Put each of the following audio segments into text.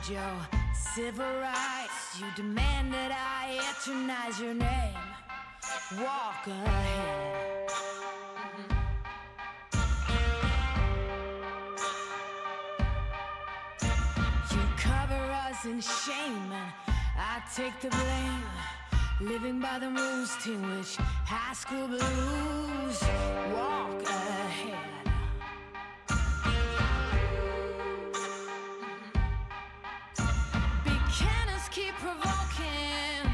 denied your civil rights. You demand that I eternize your name. Walk ahead. You cover us in shame and I take the blame. Living by the rules to which high school blues. Walk ahead. Keep provoking.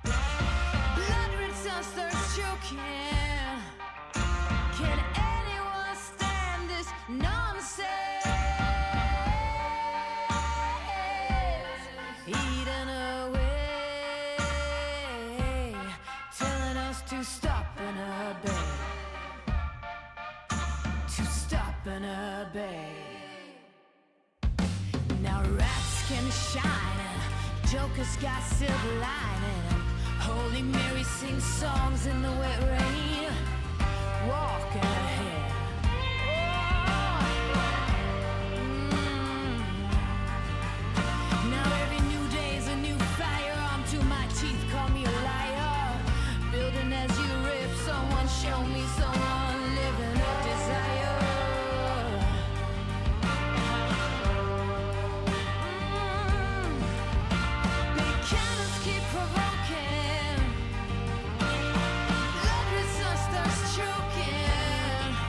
Blood returns, thirst choking. Can anyone stand this nonsense? Eating away, telling us to stop and obey. To stop and obey. Now rats can shine. Jokers got silver lining. Holy Mary sings songs in the wet rain. Walk ahead. Now every new day's a new firearm to my teeth. Call me a liar. Building as you rip. Someone show me someone living a desire. Choking.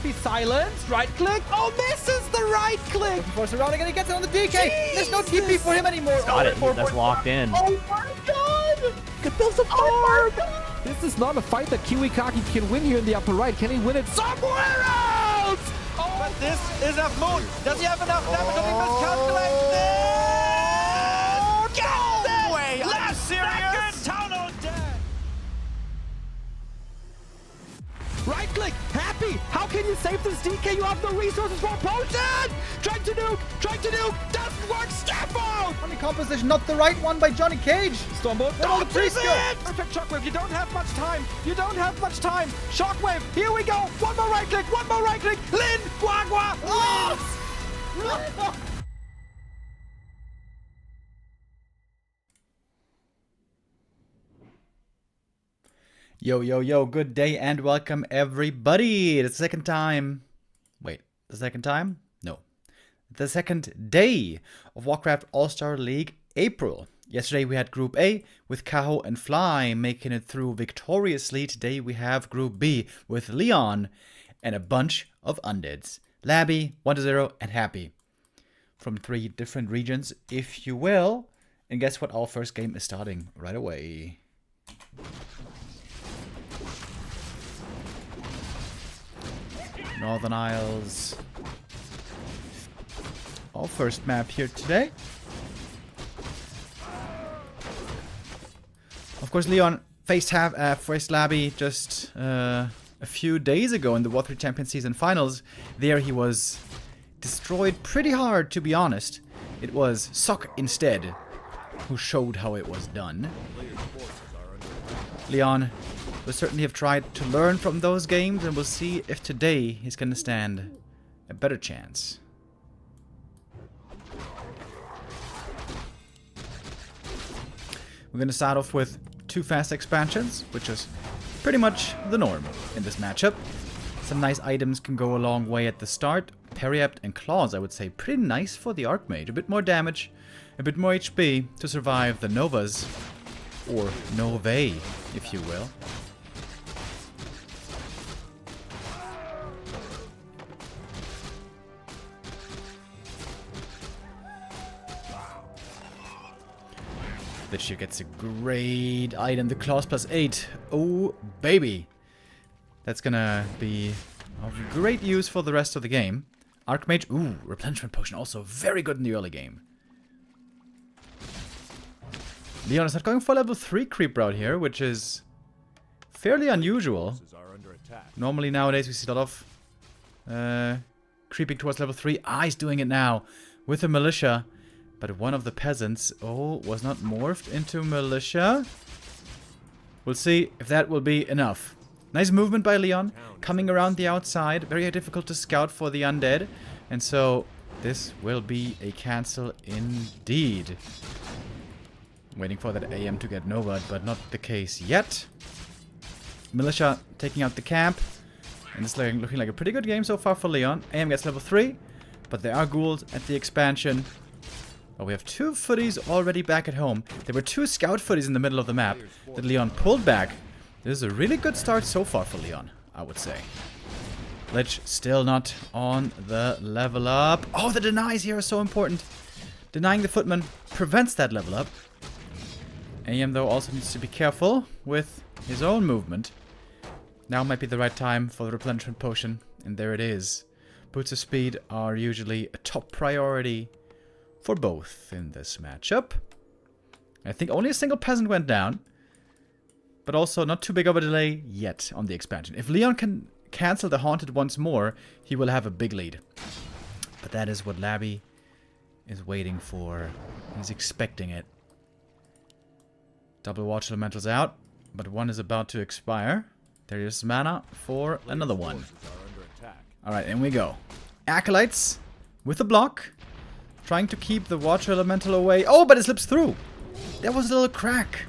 Happy silence. Right click. Oh, misses the right click. Looking for surrounding and he gets it on the DK. There's no Jesus. TP for him anymore. Got it. That's locked in. Oh my god! Get those a farm! This is not a fight that Kiwikaki can win here in the upper right. Can he win it somewhere else? Oh, But this is a moon. Does he have enough damage? Does he miscalculate this? no way! Last Second tunnel dead. Right click, happy. How can you save this DK? You have no resources for a potion. Trying to nuke, doesn't work. Step out. Funny composition, not the right one by Johnny Cage. Stormbolt, Where all the trees go? Perfect shockwave. You don't have much time. Shockwave. Here we go. One more right click. Lin, Guagua. Oh! Yo, good day and welcome everybody. The second time. Wait, the second time? No. The second day of Warcraft All-Star League April. Yesterday we had Group A with Kaho and Fly making it through victoriously. Today we have Group B with Leon and a bunch of undeads. Labby, 1-0, and Happy. From 3 different regions, if you will. And guess what? Our first game is starting right away. Northern Isles. Our first map here today. Of course, Leon faced Labby just a few days ago in the War 3 Champions Season Finals. There he was destroyed pretty hard, to be honest. It was Sok instead who showed how it was done. Leon will certainly have tried to learn from those games, and we'll see if today he's going to stand a better chance. We're going to start off with 2 fast expansions, which is pretty much the norm in this matchup. Some nice items can go a long way at the start. Periapt and Claws, I would say, pretty nice for the Archmage. A bit more damage, a bit more HP to survive the Novas, or Novae, if you will. This year gets a great item, the Claws +8. Oh, baby. That's gonna be of great use for the rest of the game. Archmage, ooh, Replenishment Potion, also very good in the early game. Leon is not going for level 3 creep route here, which is fairly unusual. Normally nowadays we see a lot of creeping towards level 3. Ah, he's doing it now with a militia. But one of the peasants, was not morphed into militia. We'll see if that will be enough. Nice movement by Leon, coming around the outside. Very difficult to scout for the undead. And so this will be a cancel indeed. Waiting for that AM to get Nova, but not the case yet. Militia taking out the camp. And it's looking like a pretty good game so far for Leon. AM gets level 3, but there are ghouls at the expansion. Oh, we have 2 footies already back at home. There were 2 scout footies in the middle of the map that Leon pulled back. This is a really good start so far for Leon, I would say. Lich still not on the level up. Oh, the denies here are so important. Denying the footman prevents that level up. AM, though, also needs to be careful with his own movement. Now might be the right time for the replenishment potion, and there it is. Boots of speed are usually a top priority for both in this matchup. I think only a single peasant went down, but also not too big of a delay yet on the expansion. If Leon can cancel the Haunted once more, he will have a big lead. But that is what Labby is waiting for. He's expecting it. Double Watch Elementals out, but one is about to expire. There is mana for another one. Alright, in we go. Acolytes with a block. Trying to keep the Water Elemental away. Oh, but it slips through. There was a little crack.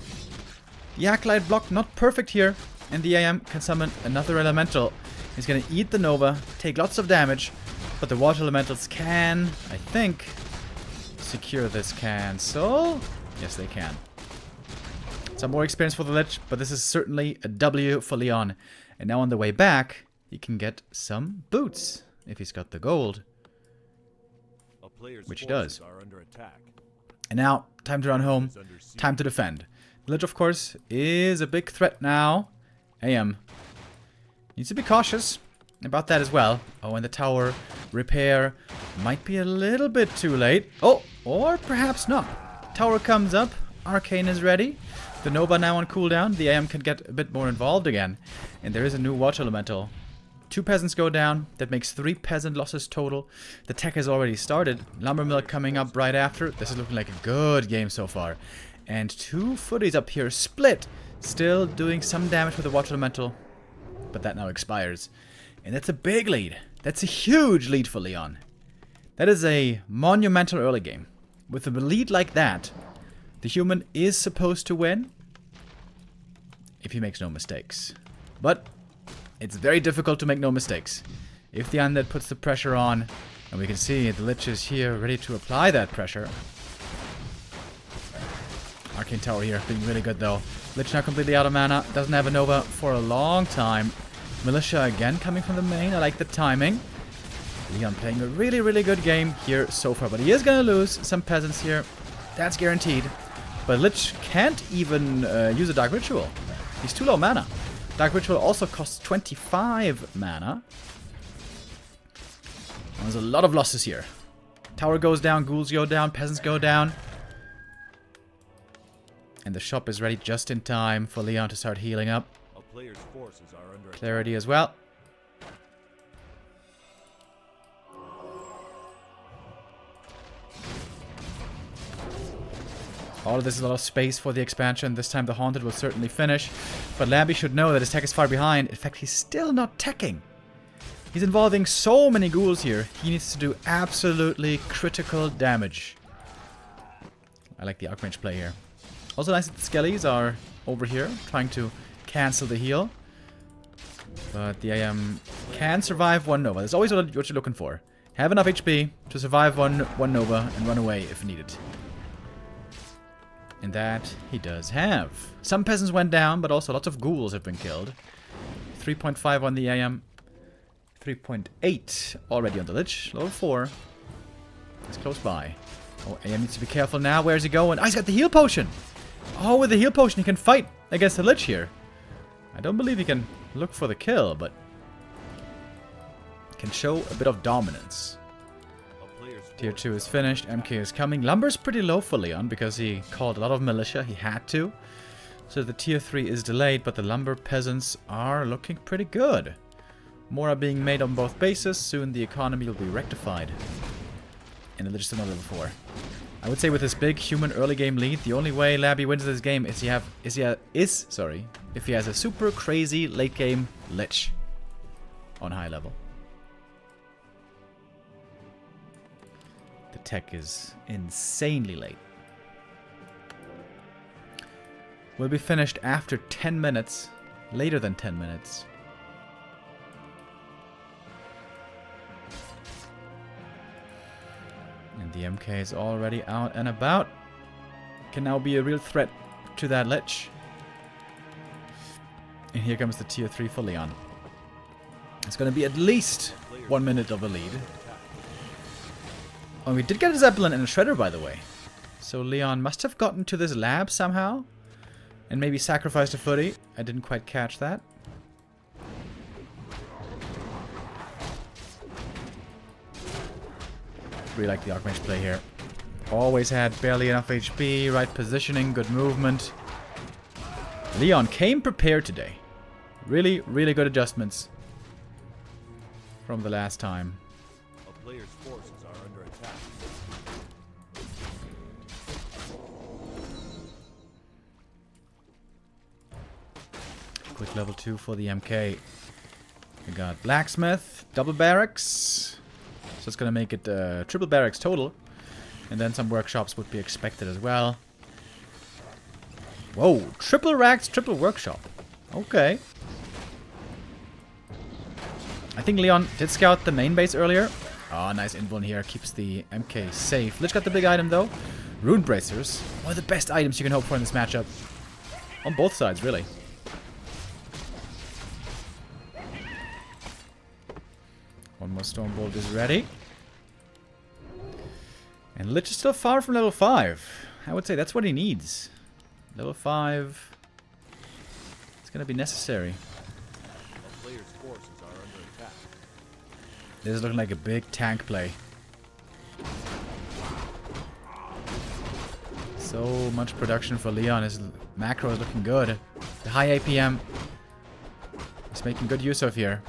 The Acolyte block not perfect here. And the AM can summon another Elemental. He's going to eat the Nova, take lots of damage. But the Water Elementals can, I think, secure this cancel. Yes, they can. Some more experience for the Lich, but this is certainly a W for Leon. And now on the way back, he can get some boots if he's got the gold, which he does. And now, time to run home, time to defend. Village, of course, is a big threat now. AM needs to be cautious about that as well. Oh, and the tower repair might be a little bit too late. Oh, or perhaps not. Tower comes up, Arcane is ready. The Nova now on cooldown. The AM can get a bit more involved again. And there is a new Water Elemental. 2 peasants go down. That makes 3 peasant losses total. The tech has already started. Lumber Mill coming up right after. This is looking like a good game so far. And 2 footies up here split. Still doing some damage with the Water Elemental. But that now expires. And that's a big lead. That's a huge lead for Leon. That is a monumental early game. With a lead like that, the human is supposed to win if he makes no mistakes. But it's very difficult to make no mistakes. If the undead puts the pressure on, and we can see the Lich is here ready to apply that pressure. Arcane Tower here, being really good though. Lich now completely out of mana, doesn't have a Nova for a long time. Militia again coming from the main, I like the timing. Leon playing a really, really good game here so far, but he is going to lose some peasants here. That's guaranteed. But Lich can't even use a Dark Ritual. He's too low mana. Dark Ritual also costs 25 mana. And there's a lot of losses here. Tower goes down, ghouls go down, peasants go down. And the shop is ready just in time for Leon to start healing up. Clarity as well. All of this is a lot of space for the expansion. This time the Haunted will certainly finish. But Labby should know that his tech is far behind. In fact, he's still not teching. He's involving so many ghouls here. He needs to do absolutely critical damage. I like the outrange play here. Also nice that the Skellies are over here trying to cancel the heal. But the AM can survive 1 Nova. That's always what you're looking for. Have enough HP to survive one Nova and run away if needed. And that he does have. Some peasants went down, but also lots of ghouls have been killed. 3.5 on the AM. 3.8 already on the Lich. Level 4. It's close by. Oh, AM needs to be careful now. Where's he going? Oh, he's got the heal potion. Oh, with the heal potion he can fight against the Lich here. I don't believe he can look for the kill, but can show a bit of dominance. Tier 2 is finished. MK is coming. Lumber's pretty low for Leon because he called a lot of militia. He had to. So the tier 3 is delayed, but the lumber peasants are looking pretty good. More are being made on both bases. Soon the economy will be rectified. And the Lich is another level 4. I would say with this big human early game lead, the only way Labby wins this game is if he has a super crazy late game Lich on high level. The tech is insanely late. Will be finished after 10 minutes, later than 10 minutes. And the MK is already out and about. Can now be a real threat to that Lich. And here comes the tier 3 for Leon. It's going to be at least 1 minute of a lead. Oh, we did get a Zeppelin and a Shredder, by the way. So Leon must have gotten to this lab somehow. And maybe sacrificed a footy. I didn't quite catch that. Really like the Archmage play here. Always had barely enough HP, right positioning, good movement. Leon came prepared today. Really, really good adjustments from the last time. A player's forces are under attack. Quick level 2 for the MK. We got Blacksmith, double barracks. So it's going to make it triple barracks total. And then some workshops would be expected as well. Whoa, triple racks, triple workshop. Okay. I think Leon did scout the main base earlier. Oh, nice invuln here. Keeps the MK safe. Lich got the big item though. Rune Bracers. One of the best items you can hope for in this matchup. On both sides, really. One more Stormbolt is ready. And Lich is still far from level 5. I would say that's what he needs. Level 5. It's going to be necessary. A player's forces are under attack. This is looking like a big tank play. So much production for Leon. His macro is looking good. The high APM is making good use of here.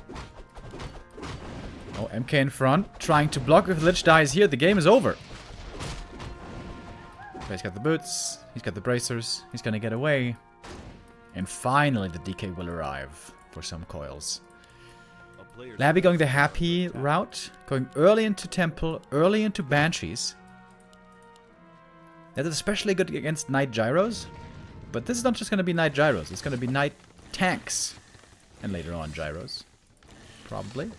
Oh, MK in front. Trying to block. If Lich dies here, the game is over. He's got the boots. He's got the bracers. He's gonna get away. And finally the DK will arrive for some coils. Labby going the happy route. Going early into Temple. Early into Banshees. That is especially good against Knight Gyros. But this is not just going to be Knight Gyros. It's going to be Knight Tanks. And later on Gyros. Probably.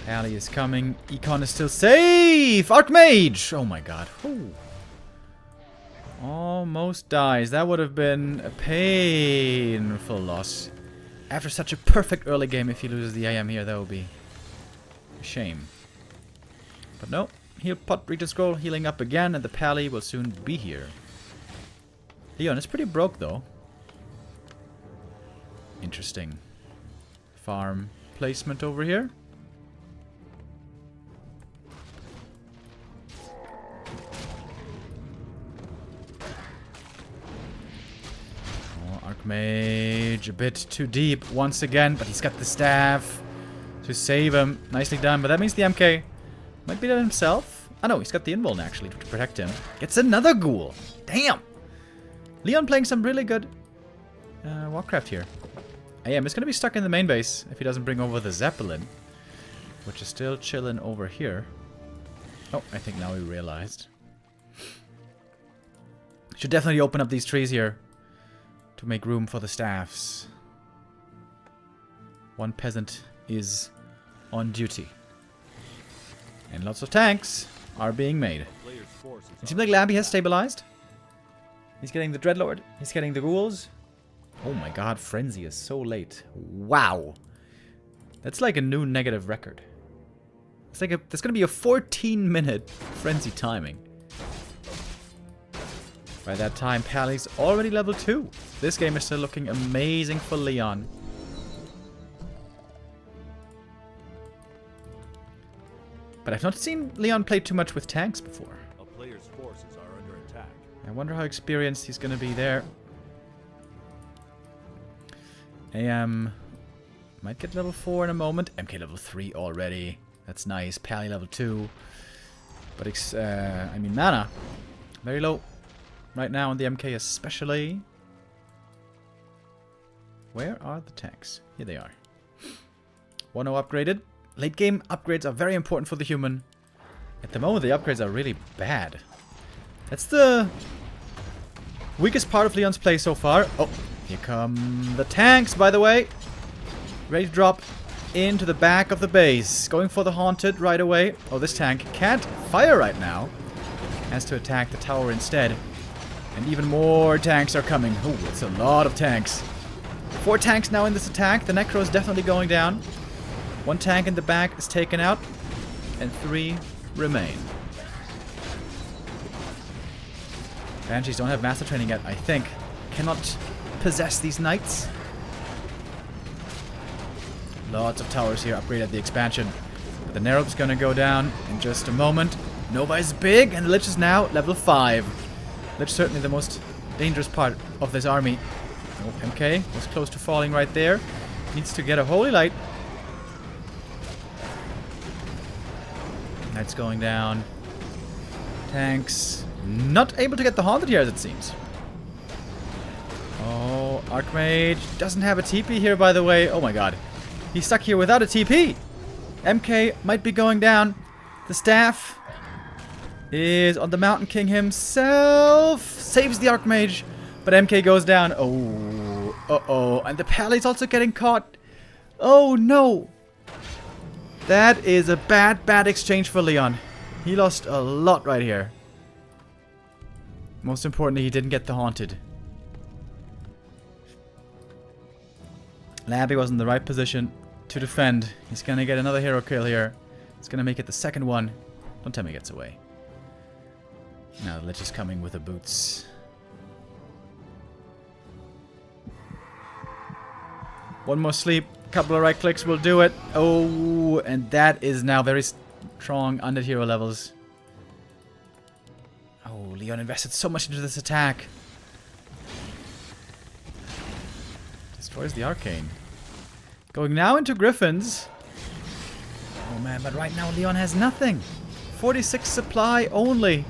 Ali is coming. Econ is still safe. Archmage! Oh my god. Ooh. Almost dies. That would have been a painful loss. After such a perfect early game, if he loses the AM here, that would be a shame. But no, heal pot, Regent Scroll, healing up again, and the Pally will soon be here. Leon is pretty broke though. Interesting. Farm placement over here. Oh, Archmage a bit too deep once again, but he's got the staff to save him. Nicely done, but that means the MK might be dead himself. Oh no, he's got the invuln actually to protect him. Gets another ghoul. Damn! Leon playing some really good Warcraft here. AM is going to be stuck in the main base if he doesn't bring over the Zeppelin. Which is still chilling over here. Oh, I think now we realized. Should definitely open up these trees here to make room for the staffs. One peasant is on duty. And lots of tanks are being made. It seems like Labby has stabilized. He's getting the Dreadlord. He's getting the ghouls. Oh my god, Frenzy is so late. Wow. That's like a new negative record. It's like there's gonna be a 14-minute Frenzy timing. By that time, Pally's already level 2. This game is still looking amazing for Leon. But I've not seen Leon play too much with tanks before. A player's forces are under attack. I wonder how experienced he's going to be there. AM might get level 4 in a moment. MK level 3 already. That's nice. Pally level 2. But I mean mana. Very low. Right now on the MK especially. Where are the tanks? Here they are. 1-0 upgraded. Late game upgrades are very important for the human. At the moment the upgrades are really bad. That's the weakest part of Leon's play so far. Oh, here come the tanks, by the way. Ready to drop into the back of the base. Going for the Haunted right away. Oh, this tank can't fire right now. Has to attack the tower instead. And even more tanks are coming. Oh, it's a lot of tanks. 4 tanks now in this attack. The Necro is definitely going down. 1 tank in the back is taken out, and 3 remain. Banshees don't have master training yet, I think. Cannot possess these knights. Lots of towers here upgraded at the expansion. But the Nerob's gonna go down in just a moment. Nova's big, and the Lich is now level 5. Lich certainly the most dangerous part of this army. Oh, MK was close to falling right there. Needs to get a Holy Light. Knights going down. Tanks not able to get the Haunted here, as it seems. Oh, Archmage doesn't have a TP here, by the way. Oh my god. He's stuck here without a TP. MK might be going down. The staff is on the Mountain King himself. Saves the Archmage. But MK goes down. Oh. Uh-oh. And the Pally's also getting caught. Oh no. That is a bad exchange for Leon. He lost a lot right here. Most importantly, he didn't get the Haunted. Labby was in the right position to defend. He's gonna get another hero kill here. He's gonna make it the second one. Don't tell me he gets away. Now the Lich is coming with the boots. One more sleep. Couple of right clicks will do it. Oh, and that is now very strong under hero levels. Oh, Leon invested so much into this attack. Destroys the arcane. Going now into Griffins. Oh man, but right now Leon has nothing. 46 supply only.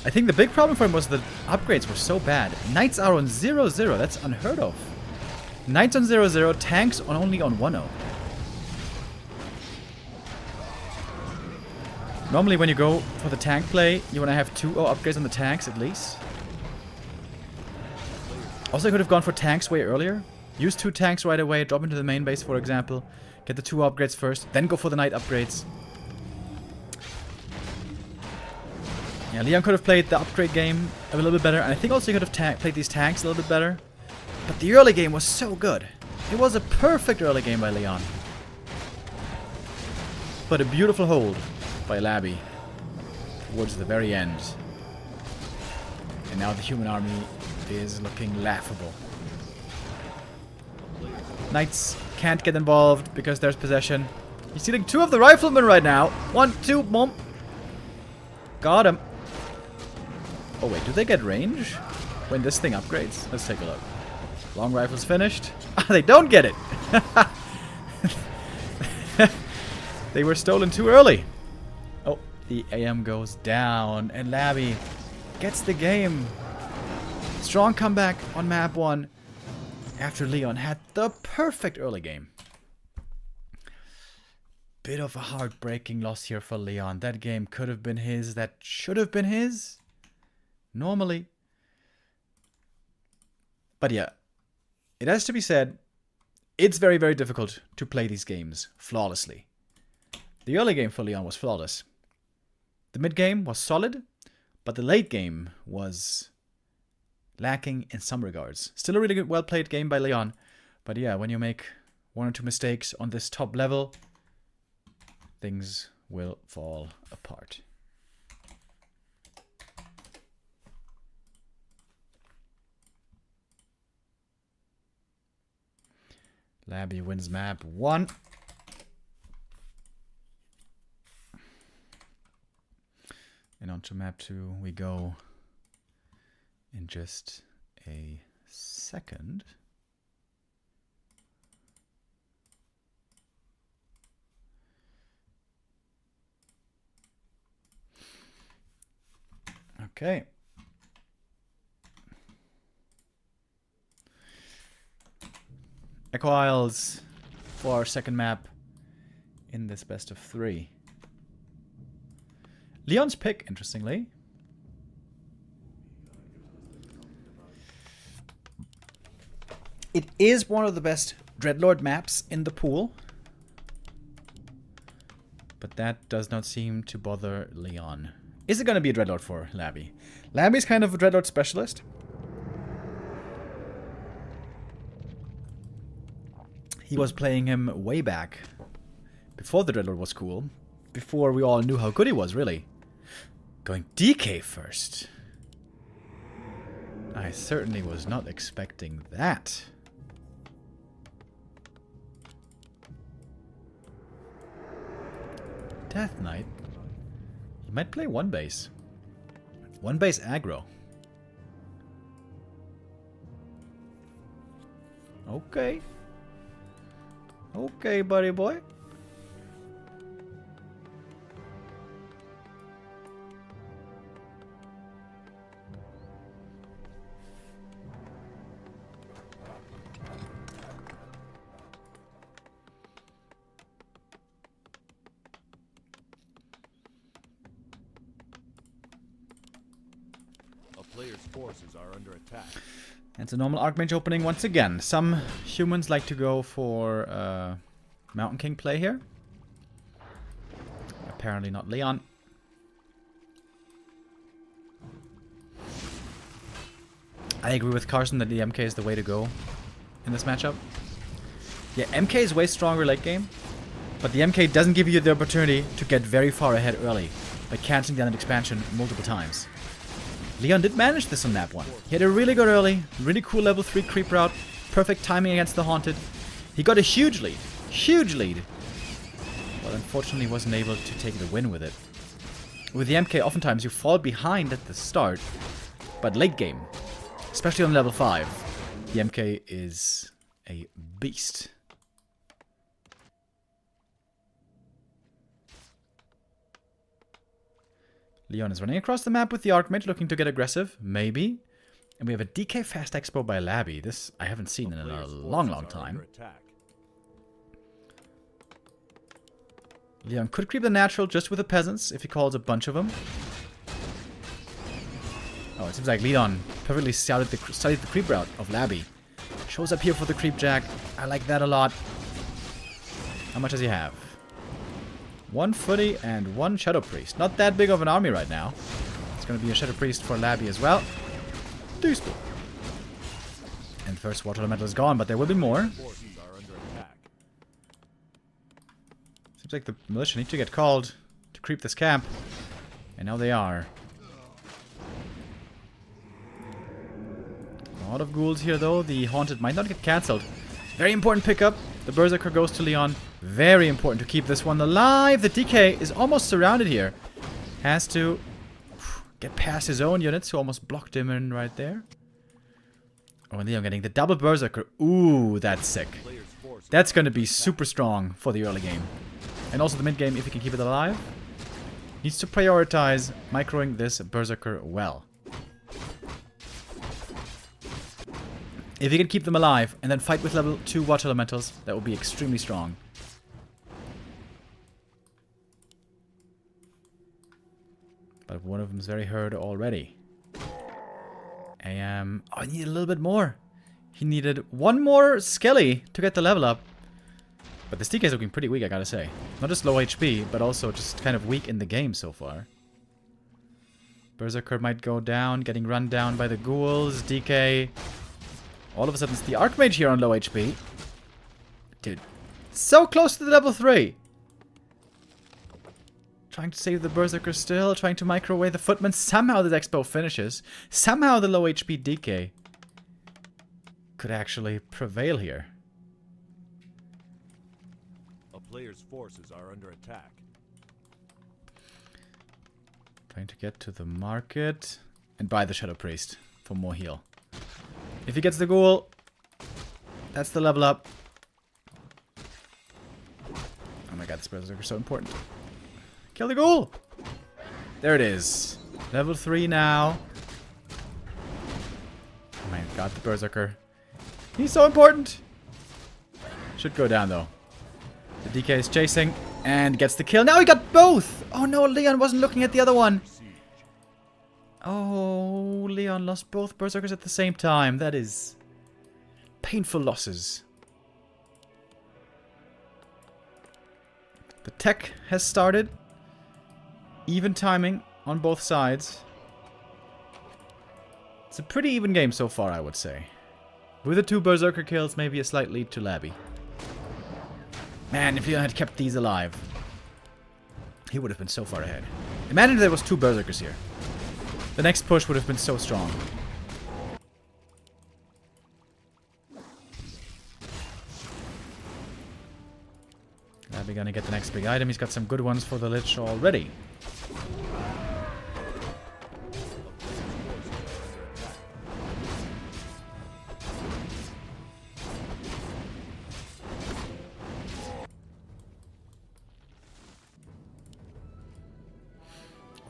I think the big problem for him was the upgrades were so bad. Knights are on 0-0. That's unheard of. Knights on 0-0, tanks on only on 1-0. Normally when you go for the tank play, you want to have 2-0 upgrades on the tanks at least. Also, I could have gone for tanks way earlier. Use 2 tanks right away, drop into the main base, for example. Get the 2 upgrades first, then go for the knight upgrades. Yeah, Leon could have played the upgrade game a little bit better, and I think also he could have played these tanks a little bit better. But the early game was so good. It was a perfect early game by Leon. But a beautiful hold by Labby towards the very end. And now the human army is looking laughable. Knights can't get involved because there's possession. He's stealing 2 of the riflemen right now. 1, 2, boom. Got him. Oh wait, do they get range when this thing upgrades? Let's take a look. Long rifle's finished. They don't get it. They were stolen too early. Oh, the AM goes down and Labby gets the game. Strong comeback on map 1 after Leon had the perfect early game. Bit of a heartbreaking loss here for Leon. That game could have been his. That should have been his. Normally. But yeah. It has to be said, it's very, very difficult to play these games flawlessly. The early game for Leon was flawless. The mid game was solid, but the late game was lacking in some regards. Still a really good, well-played game by Leon. But yeah, when you make 1 or 2 mistakes on this top level, things will fall apart. Labby wins map 1. And on to map 2 we go in just a second. Okay. Echo Isles for our second map in this best of 3. Leon's pick, interestingly. It is one of the best Dreadlord maps in the pool. But that does not seem to bother Leon. Is it going to be a Dreadlord for Labby? Labby's kind of a Dreadlord specialist. He was playing him way back, before the Dreadlord was cool, before we all knew how good he was, really. Going DK first. I certainly was not expecting that. Death Knight. He might play 1 base. 1 base aggro. Okay. Okay, buddy boy. A player's forces are under attack. It's a normal Archmage opening once again. Some humans like to go for Mountain King play here. Apparently not Leon. I agree with Carson that the MK is the way to go in this matchup. Yeah, MK is way stronger late game, but the MK doesn't give you the opportunity to get very far ahead early by cancelling down an expansion multiple times. Leon did manage this on map 1. He had a really good early, really cool level 3 creep route, perfect timing against the Haunted. He got a huge lead, but unfortunately wasn't able to take the win with it. With the MK, oftentimes you fall behind at the start, but late game, especially on level 5, the MK is a beast. Leon is running across the map with the Archmage, looking to get aggressive, maybe. And we have a DK Fast Expo by Labby. This I haven't seen in a long time. Leon could creep the natural just with the peasants if he calls a bunch of them. Oh, it seems like Leon perfectly studied the creep route of Labby. Shows up here for the creep jack. I like that a lot. How much does he have? 1 footy and 1 Shadow Priest. Not that big of an army right now. It's going to be a Shadow Priest for Labby as well. Deuced. And the first Water Elemental is gone, but there will be more. Seems like the militia need to get called to creep this camp. And now they are. A lot of ghouls here though. The Haunted might not get cancelled. Very important pickup. The Berserker goes to Leon. Very important to keep this one alive. The DK is almost surrounded here. Has to get past his own units who almost blocked him in right there. Oh, and Leon getting the double Berserker. Ooh, that's sick. That's going to be super strong for the early game. And also the mid game, if he can keep it alive. Needs to prioritize microing this Berserker well. If he can keep them alive and then fight with level 2 Water Elementals, that will be extremely strong. But one of them is very hurt already. Oh, I need a little bit more. He needed 1 more Skelly to get the level up. But this DK is looking pretty weak, I gotta say. Not just low HP, but also just kind of weak in the game so far. Berserker might go down, getting run down by the ghouls. DK... all of a sudden, it's the Archmage here on low HP. Dude, so close to the level 3. Trying to save the Berserker still, trying to microwave the Footman. Somehow the Expo finishes. Somehow the low HP DK could actually prevail here. A player's forces are under attack. Trying to get to the market and buy the Shadow Priest for more heal. If he gets the ghoul, that's the level up. Oh my god, this Berserker is so important. Kill the ghoul! There it is. Level 3 now. Oh my god, the Berserker. He's so important! Should go down though. The DK is chasing and gets the kill. Now he got both! Oh no, Leon wasn't looking at the other one. Oh, Leon lost both Berserkers at the same time. That is painful losses. The tech has started. Even timing on both sides. It's a pretty even game so far, I would say. With the 2 Berserker kills, maybe a slight lead to Labby. Man, if Leon had kept these alive, he would have been so far ahead. Imagine if there was 2 Berserkers here. The next push would have been so strong. Labby gonna get the next big item. He's got some good ones for the Lich already.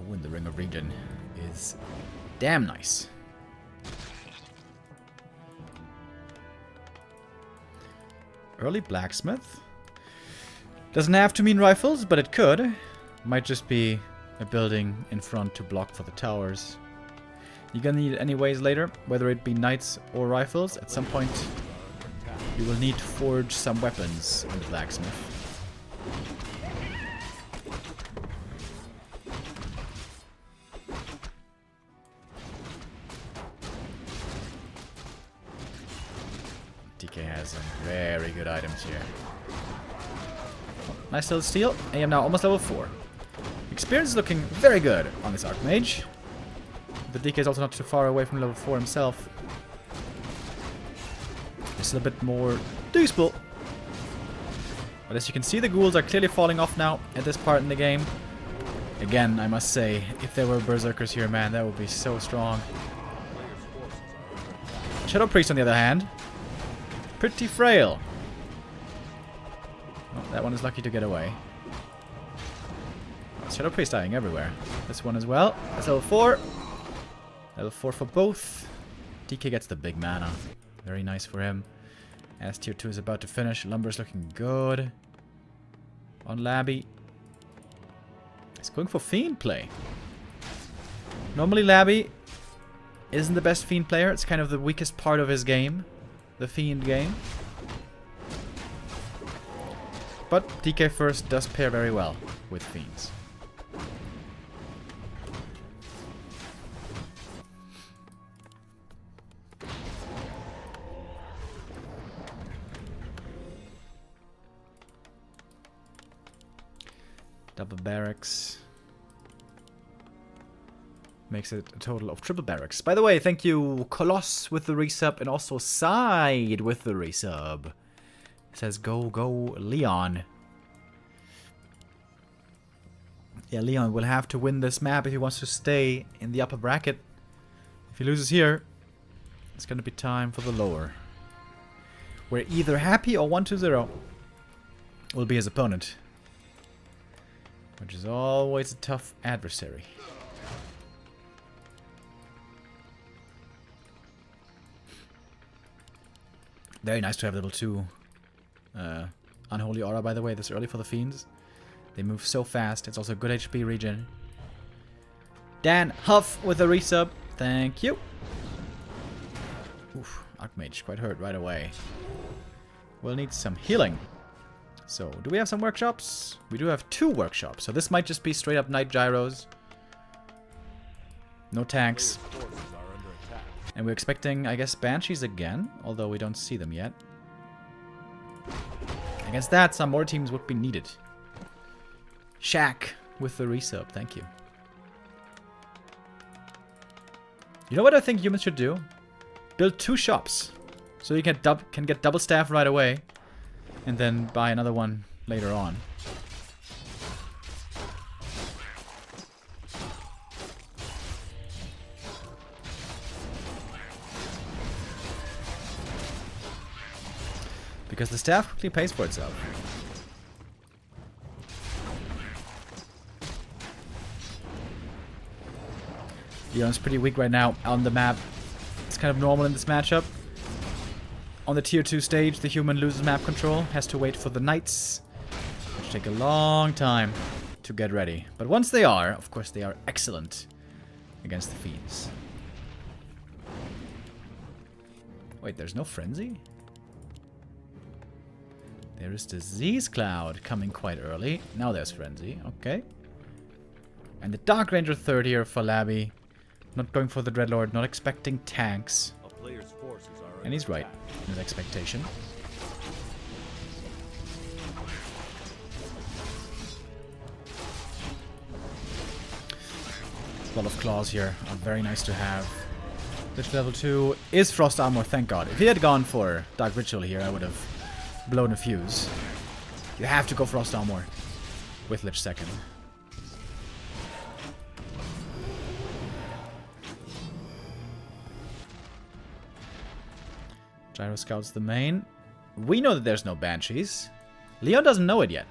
Oh, and the Ring of Regen is damn nice. Early blacksmith. Doesn't have to mean rifles, but it could. Might just be a building in front to block for the towers. You're gonna need it anyways later, whether it be knights or rifles. At some point, you will need to forge some weapons in the blacksmith. DK DK has some very good items here. Nice little steal. I am now almost level 4. Experience is looking very good on this Archmage. The DK is also not too far away from level 4 himself. Just a bit more useful. But as you can see, the ghouls are clearly falling off now at this part in the game. Again, I must say, if there were berserkers here, man, that would be so strong. Shadow Priest, on the other hand, pretty frail. Oh, that one is lucky to get away. Shadow Priest dying everywhere. This one as well. That's level 4. Level 4 for both. DK gets the big mana. Very nice for him. As tier 2 is about to finish, Lumber's looking good. On Labby. He's going for Fiend play. Normally Labby isn't the best Fiend player. It's kind of the weakest part of his game. The Fiend game. But DK first does pair very well with Fiends. Double barracks. Makes it a total of triple barracks. By the way, thank you Coloss with the resub and also Side with the resub. It says go Leon. Yeah, Leon will have to win this map if he wants to stay in the upper bracket. If he loses here, it's going to be time for the lower. Where either Happy or 1-2-0 will be his opponent. Which is always a tough adversary. Very nice to have level 2 Unholy Aura, by the way, this early for the Fiends. They move so fast. It's also a good HP regen. Dan Huff with a resub. Thank you. Oof, Archmage quite hurt right away. We'll need some healing. So, do we have some workshops? We do have 2 workshops. So this might just be straight up Night Gyros. No tanks. And we're expecting, I guess, Banshees again. Although we don't see them yet. Against that, some more teams would be needed. Shaq with the resub. Thank you. You know what I think humans should do? Build 2 shops. So you can get double staff right away. And then buy another one later on. Because the staff quickly pays for itself. Leon's pretty weak right now on the map. It's kind of normal in this matchup. On the tier 2 stage, the human loses map control, has to wait for the knights, which take a long time to get ready. But once they are, of course, they are excellent against the fiends. Wait, there's no frenzy? There is Disease Cloud coming quite early. Now there's frenzy, okay. And the Dark Ranger 3rd here for Labby. Not going for the Dreadlord, not expecting tanks. And he's right in his expectation. A lot of claws here are very nice to have. Lich level 2 is Frost Armor, thank God. If he had gone for Dark Ritual here, I would have blown a fuse. You have to go Frost Armor with Lich 2nd. Gyro Scout's the main. We know that there's no Banshees. Leon doesn't know it yet.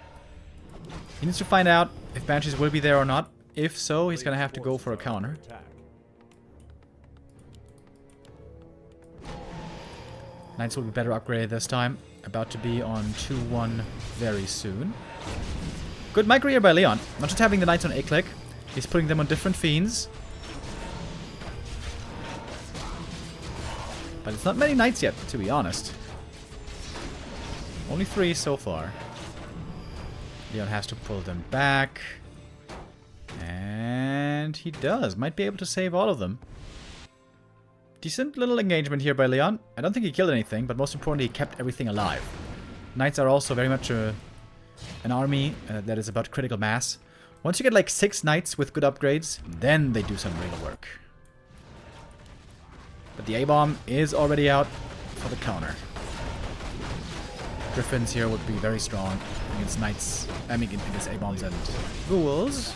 He needs to find out if Banshees will be there or not. If so, he's gonna have to go for a counter. Knights will be better upgraded this time. About to be on 2-1 very soon. Good micro here by Leon. Not just having the Knights on a click. He's putting them on different fiends. But it's not many Knights yet, to be honest. Only 3 so far. Leon has to pull them back. And he does. Might be able to save all of them. Decent little engagement here by Leon. I don't think he killed anything, but most importantly, he kept everything alive. Knights are also very much an army that is about critical mass. Once you get like 6 knights with good upgrades, then they do some real work. But the A-bomb is already out for the counter. Griffins here would be very strong against knights. I mean, against A-bombs and ghouls.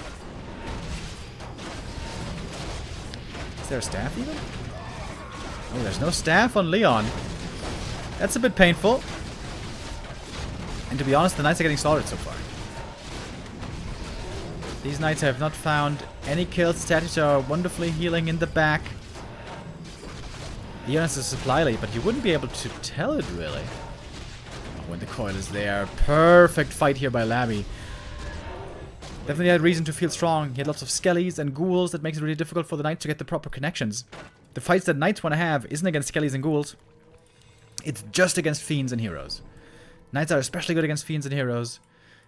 Is there a staff even? Oh, there's no staff on Leon. That's a bit painful. And to be honest, the knights are getting slaughtered so far. These knights have not found any kills. Statues are wonderfully healing in the back. Leon has a supply lead, but you wouldn't be able to tell it really. Oh, when the coil is there. Perfect fight here by Labby. Definitely had reason to feel strong. He had lots of skellies and ghouls. That makes it really difficult for the knights to get the proper connections. The fights that knights want to have isn't against skellies and ghouls. It's just against fiends and heroes. Knights are especially good against fiends and heroes.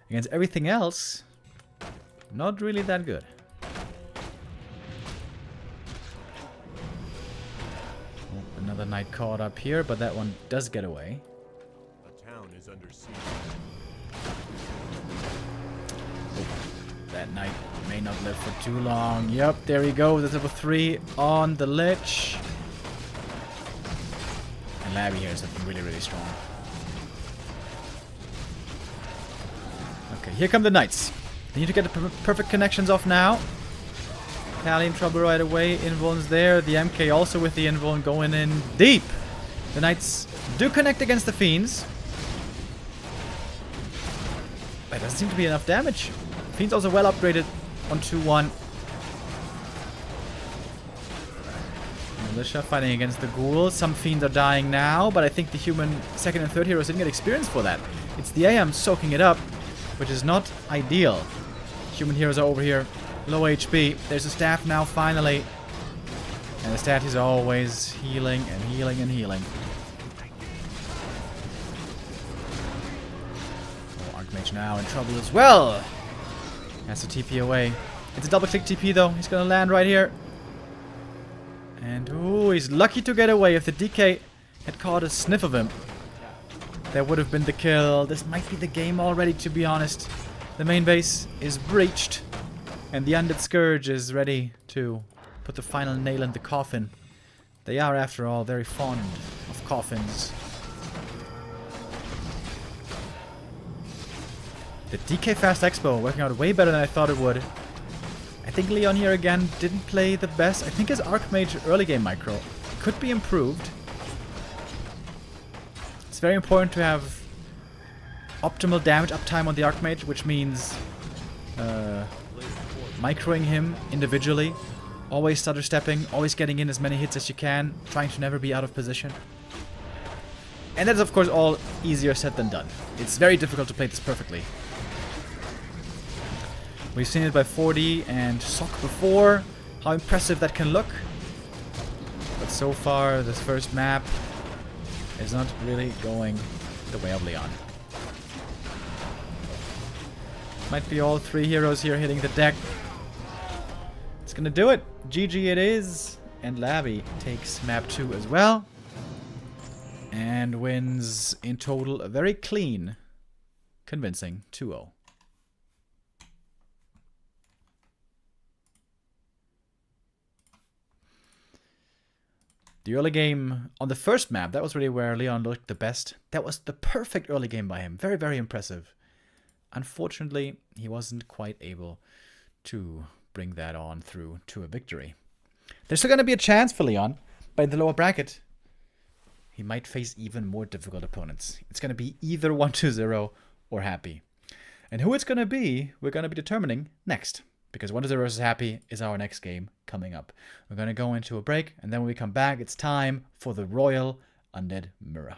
Against everything else, not really that good. Oh, another knight caught up here, but that one does get away. A town is under siege. That knight may not live for too long. Yep, there he goes. That's level 3 on the Lich. And Labby here is looking really, really strong. Okay, here come the knights. They need to get the perfect connections off now. Tally in trouble right away. Invuln's there. The MK also with the Invuln going in deep. The knights do connect against the fiends. But it doesn't seem to be enough damage. Fiends also well upgraded on 2-1. Militia fighting against the ghouls. Some fiends are dying now, but I think the human 2nd and 3rd heroes didn't get experience for that. It's the AM soaking it up, which is not ideal. Human heroes are over here. Low HP. There's a staff now, finally. And the stat is always healing and healing and healing. Oh, Archmage now in trouble as well. Has to TP away. It's a double-click TP though. He's gonna land right here. And ooh, he's lucky to get away. If the DK had caught a sniff of him, that would have been the kill. This might be the game already, to be honest. The main base is breached. And the Undead Scourge is ready to put the final nail in the coffin. They are, after all, very fond of coffins. The DK Fast Expo working out way better than I thought it would. I think Leon here again didn't play the best. I think his Archmage early game micro could be improved. It's very important to have optimal damage uptime on the Archmage, which means microing him individually, always stutter stepping, always getting in as many hits as you can, trying to never be out of position. And that's of course all easier said than done. It's very difficult to play this perfectly. We've seen it by 4D and Sock before, how impressive that can look. But so far, this first map is not really going the way of Leon. Might be all 3 heroes here hitting the deck. It's gonna do it. GG it is. And Labby takes map 2 as well. And wins in total a very clean, convincing 2-0. The early game on the first map, that was really where Leon looked the best. That was the perfect early game by him. Very, very impressive. Unfortunately, he wasn't quite able to bring that on through to a victory. There's still going to be a chance for Leon, but in the lower bracket, he might face even more difficult opponents. It's going to be either 1-0 or Happy. And who it's going to be, we're going to be determining next. Because 1-0 versus Happy is our next game coming up. We're going to go into a break, and then when we come back, it's time for the Royal Undead Mirror.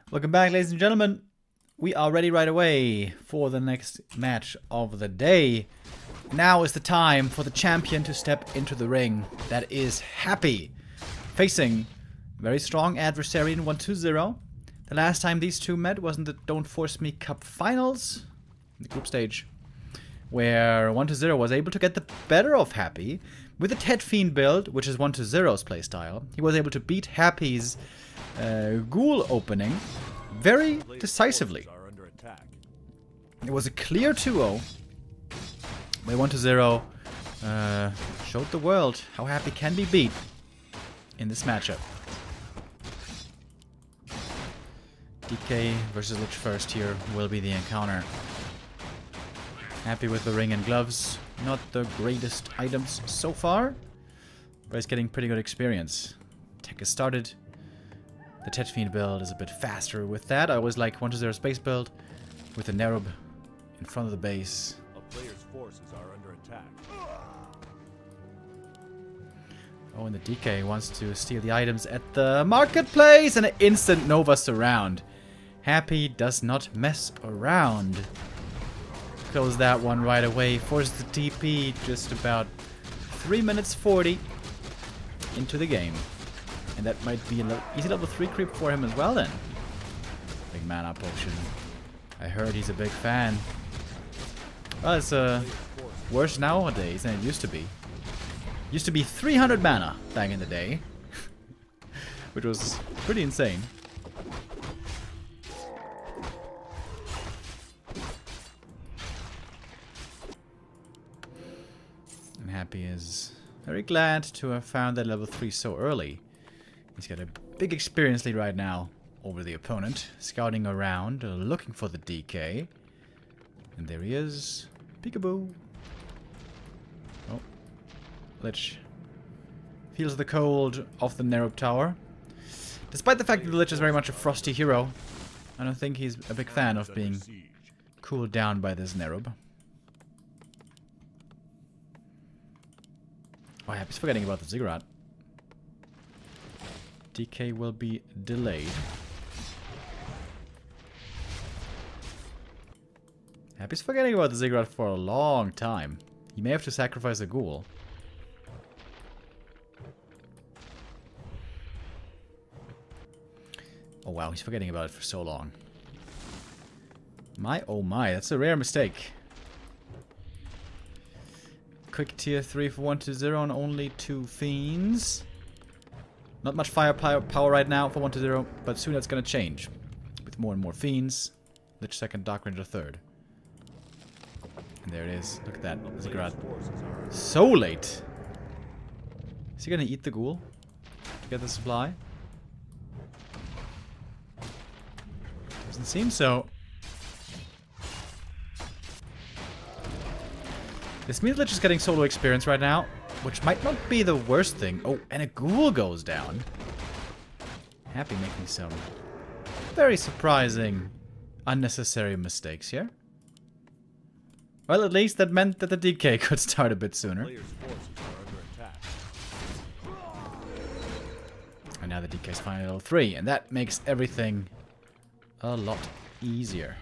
Welcome back, ladies and gentlemen. We are ready right away for the next match of the day. Now is the time for the champion to step into the ring. That is Happy, facing very strong adversary in 1-2-0. The last time these two met was in the Don't Force Me Cup finals, the group stage, where 1-2-0 was able to get the better of Happy with the Ted Fiend build, which is 1-2-0's playstyle. He was able to beat Happy's Ghoul opening very decisively. It was a clear 2-0, where 1-2-0 showed the world how Happy can be beat in this matchup. DK versus Lich first here will be the encounter. Happy with the ring and gloves. Not the greatest items so far, but he's getting pretty good experience. Tech has started. The Tetfiend build is a bit faster with that. I always like 1-0 space build with the Nerub in front of the base. A player's forces are under attack. Oh, and the DK wants to steal the items at the marketplace and an instant Nova surround. Happy does not mess around. Close that one right away. Forces the TP just about 3 minutes 40 into the game. And that might be an easy level 3 creep for him as well then. Big mana potion. I heard he's a big fan. Well, it's worse nowadays than it used to be. Used to be 300 mana back in the day. Which was pretty insane. And Happy is very glad to have found that level 3 so early. He's got a big experience lead right now over the opponent. Scouting around, looking for the DK. And there he is. Peekaboo. Oh. Lich feels the cold of the Nerub Tower. Despite the fact that the Lich is very much a frosty hero, I don't think he's a big fan of being cooled down by this Nerub. Oh, I was forgetting about the Ziggurat. DK will be delayed. Happy's forgetting about the Ziggurat for a long time. He may have to sacrifice a ghoul. Oh wow, he's forgetting about it for so long. My oh my, that's a rare mistake. Quick tier 3 for 1-0 and only 2 fiends. Not much firepower right now for 1-0, but soon that's gonna change. With more and more fiends. Lich second, Dark Ranger third. And there it is. Look at that. Ziggurat. So late. Is he gonna eat the ghoul to get the supply? Doesn't seem so. This means Lich is getting solo experience right now, which might not be the worst thing. Oh, and a ghoul goes down. Happy making some very surprising, unnecessary mistakes here. Well, at least that meant that the DK could start a bit sooner. And now the DK is finally level 3, and that makes everything a lot easier.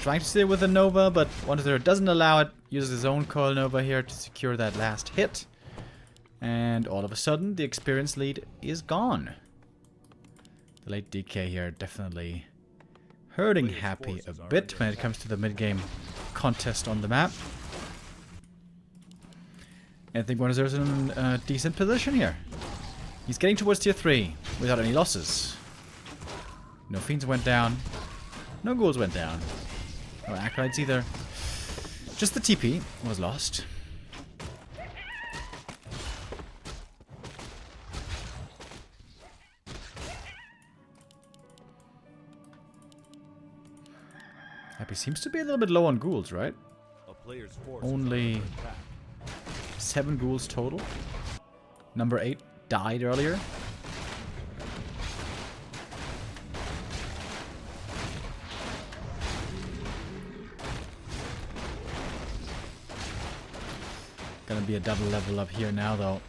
Trying to stay with a Nova, but 1-0 doesn't allow it. Uses his own Coil Nova here to secure that last hit. And all of a sudden, the experience lead is gone. The late DK here definitely hurting Happy a bit when it comes to the mid-game contest on the map. And I think 1-0 is in a decent position here. He's getting towards tier 3 without any losses. No fiends went down. No ghouls went down. No acolytes either. Just the TP was lost. Happy seems to be a little bit low on ghouls, right? Only 7 ghouls total. Number 8 died earlier. Gonna be a double level up here now, though.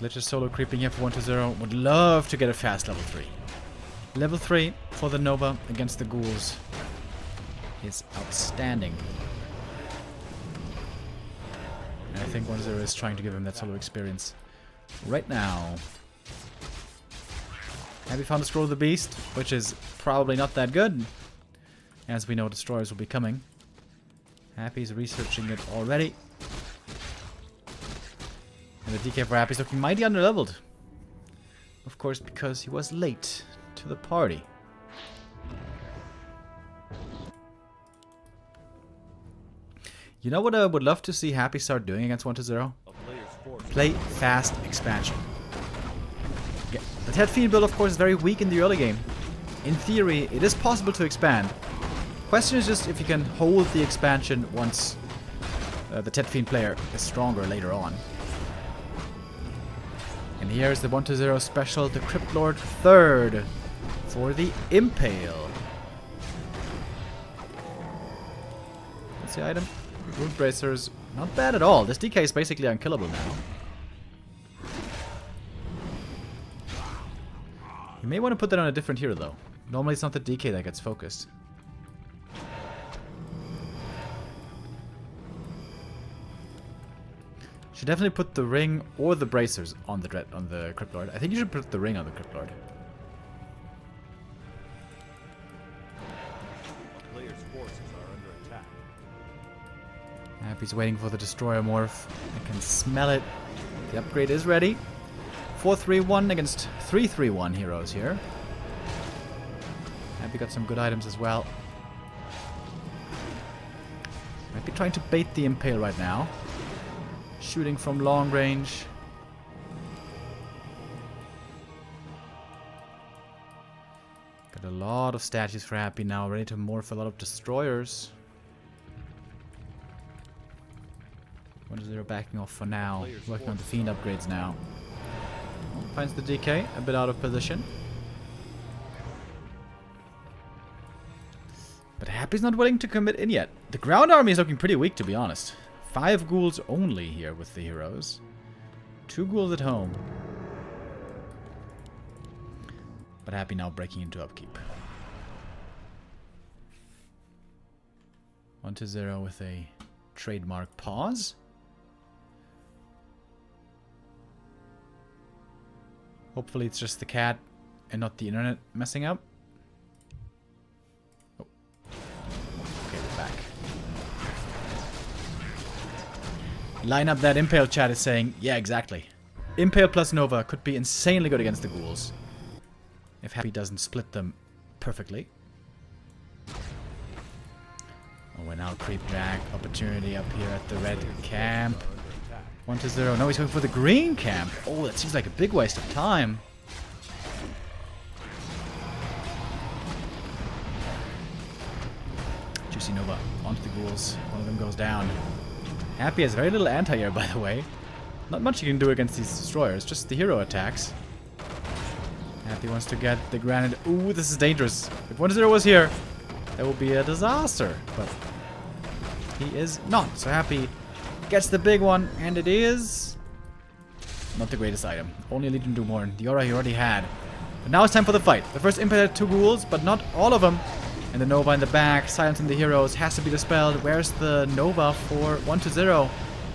Lich is solo creeping here for 1-0. Would love to get a fast level 3. Level 3 for the Nova against the ghouls is outstanding. And I think 1-0 is trying to give him that solo experience right now. Have you found the Scroll of the Beast? Which is probably not that good. As we know, destroyers will be coming. Happy's researching it already. And the DK for Happy's looking mighty underleveled. Of course, because he was late to the party. You know what I would love to see Happy start doing against 1-0? Play fast expansion. Yeah, the Ted Fiend build, of course, is very weak in the early game. In theory, it is possible to expand. Question is just if you can hold the expansion once the Ted Fiend player is stronger later on. And here's the 1-0 special, the Crypt Lord 3rd for the Impale. What's the item? Wound Bracers, not bad at all. This DK is basically unkillable now. You may want to put that on a different hero though. Normally it's not the DK that gets focused. Should definitely put the ring or the bracers on the Crypt Lord. I think you should put the ring on the Crypt Lord. Player's forces are under attack. Happy's waiting for the Destroyer morph. I can smell it. The upgrade is ready. 4-3-1 against 3-3-1 heroes here. Happy got some good items as well. Might be trying to bait the Impale right now. Shooting from long range. Got a lot of statues for Happy now, ready to morph a lot of Destroyers. 1-0 backing off for now. Working on the Fiend upgrades now. Finds the DK, a bit out of position. But Happy's not willing to commit in yet. The ground army is looking pretty weak, to be honest. 5 ghouls only here with the heroes. 2 ghouls at home. But Happy now breaking into upkeep. 1-0 with a trademark pause. Hopefully it's just the cat and not the internet messing up. Oh. Okay, we're back. Line up that Impale chat is saying, yeah, exactly. Impale plus Nova could be insanely good against the ghouls. If Happy doesn't split them perfectly. Oh, we're now creep back. Opportunity up here at the red camp. 1-0. No, he's going for the green camp. Oh, that seems like a big waste of time. Juicy Nova onto the ghouls. One of them goes down. Happy has very little anti-air, by the way. Not much you can do against these destroyers, just the hero attacks. Happy wants to get the granite. Ooh, this is dangerous. If 1-0 was here, that would be a disaster. But he is not. So Happy gets the big one, and it is not the greatest item. Only Legion Doomhorn. The aura he already had. But now it's time for the fight. The first Impale had 2 ghouls, but not all of them. And the Nova in the back, silencing the heroes, has to be dispelled. Where's the Nova for 1-0?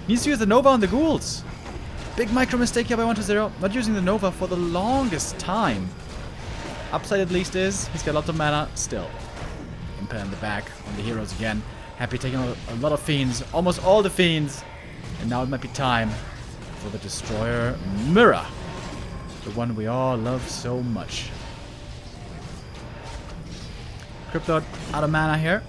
Needs to use the Nova on the ghouls. Big micro mistake here by 1-0. Not using the Nova for the longest time. Upside at least is, he's got lots of mana still. Impale in the back on the heroes again. Happy taking a lot of Fiends, almost all the Fiends. And now it might be time for the Destroyer Mirror. The one we all love so much. Crypt Lord out of mana here.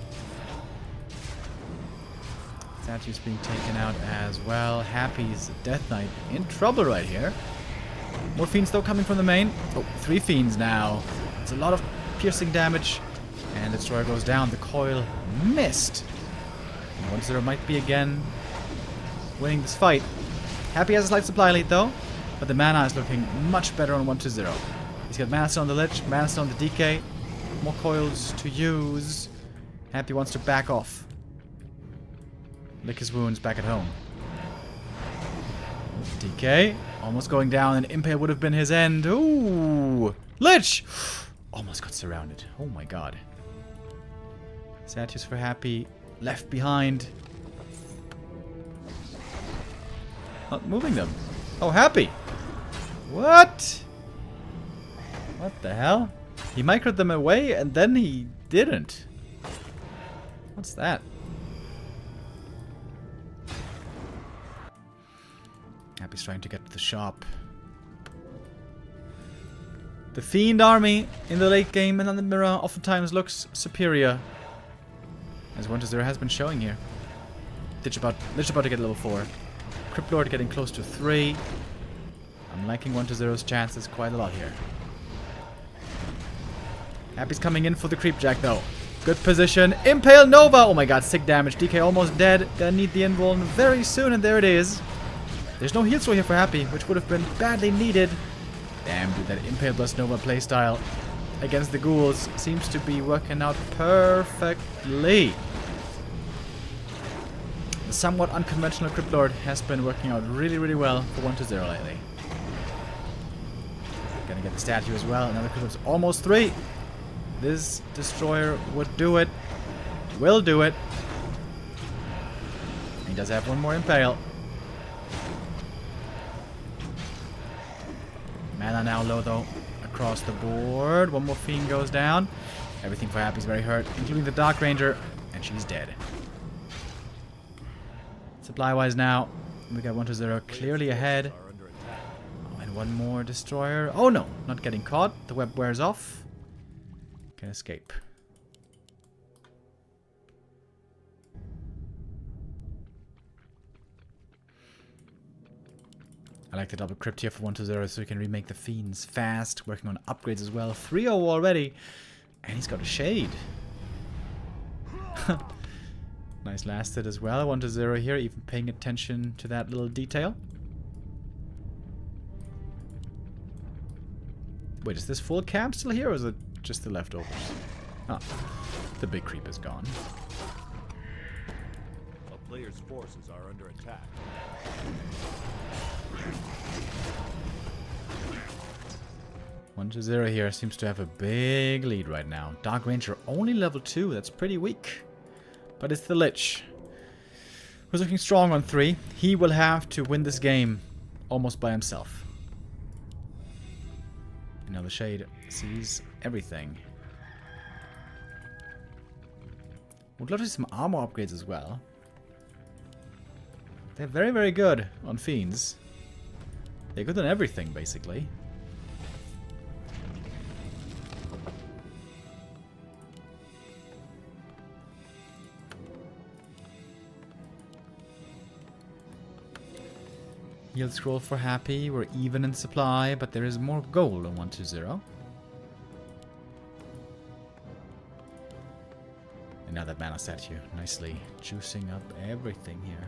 Statue's being taken out as well. Happy's Death Knight in trouble right here. More Fiends though coming from the main. Oh, 3 Fiends now. It's a lot of piercing damage. And the Destroyer goes down. The coil missed. 1-0 might be again winning this fight. Happy has a slight supply lead though, but the mana is looking much better on 1-0. He's got mana stone on the Lich, mana stone on the DK, more coils to use. Happy wants to back off. Lick his wounds back at home. DK almost going down, and Impale would have been his end. Ooh, Lich almost got surrounded. Oh my god. Statues for Happy. Left behind. Not moving them. Oh, Happy! What? What the hell? He microed them away and then he didn't. What's that? Happy's trying to get to the shop. The Fiend army in the late game and on the mirror oftentimes looks superior. As 1-0 has been showing here. Lich about to get level 4. Crypt Lord getting close to 3. I'm liking 1-0's chances quite a lot here. Happy's coming in for the Creep Jack though. Good position. Impale Nova! Oh my god, sick damage. DK almost dead. Gonna need the invuln very soon, and there it is. There's no heal throw here for Happy, which would have been badly needed. Damn, dude, that Impale plus Nova playstyle against the ghouls seems to be working out perfectly. The somewhat unconventional Crypt Lord has been working out really, really well for 1-0 lately. Gonna get the statue as well. Another Crypt Lord's almost 3. This destroyer would do it. Will do it. He does have one more Impale. Mana now low though. Across the board. One more Fiend goes down. Everything for Happy's very hurt, including the Dark Ranger. And she's dead. Supply-wise now, we got 1-0 clearly ahead. Oh, and one more destroyer. Oh no, not getting caught. The web wears off. Can escape. I like the double crypt here for 1-0 so we can remake the Fiends fast. Working on upgrades as well. 3-0 already. And he's got a Shade. Nice last hit as well. 1-0 here, even paying attention to that little detail. Wait, is this full camp still here or is it just the leftovers? Ah, the big creep is gone. A player's forces are under attack. 1-0 here seems to have a big lead right now. Dark Ranger only level 2. That's pretty weak. But it's the Lich, who's looking strong on 3. He will have to win this game almost by himself. And now the Shade sees everything. Would love to see some armor upgrades as well. They're very, very good on Fiends. They're good on everything, basically. Yield scroll for Happy. We're even in supply, but there is more gold on 1-0. And now that mana statue nicely juicing up everything here.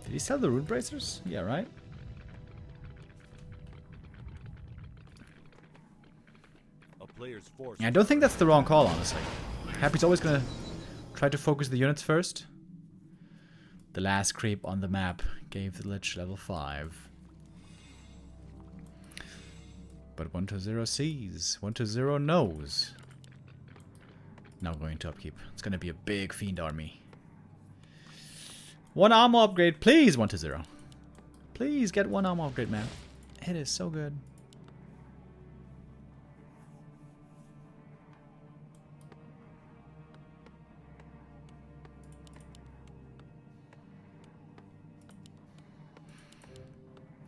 Did he sell the Rune Bracers? Yeah, right? Yeah, I don't think that's the wrong call, honestly. Happy's always gonna try to focus the units first. The last creep on the map gave the Lich level 5. But 1-0 sees. 1-0 knows. Now going to upkeep. It's gonna be a big Fiend army. One armor upgrade, please, 1-0. Please get one armor upgrade, man. It is so good.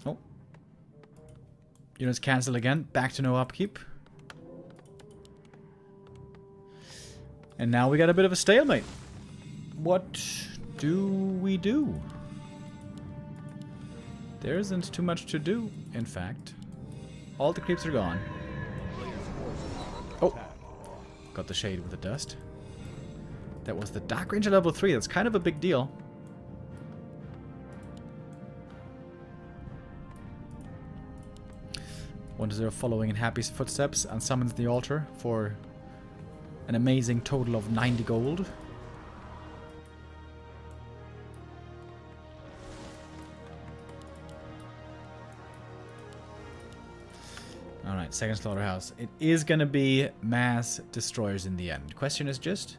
Oh. Units cancel again. Back to no upkeep. And now we got a bit of a stalemate. What do we do? There isn't too much to do, in fact. All the creeps are gone. Oh! Got the Shade with the dust. That was the Dark Ranger level 3. That's kind of a big deal. (1-0) following in Happy's footsteps and summons the altar for an amazing total of 90 gold. Alright, second slaughterhouse. It is going to be mass destroyers in the end. Question is just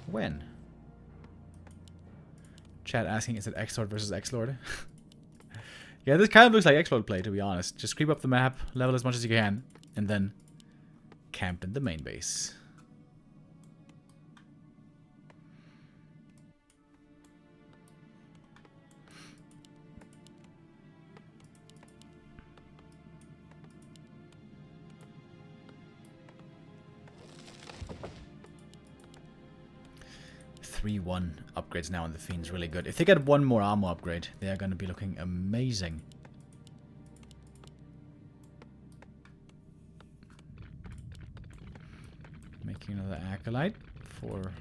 when? Chat asking, is it X-Lord versus X-Lord? Yeah, this kind of looks like exploit play, to be honest. Just creep up the map, level as much as you can, and then camp in the main base. (3-1) upgrades now on the Fiend's really good. If they get one more armor upgrade, they are going to be looking amazing. Making another Acolyte for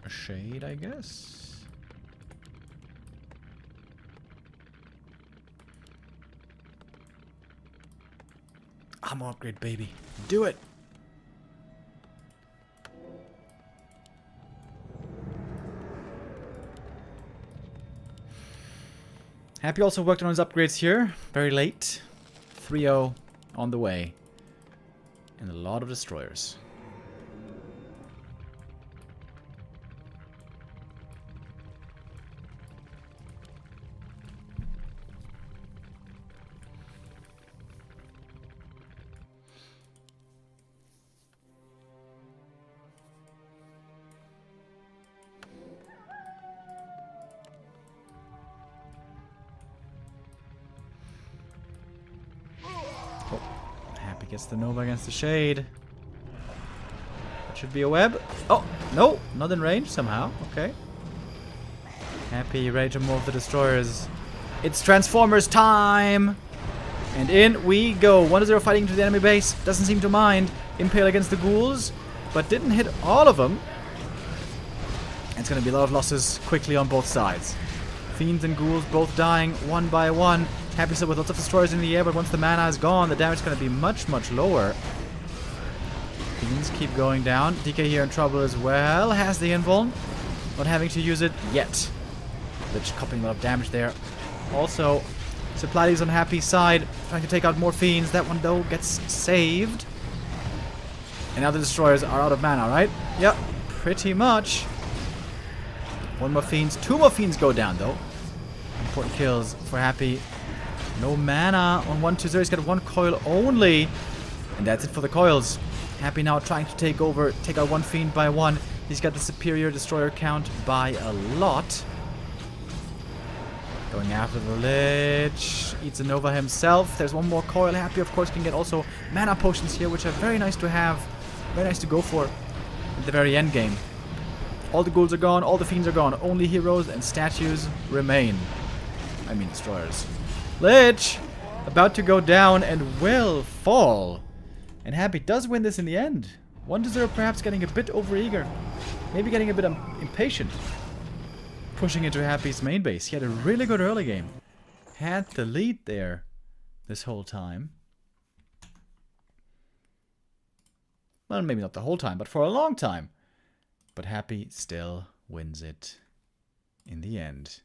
a shade, I guess. Armor upgrade, baby. Do it! Happy also worked on his upgrades here. Very late. 3-0 on the way. And a lot of destroyers. Gets the Nova against the Shade. That should be a web. Oh, no, not in range somehow. Okay. Happy, ready to move the destroyers. It's Transformers time! And in we go. 1-0 fighting into the enemy base. Doesn't seem to mind. Impale against the ghouls, but didn't hit all of them. It's going to be a lot of losses quickly on both sides. Fiends and ghouls both dying one by one. Happy still with lots of destroyers in the air, but once the mana is gone, the damage is going to be much, much lower. Fiends keep going down. DK here in trouble as well. Has the invuln. Not having to use it yet. Lich copying a lot of damage there. Also, Supply is on Happy's side. Trying to take out more Fiends. That one, though, gets saved. And now the destroyers are out of mana, right? Yep, pretty much. One more Fiends. Two more Fiends go down, though. Important kills for Happy. No mana on 1-2-0. He's got one coil only. And that's it for the coils. Happy now trying to take out one Fiend by one. He's got the superior destroyer count by a lot. Going after the Lich. Eats a Nova himself. There's one more coil. Happy, of course, can get also mana potions here, which are very nice to have. Very nice to go for at the very end game. All the ghouls are gone. All the Fiends are gone. Only heroes and statues remain. I mean destroyers. Lich about to go down and will fall. And Happy does win this in the end. 1-0, perhaps getting a bit overeager. Maybe getting a bit impatient. Pushing into Happy's main base. He had a really good early game. Had the lead there this whole time. Well, maybe not the whole time, but for a long time. But Happy still wins it in the end.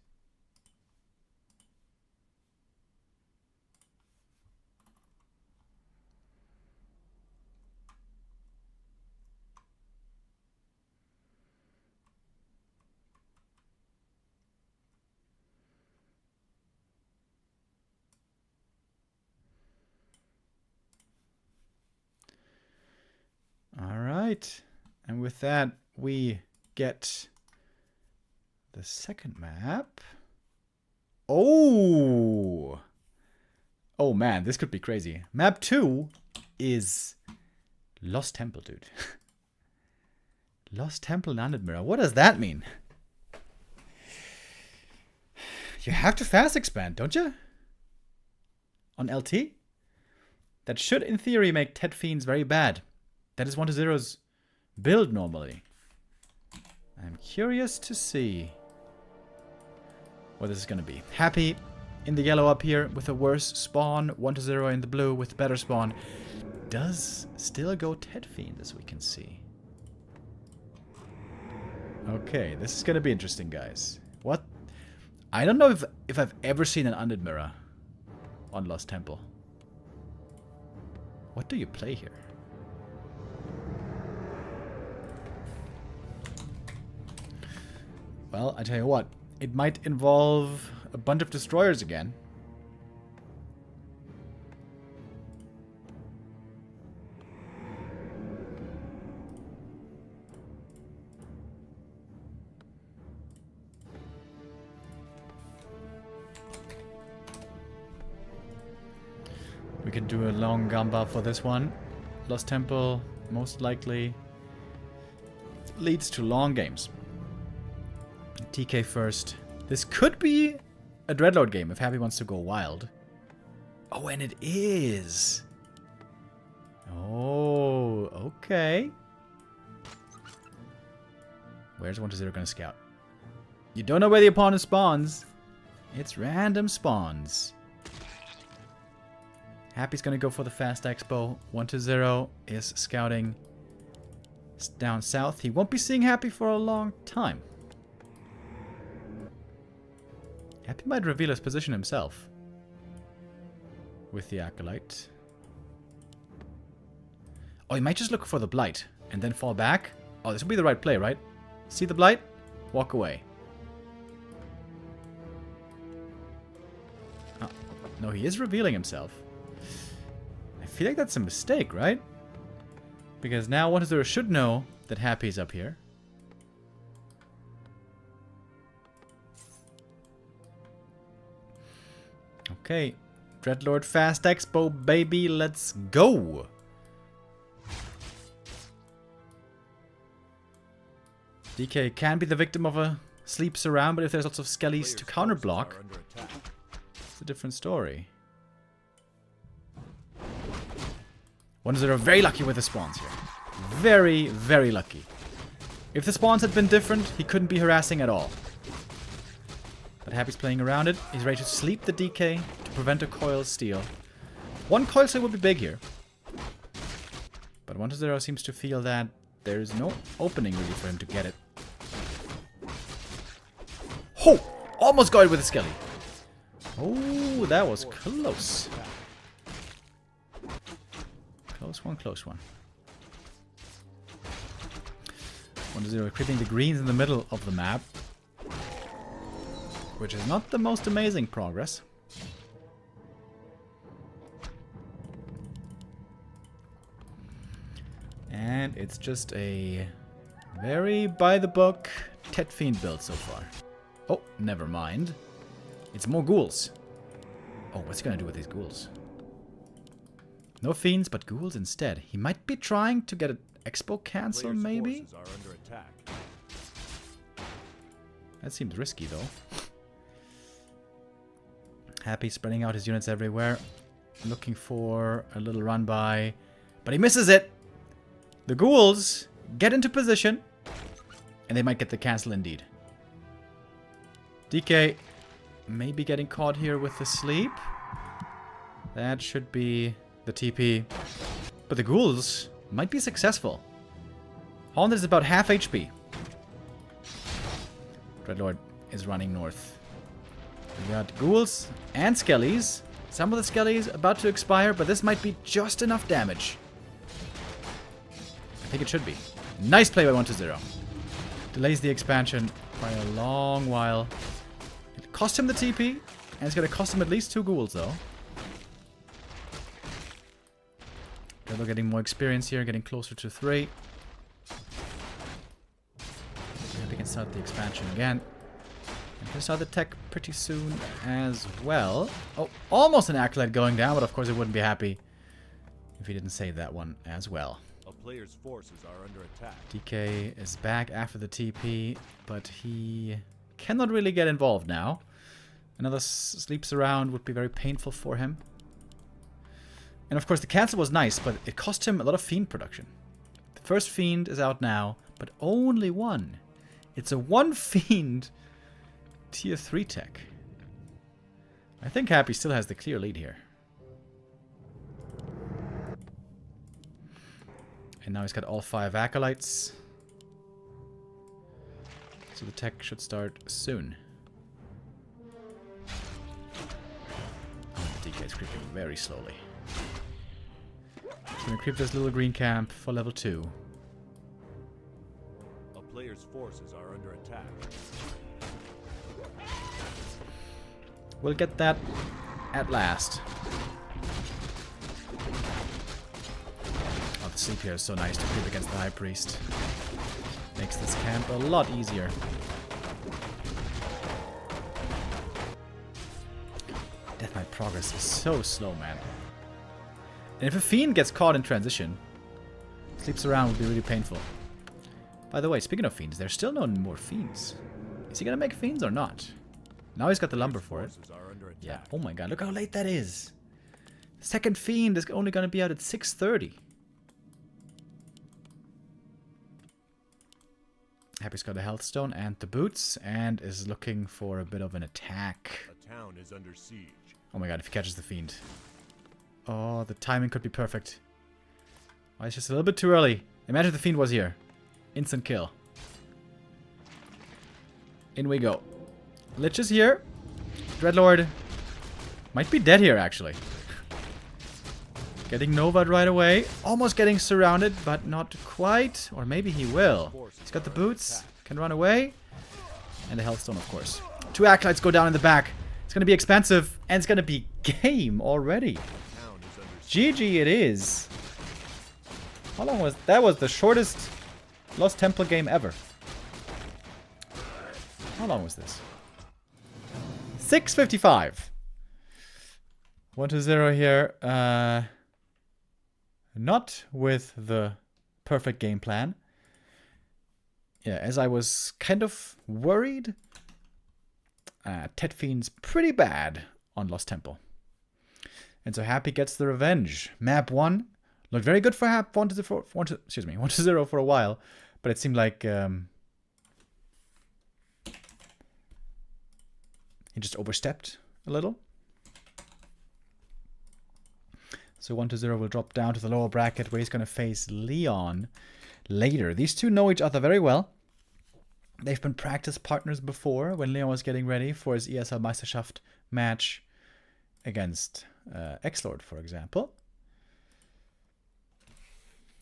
Alright, and with that, we get the second map. Oh! Oh man, this could be crazy. Map 2 is Lost Temple, dude. Lost Temple and Undead Mirror. What does that mean? You have to fast expand, don't you? On LT? That should, in theory, make Tet Fiends very bad. That is 1-0's build normally. I'm curious to see what this is going to be. Happy in the yellow up here with a worse spawn. 1-0 in the blue with better spawn. Does still go Tet Fiend, as we can see. Okay, this is going to be interesting, guys. What? I don't know if I've ever seen an Undead Mirror on Lost Temple. What do you play here? Well, I tell you what, it might involve a bunch of destroyers again. We can do a long gamba for this one. Lost Temple, most likely, leads to long games. TK first. This could be a Dreadlord game if Happy wants to go wild. Oh, and it is. Oh, okay. Where's 1-0 going to scout? You don't know where the opponent spawns. It's random spawns. Happy's going to go for the fast expo. 1-0 is scouting down south. He won't be seeing Happy for a long time. Happy might reveal his position himself with the Acolyte. Oh, he might just look for the Blight and then fall back. Oh, this would be the right play, right? See the Blight? Walk away. Oh, no, he is revealing himself. I feel like that's a mistake, right? Because now 1-0 should know that Happy's up here. Okay, Dreadlord Fast Expo, baby, let's go! DK can be the victim of a sleep surround, but if there's lots of skellies to counterblock, it's a different story. 1-0 very lucky with the spawns here. Very, very lucky. If the spawns had been different, he couldn't be harassing at all. But Happy's playing around it. He's ready to sleep the DK to prevent a coil steal. One coil steal would be big here. But 1-0 seems to feel that there is no opening really for him to get it. Oh! Almost got it with a skelly. Oh, that was close. Close one, close one. 1-0 creeping the greens in the middle of the map. Which is not the most amazing progress. And it's just a very by-the-book Tet Fiend build so far. Oh, never mind. It's more ghouls. Oh, what's he gonna do with these ghouls? No fiends, but ghouls instead. He might be trying to get an expo cancel, maybe? That seems risky, though. Happy spreading out his units everywhere. Looking for a little run by. But he misses it! The ghouls get into position. And they might get the cancel indeed. DK maybe getting caught here with the sleep. That should be the TP. But the ghouls might be successful. Haunted is about half HP. Dreadlord is running north. We got ghouls and skellies. Some of the skellies about to expire, but this might be just enough damage. I think it should be. Nice play by 1-0. Delays the expansion by a long while. It cost him the TP, and it's going to cost him at least 2 ghouls, though. They're getting more experience here, getting closer to 3. Maybe we can start the expansion again. And we'll start the tech pretty soon as well. Oh, almost an Acolyte going down, but of course it wouldn't be happy if he didn't save that one as well. A player's forces are under attack. DK is back after the TP, but he cannot really get involved now. Another sleeps around would be very painful for him. And of course the cancel was nice, but it cost him a lot of Fiend production. The first Fiend is out now, but only one. It's a 1 Fiend tier 3 tech. I think Happy still has the clear lead here. And now he's got all 5 Acolytes. So the tech should start soon. Oh, the DK is creeping very slowly. He's gonna creep this little green camp for level 2. A player's forces are under attack. We'll get that at last. Oh, the sleep here is so nice to creep against the High Priest. Makes this camp a lot easier. Death Knight progress is so slow, man. And if a Fiend gets caught in transition, sleeps around would be really painful. By the way, speaking of Fiends, there's still no more Fiends. Is he gonna make Fiends or not? Now he's got the lumber for it. Yeah, oh my god, look how late that is. Second Fiend is only gonna be out at 6:30. Happy's got a health stone and the boots, and is looking for a bit of an attack. A town is under siege. Oh my god, if he catches the Fiend. Oh, the timing could be perfect. Oh, it's just a little bit too early. Imagine if the Fiend was here. Instant kill. In we go. Lich is here. Dreadlord might be dead here, actually. Getting Nova'd right away. Almost getting surrounded, but not quite. Or maybe he will. He's got the boots. Can run away. And the healthstone, of course. 2 acolytes go down in the back. It's going to be expensive. And it's going to be game already. GG it is. How long was... That was the shortest Lost Temple game ever. How long was this? 6:55. 1-0 here. Not with the perfect game plan. Yeah, as I was kind of worried, Tet Fiend's pretty bad on Lost Temple. And so Happy gets the revenge. Map 1 looked very good for Hap 1-0 for a while, but it seemed like he just overstepped a little. So 1-0 will drop down to the lower bracket where he's going to face Leon later. These two know each other very well. They've been practice partners before when Leon was getting ready for his ESL Meisterschaft match against X-Lord, for example.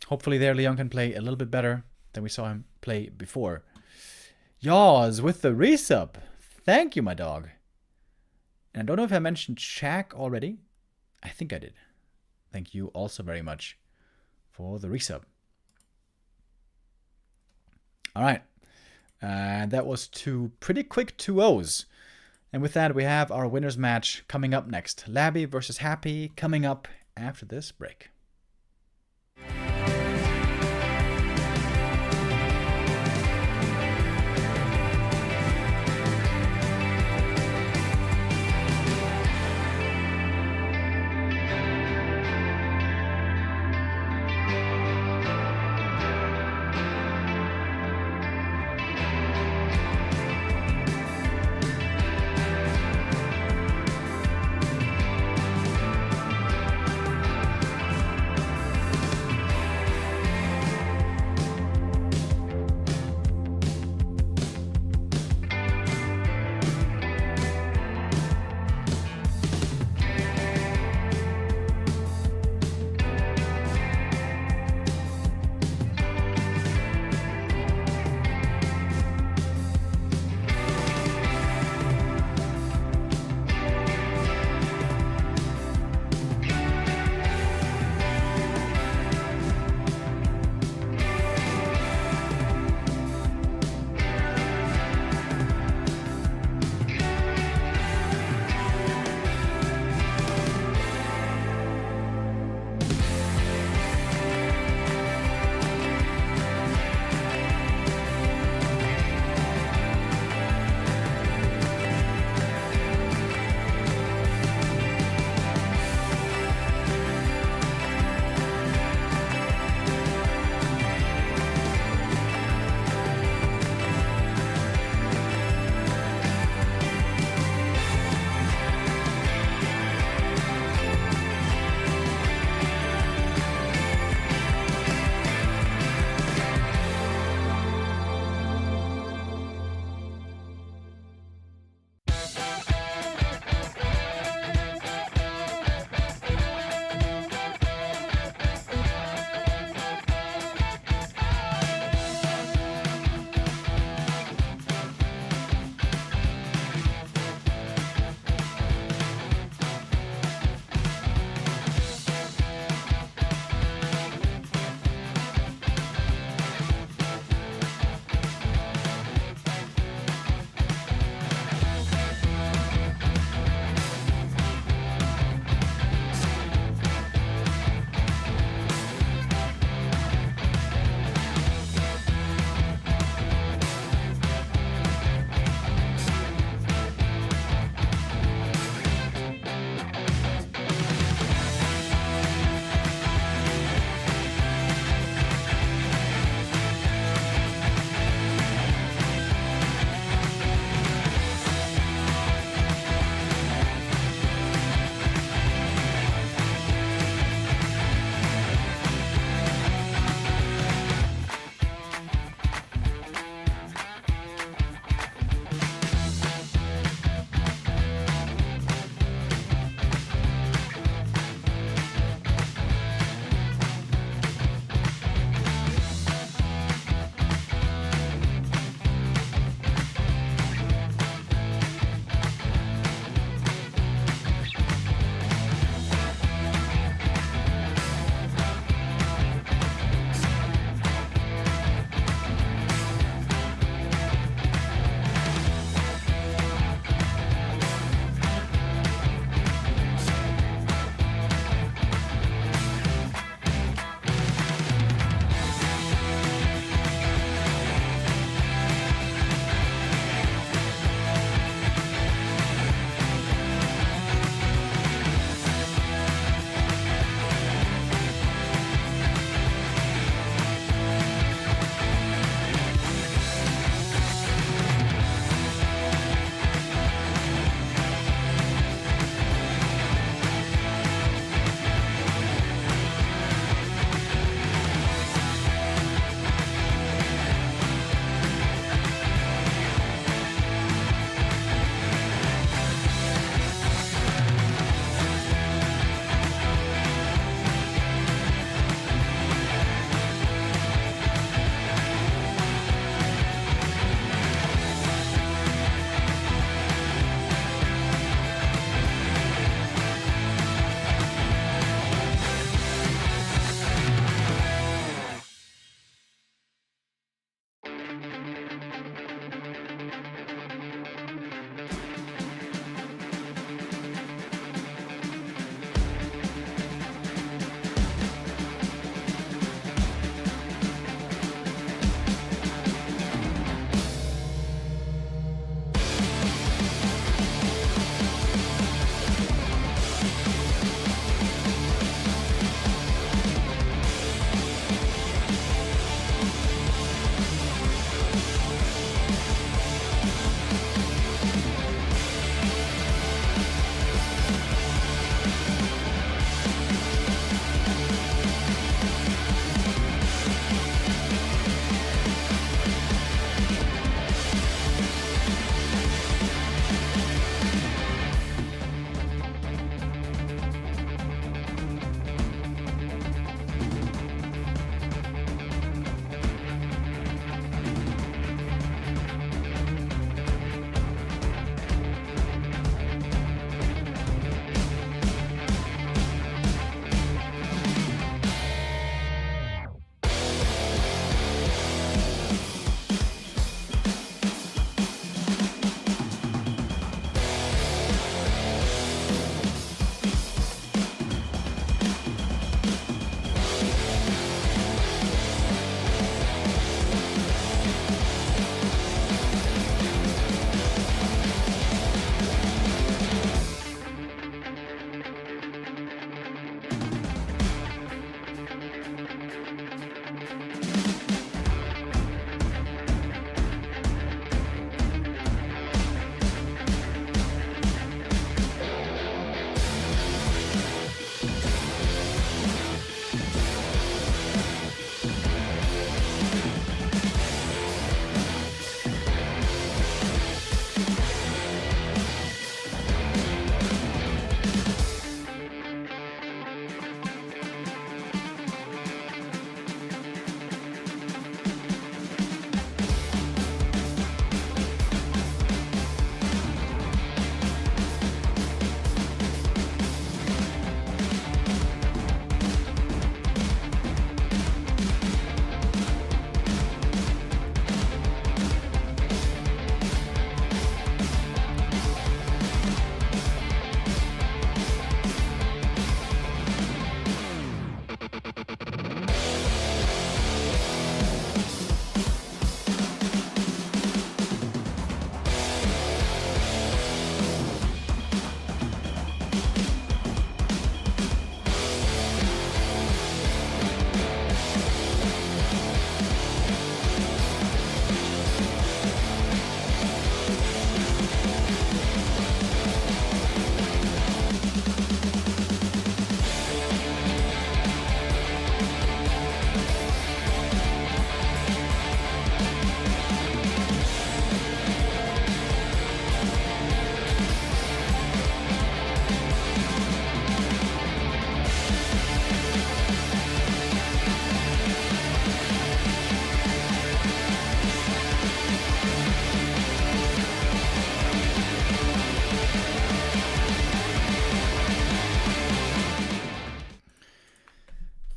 Hopefully there Leon can play a little bit better than we saw him play before. Yaws with the resub. Thank you, my dog. And I don't know if I mentioned Shaq already. I think I did. Thank you also very much for the resub. All right. That was 2 pretty quick 2-0s. And with that, we have our winners match coming up next. Labby versus Happy coming up after this break.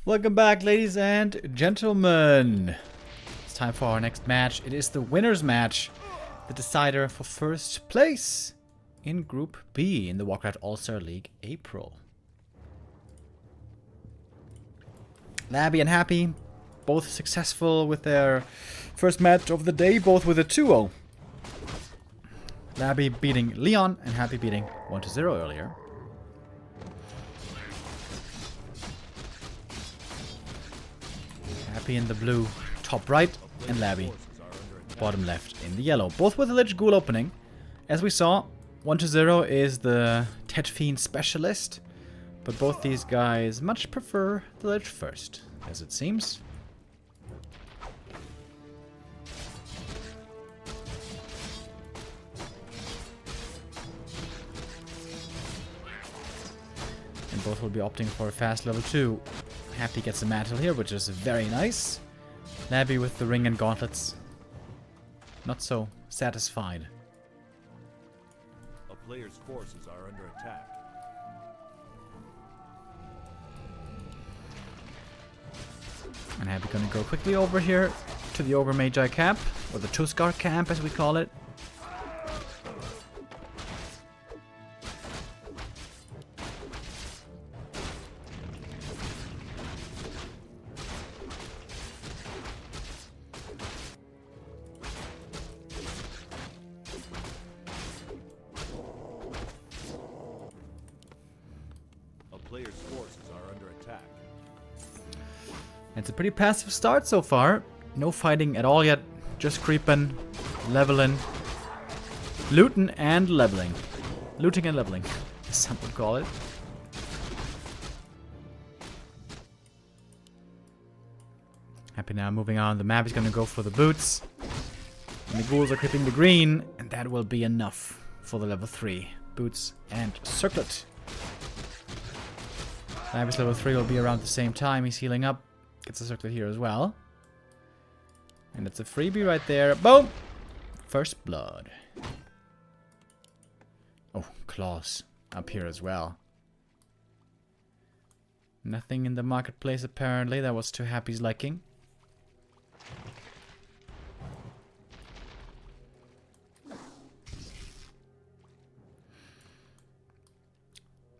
Welcome back, ladies and gentlemen. It's time for our next match. It is the winner's match, the decider for first place in Group B in the Warcraft All-Star League April. Labby and Happy, both successful with their first match of the day, both with a 2-0. Labby beating Leon and Happy beating 1-0 earlier. Happy in the blue top right and Labby bottom left in the yellow. Both with a Lich Ghoul opening. As we saw, 1-0 is the Tet Fiend specialist, but both these guys much prefer the Lich first, as it seems. And both will be opting for a fast level 2. Happy gets a mantle here, which is very nice. Labby with the ring and gauntlets. Not so satisfied. A player's forces are under attack. And Happy gonna go quickly over here to the Ogre Magi camp, or the Tuskar camp as we call it. Players' forces are under attack. It's a pretty passive start so far. No fighting at all yet. Just creeping, leveling, looting and leveling. Looting and leveling, as some would call it. Happy now moving on. The map is going to go for the boots. And the ghouls are creeping the green. And that will be enough for the level 3. Boots and circlet. Labby's level 3 will be around the same time. He's healing up. Gets a circlet here as well. And it's a freebie right there. Boom! First blood. Oh, claws up here as well. Nothing in the marketplace apparently. That was to Happy's liking.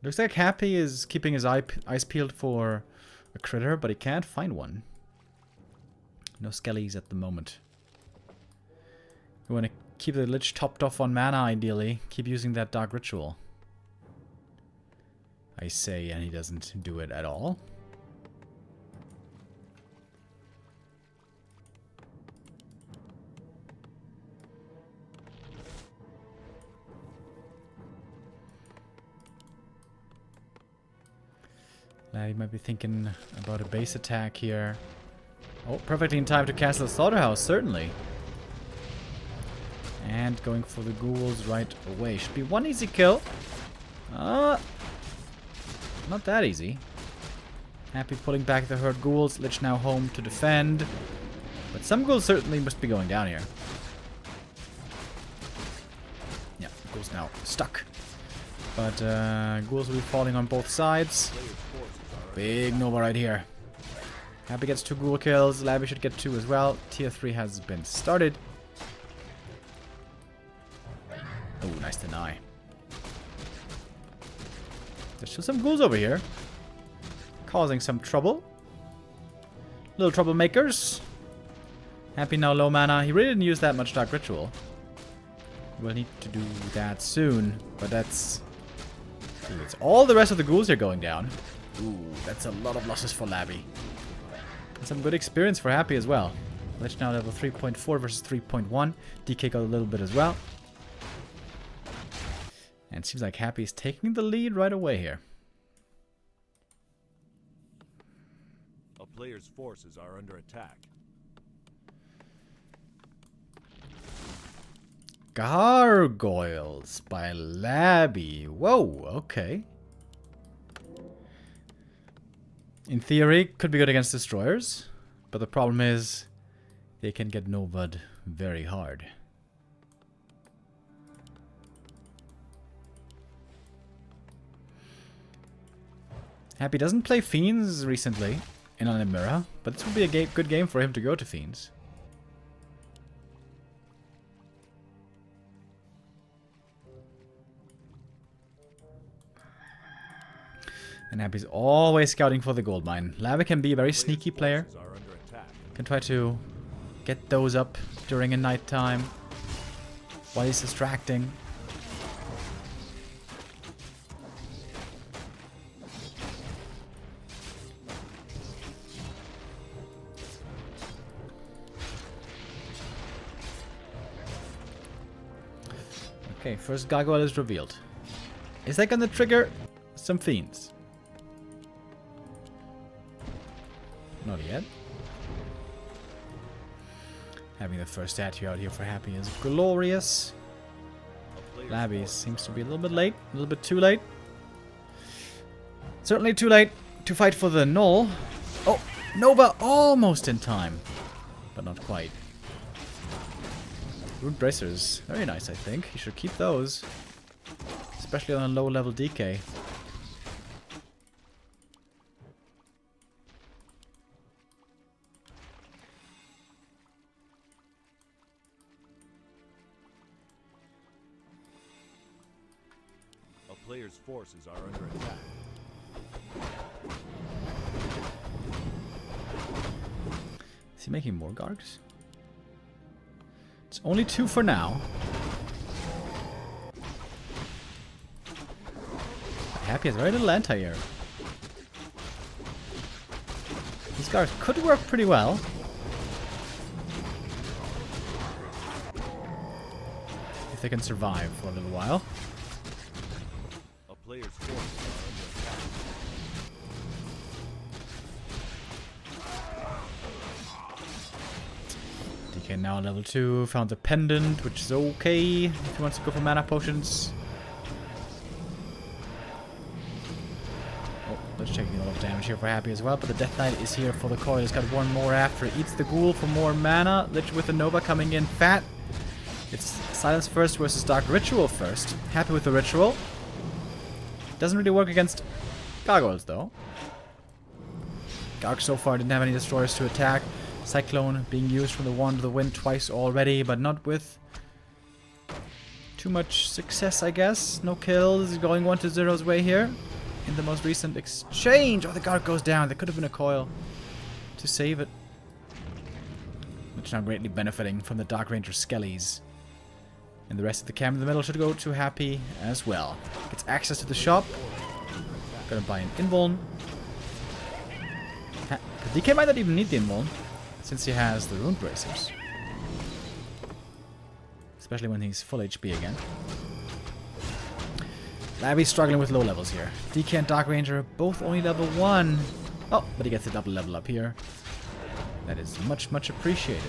Looks like Happy is keeping his eyes peeled for a critter, but he can't find one. No skellies at the moment. We want to keep the Lich topped off on mana, ideally. Keep using that Dark Ritual. I say, and he doesn't do it at all. He might be thinking about a base attack here. Oh, perfectly in time to cast the Slaughterhouse, certainly. And going for the ghouls right away. Should be one easy kill. Not that easy. Happy pulling back the herd ghouls. Lich now home to defend. But some ghouls certainly must be going down here. Yeah, ghouls now stuck. But ghouls will be falling on both sides. Big Nova right here. Happy gets 2 ghoul kills. Labby should get 2 as well. Tier 3 has been started. Oh, nice deny. There's still some ghouls over here. Causing some trouble. Little troublemakers. Happy now low mana. He really didn't use that much Dark Ritual. We'll need to do that soon. But that's... It's all the rest of the ghouls here going down. Ooh, that's a lot of losses for Labby. And some good experience for Happy as well. Lich now level 3.4 versus 3.1. DK got a little bit as well. And it seems like Happy is taking the lead right away here. A player's forces are under attack. Gargoyles by Labby. Whoa, okay. In theory, could be good against destroyers, but the problem is they can get Nova'd very hard. Happy doesn't play Fiends recently, in on a mirror, but this would be a good game for him to go to Fiends. And Happy's always scouting for the gold mine. Labby can be a very sneaky player. Can try to get those up during a night time while he's distracting. Okay, first gargoyle is revealed. Is that gonna trigger some fiends? Not yet. Having the first statue out here for Happy is glorious. Labby seems to be a little bit late. A little bit too late. Certainly too late to fight for the null. Oh, Nova almost in time. But not quite. Rune bracers. Very nice, I think. You should keep those. Especially on a low level DK. A player's forces are under attack. Is he making more Gargs? It's only 2 for now. Happy has very little anti-air. These Gargs could work pretty well. If they can survive for a little while. A player's forces are under attack. DK now level 2, found the pendant, which is okay if he wants to go for mana potions. Oh, that's taking a lot of damage here for Happy as well, but the Death Knight is here for the coil. He's got one more after. He eats the ghoul for more mana. Lich with the Nova coming in fat. It's Silence first versus Dark Ritual first. Happy with the Ritual. Doesn't really work against Gargoyles though. Garg so far didn't have any destroyers to attack. Cyclone being used from the Wand of the Wind twice already, but not with too much success, I guess. No kills, going 1-0's way here. In the most recent exchange. Oh, the Garg goes down. There could have been a coil to save it. Which now greatly benefiting from the Dark Ranger Skellies. And the rest of the camp in the middle should go to Happy as well. Gets access to the shop. Gonna buy an invuln. The DK might not even need the invuln, since he has the rune bracers. Especially when he's full HP again. Labby's struggling with low levels here. DK and Dark Ranger both only level 1. Oh, but he gets a double level up here. That is much, much appreciated.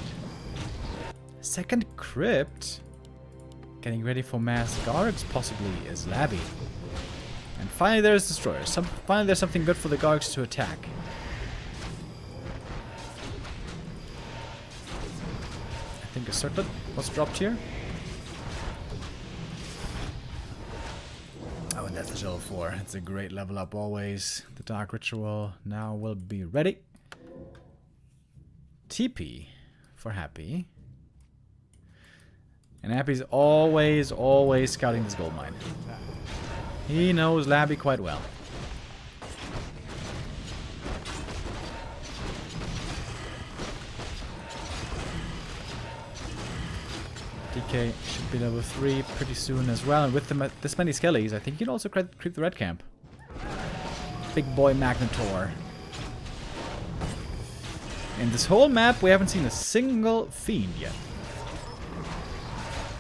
Second crypt. Getting ready for mass Gargs possibly is Labby. And finally there's destroyers. Finally there's something good for the Gargs to attack. I think a circlet was dropped here. Oh, and that's a level 4. It's a great level up always. The Dark Ritual now will be ready. TP for Happy. And Happy's always, always scouting this gold mine. He knows Labby quite well. DK should be level 3 pretty soon as well. And with this many skellies, I think you can also creep the red camp. Big boy Magnetor. In this whole map, we haven't seen a single fiend yet.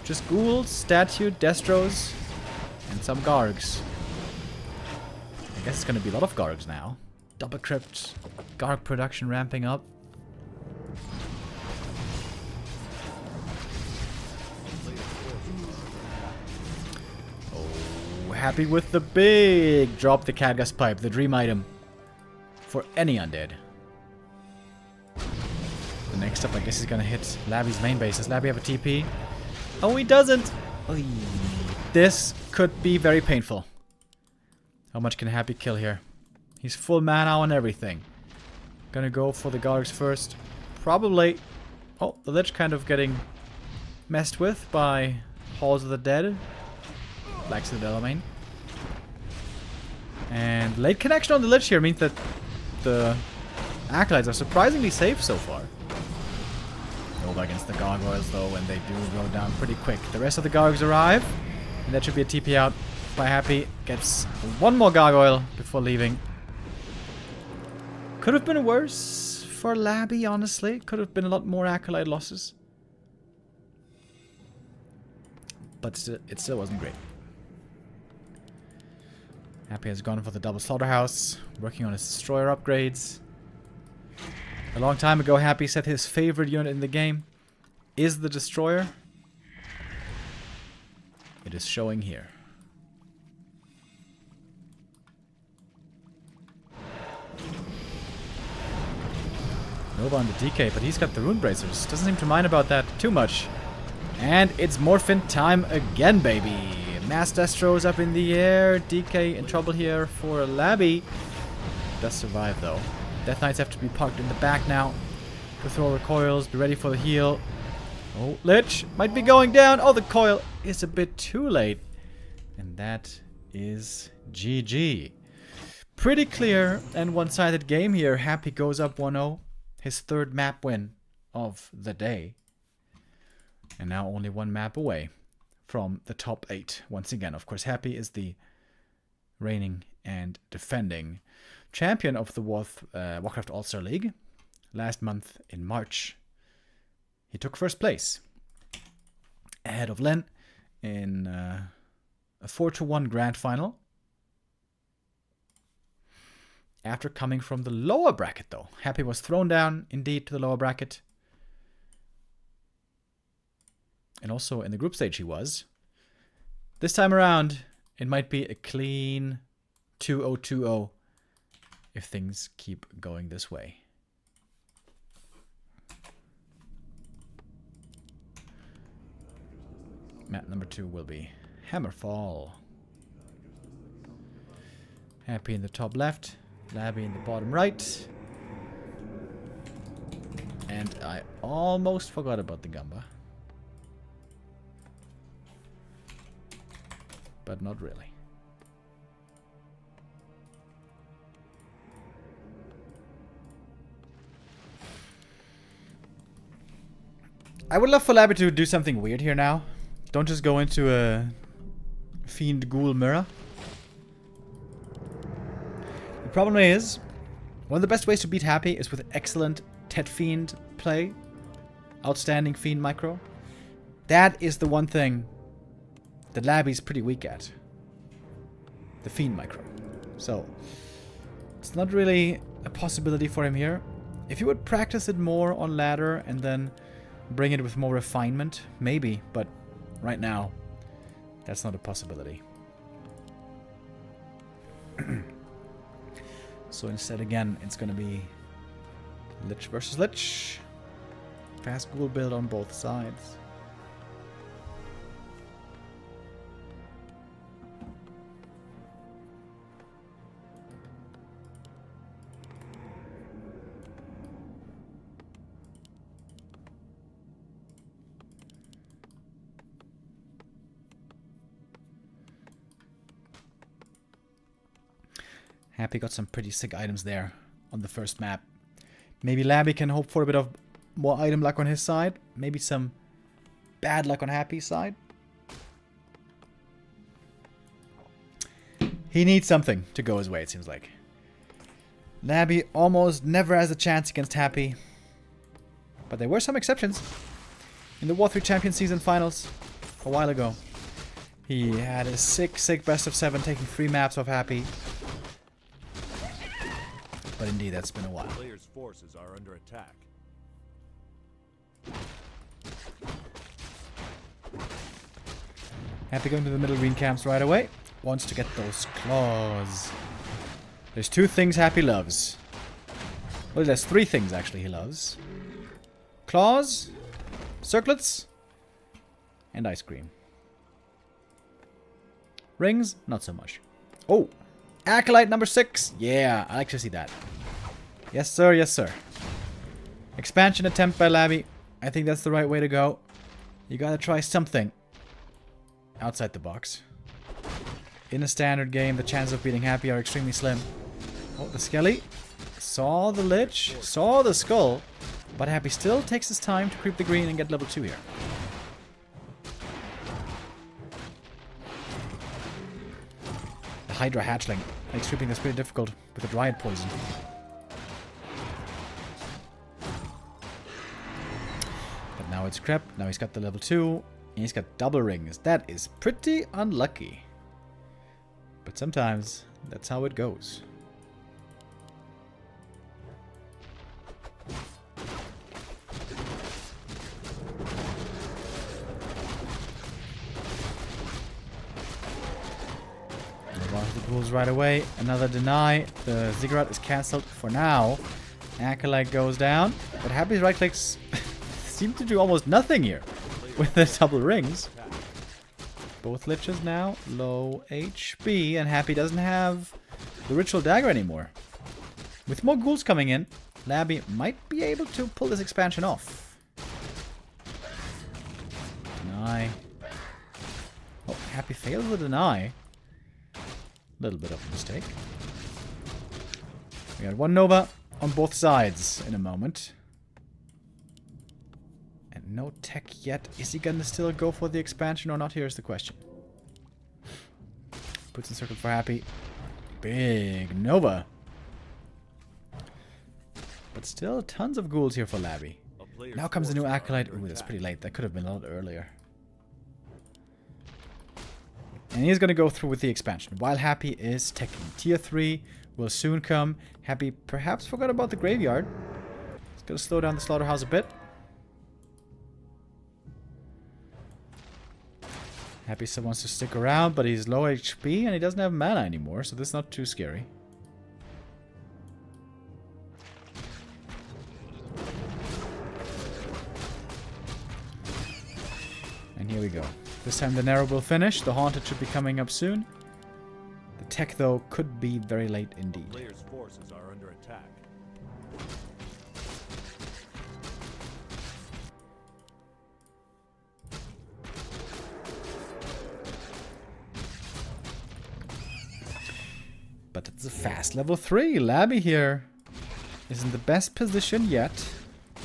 Just ghouls, statue, destros, and some Gargs. I guess it's gonna be a lot of Gargs now. Double crypt, Garg production ramping up. Oh, Happy with the big drop the Cadgus pipe, the dream item for any undead. The next up, I guess, is gonna hit Labby's main base. Does Labby have a TP? Oh, he doesn't! Oy. This could be very painful. How much can Happy kill here? He's full mana on everything. Gonna go for the Gargs first. Probably... Oh, the Lich kind of getting messed with by Halls of the Dead. Black Citadel, I mean. And late connection on the Lich here means that the Acolytes are surprisingly safe so far. Over against the Gargoyles though, and they do go down pretty quick. The rest of the Gargs arrive, and that should be a TP out by Happy. Gets one more Gargoyle before leaving. Could have been worse for Labby, honestly. Could have been a lot more Acolyte losses. But it still wasn't great. Happy has gone for the double slaughterhouse, working on his destroyer upgrades. A long time ago, Happy said his favorite unit in the game is the destroyer. It is showing here. Nova on the DK, but he's got the rune bracers. Doesn't seem to mind about that too much. And it's Morphin time again, baby. Mass Destros up in the air. DK in trouble here for Labby. Does survive though. Death Knights have to be parked in the back now. To throw recoils, be ready for the heal. Oh, Lich might be going down. Oh, the coil is a bit too late. And that is GG. Pretty clear and one-sided game here. Happy goes up 1-0. His third map win of the day. And now only one map away from the top 8. Once again, of course, Happy is the reigning and defending champion of the Warcraft All-Star League. Last month in March, he took first place ahead of Len in a 4-1 grand final. After coming from the lower bracket, though. Happy was thrown down, indeed, to the lower bracket. And also in the group stage he was. This time around, it might be a clean 2-0-2-0 if things keep going this way. Map number 2 will be Hammerfall. Happy in the top left, Labby in the bottom right. And I almost forgot about the Gamba. But not really. I would love for Labby to do something weird here now. Don't just go into a Fiend Ghoul Mirror. The problem is, one of the best ways to beat Happy is with excellent Tet Fiend play. Outstanding Fiend micro. That is the one thing that Labby's pretty weak at. The Fiend micro. So, it's not really a possibility for him here. If you would practice it more on ladder and then bring it with more refinement, maybe, but right now, that's not a possibility. So instead, again, it's going to be Lich versus Lich. Fast ghoul build on both sides. Happy got some pretty sick items there on the first map. Maybe Labby can hope for a bit of more item luck on his side. Maybe some bad luck on Happy's side. He needs something to go his way, it seems like. Labby almost never has a chance against Happy. But there were some exceptions. In the War 3 Champion Season Finals a while ago, he had a sick best of 7 taking 3 maps off Happy. But indeed, that's been a while. Players' forces are under attack. Happy going to the middle green camps right away. Wants to get those claws. There's 2 things Happy loves. Well, there's 3 things actually he loves. Claws, circlets, and ice cream. Rings, not so much. Oh! Acolyte number 6. Yeah, I like to see that. Yes, sir. Yes, sir. Expansion attempt by Labby. I think that's the right way to go. You gotta try something outside the box. In a standard game, the chances of beating Happy are extremely slim. Oh, the Skelly. Saw the Lich. Saw the Skull. But Happy still takes his time to creep the green and get level 2 here. The Hydra Hatchling makes creeping this pretty difficult with the Dryad Poison. But now it's crept. Now he's got the level 2. And he's got double rings. That is pretty unlucky. But sometimes that's how it goes. The ghouls right away. Another deny. The Ziggurat is cancelled for now. Acolyte goes down. But Happy's right clicks seem to do almost nothing here with the double rings. Both Liches now low HP, and Happy doesn't have the Ritual Dagger anymore. With more ghouls coming in, Labby might be able to pull this expansion off. Deny. Oh, Happy fails the deny. Little bit of a mistake. We got one Nova on both sides in a moment. And no tech yet. Is he gonna still go for the expansion or not? Here's the question. Puts in circle for Happy. Big Nova. But still tons of ghouls here for Labby. Now comes the new Acolyte. Ooh, that's pretty late. That could have been a lot earlier. And he's going to go through with the expansion. While Happy is teching. Tier 3 will soon come. Happy perhaps forgot about the graveyard. He's going to slow down the slaughterhouse a bit. Happy still wants to stick around, but he's low HP and he doesn't have mana anymore, so this is not too scary. And here we go. This time the Narrow will finish. The Haunted should be coming up soon. The tech, though, could be very late indeed. The player's forces are under attack. But it's a fast level 3. Labby here is in the best position yet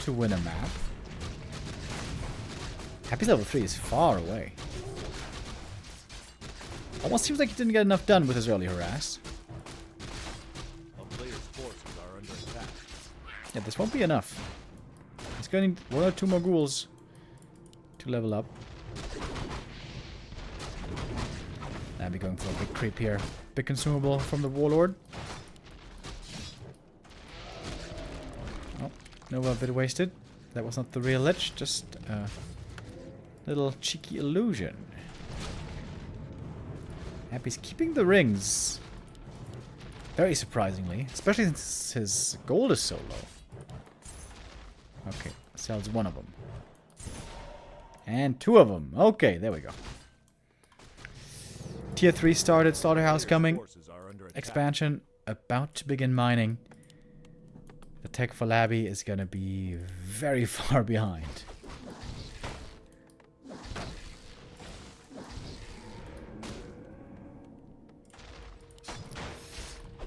to win a map. Happy's level 3 is far away. Almost seems like he didn't get enough done with his early harass. A player's forces are under attack. Yeah, this won't be enough. He's going to need 1 or 2 more ghouls to level up. Labby going for a big creep here. Big consumable from the Warlord. Oh, Nova a bit wasted. That was not the real Lich, just a little cheeky illusion. Happy's keeping the rings. Very surprisingly. Especially since his gold is so low. Okay, sells 1 of them. And 2 of them. Okay, there we go. Tier 3 started. Slaughterhouse coming. Expansion about to begin mining. The tech for Labby is going to be very far behind.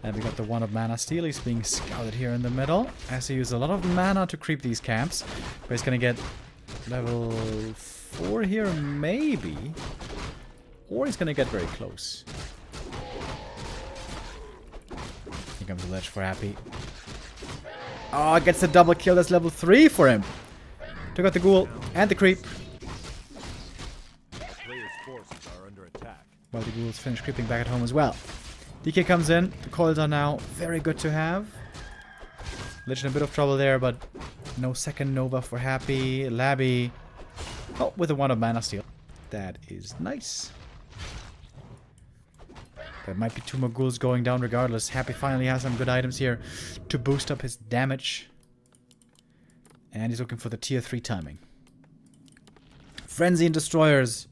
And we got the 1 of Mana Steal. He's being scouted here in the middle. Has to use a lot of mana to creep these camps. But he's going to get level 4 here, maybe. Or he's going to get very close. Here comes the Ledge for Happy. Oh, gets the double kill. That's level 3 for him. Took out the Ghoul and the Creep. The player's forces are under attack. While the Ghouls finish creeping back at home as well. DK comes in. The coils are now very good to have. Lich in a bit of trouble there, but no second Nova for Happy. Labby. Oh, with a 1 of Mana Steal. That is nice. There might be 2 more ghouls going down regardless. Happy finally has some good items here to boost up his damage. And he's looking for the tier 3 timing. Frenzy and Destroyers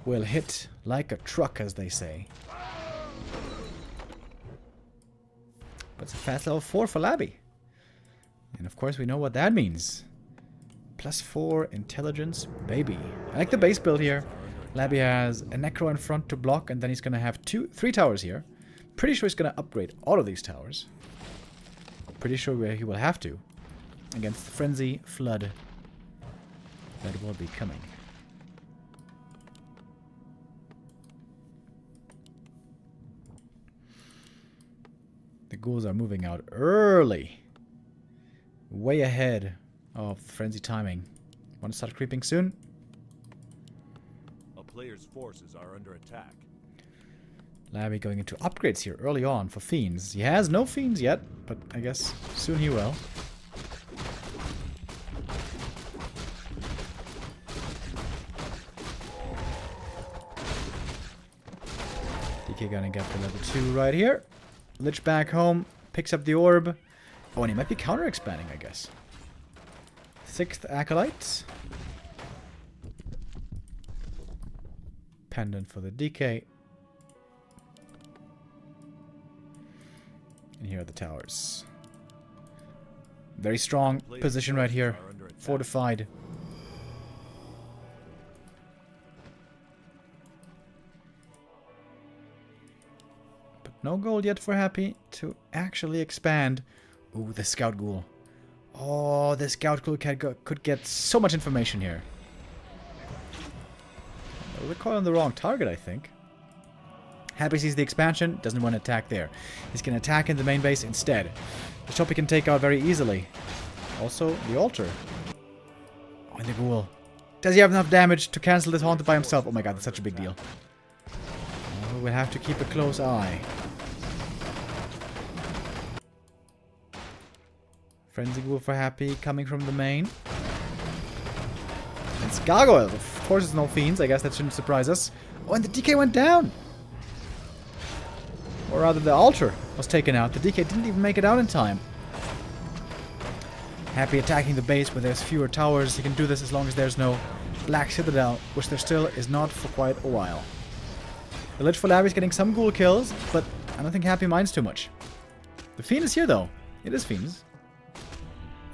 will hit like a truck, as they say. But it's a fast level 4 for Labby. And of course we know what that means. +4 intelligence, baby. I like the base build here. Labby has a Necro in front to block, and then he's going to have 3 towers here. Pretty sure he's going to upgrade all of these towers. Pretty sure he will have to against the Frenzy Flood that will be coming. The ghouls are moving out early. Way ahead of frenzy timing. Want to start creeping soon? A player's forces are under attack. Labby going into upgrades here early on for fiends. He has no fiends yet, but I guess soon he will. DK gonna get the level 2 right here. Lich back home, picks up the orb. Oh, and he might be counter-expanding, I guess. 6th Acolyte. Pendant for the DK. And here are the towers. Very strong position right here. Fortified. But no gold yet for Happy to actually expand. Ooh, the Scout Ghoul. Oh, the Scout Ghoul could get so much information here. We're calling the wrong target, I think. Happy sees the expansion, doesn't want to attack there. He's going to attack in the main base instead. The shop he can take out very easily. Also, the altar. Oh, and the ghoul. Does he have enough damage to cancel this haunted by himself? Oh my god, that's such a big deal. Oh, we'll have to keep a close eye. Frenzy Ghoul for Happy coming from the main. It's Gargoyle. Of course it's no fiends. I guess that shouldn't surprise us. Oh, and the DK went down. Or rather, the altar was taken out. The DK didn't even make it out in time. Happy attacking the base where there's fewer towers. He can do this as long as there's no Black Citadel, which there still is not for quite a while. The Lich for Labby is getting some ghoul kills, but I don't think Happy minds too much. The Fiend is here, though. It is Fiends.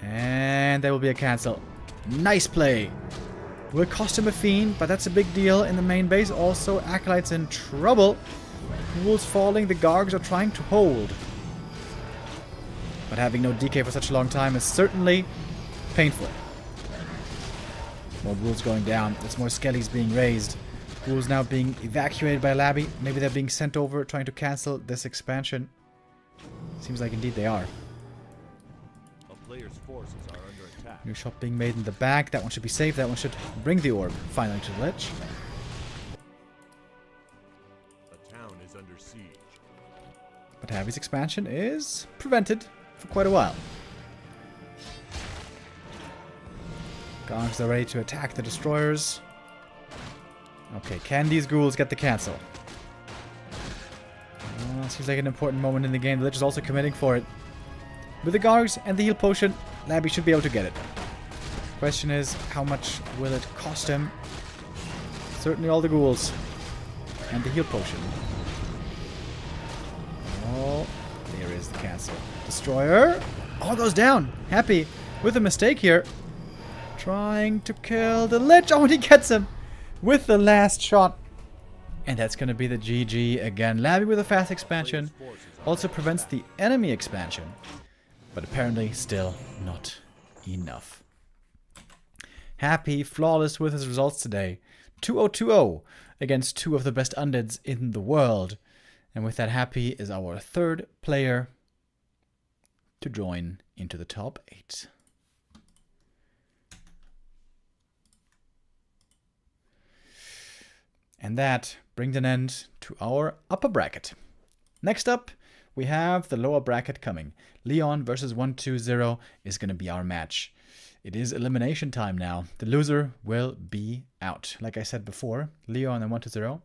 And there will be a cancel. Nice play. Will cost him a Fiend, but that's a big deal in the main base. Also, Acolyte's in trouble. Ghouls falling, the Gargs are trying to hold. But having no DK for such a long time is certainly painful. More ghouls going down. There's more skellies being raised. Ghouls now being evacuated by Labby. Maybe they're being sent over, trying to cancel this expansion. Seems like indeed they are. Players' forces are under attack. New shop being made in the back. That one should be safe. That one should bring the orb finally to the Lich. The town is under siege. But Happy's expansion is prevented for quite a while. Gongs are ready to attack the destroyers. Okay, can these ghouls get the cancel? Seems like an important moment in the game. The Lich is also committing for it. With the Gargs and the heal potion, Labby should be able to get it. Question is, how much will it cost him? Certainly all the ghouls. And the heal potion. Oh, there is the cancel. Destroyer. All goes down. Happy with a mistake here. Trying to kill the Lich. Oh, and he gets him with the last shot. And that's going to be the GG again. Labby with a fast expansion. Also prevents the enemy expansion. But apparently still not enough. Happy, flawless with his results today. 2-0-2-0 against 2 of the best undeads in the world. And with that, Happy is our 3rd player to join into the top 8. And that brings an end to our upper bracket. Next up, we have the lower bracket coming. Leon versus 120 is going to be our match. It is elimination time now. The loser will be out. Like I said before, Leon and 120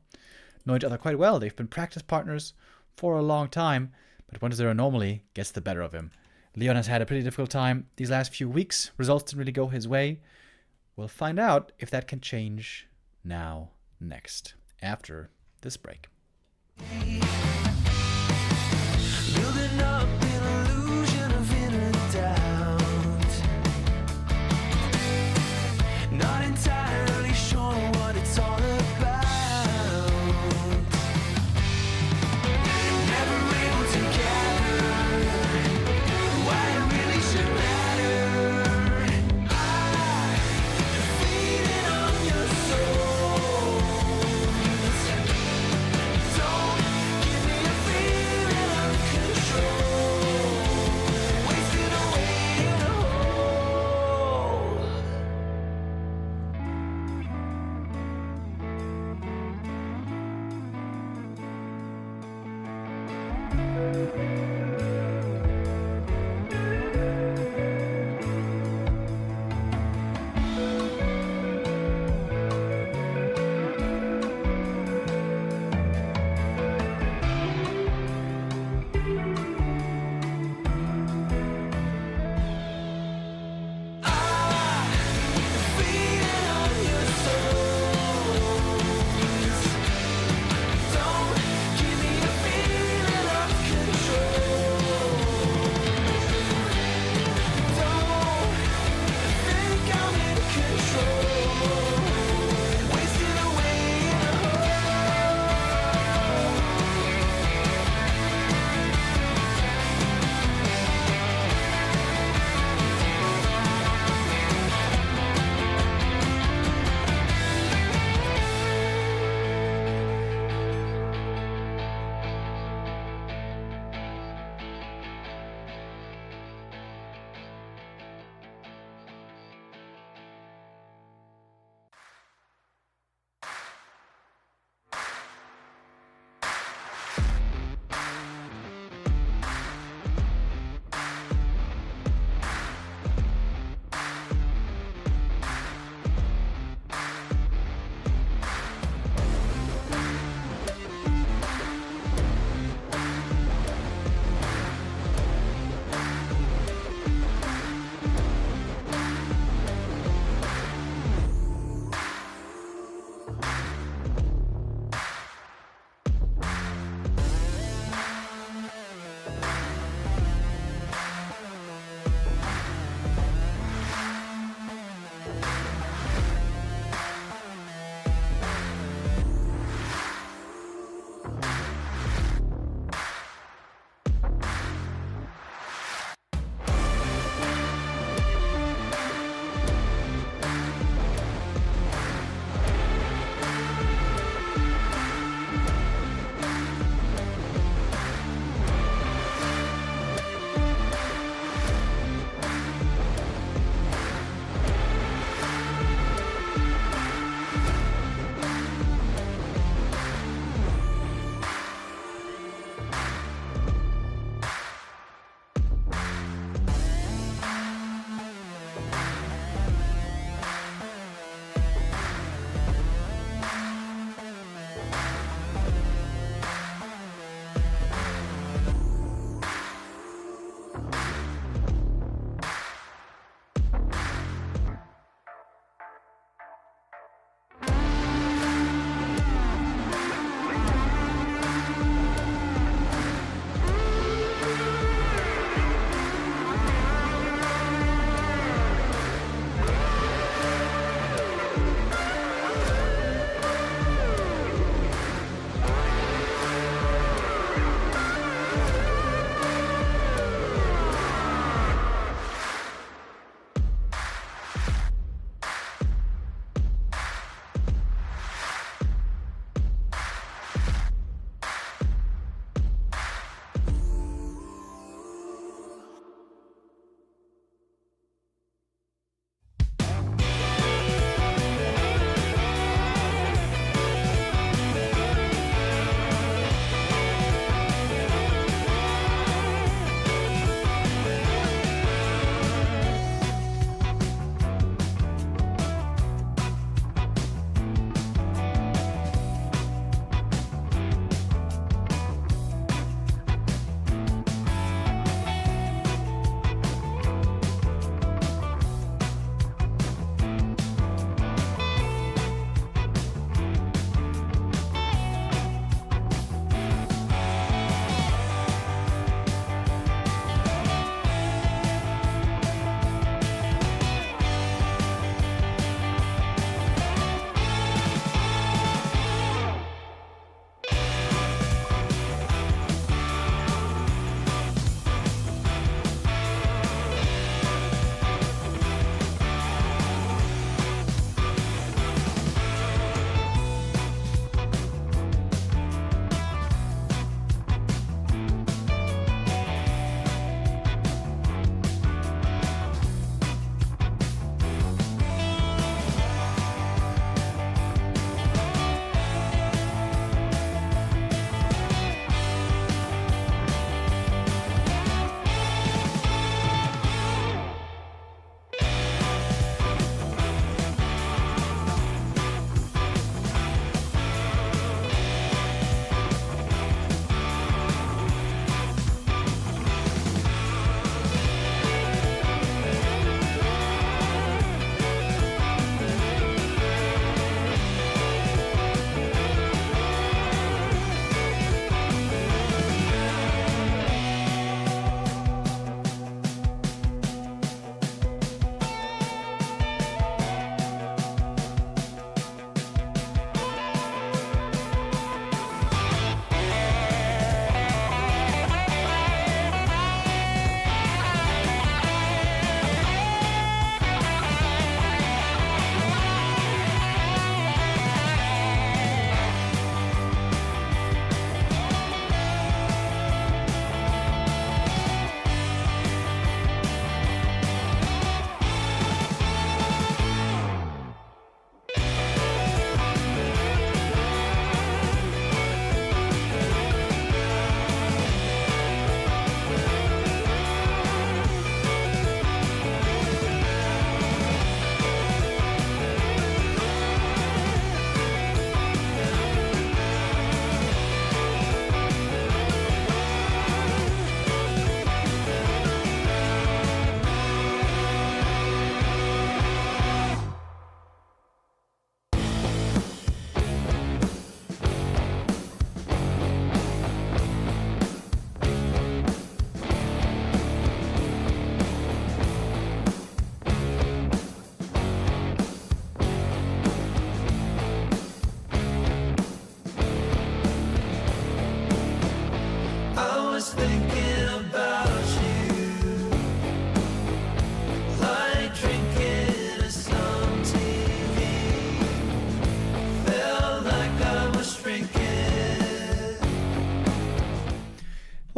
know each other quite well. They've been practice partners for a long time, but 120 normally gets the better of him. Leon has had a pretty difficult time these last few weeks. Results didn't really go his way. We'll find out if that can change now, next, after this break. Building up an illusion of inner doubt.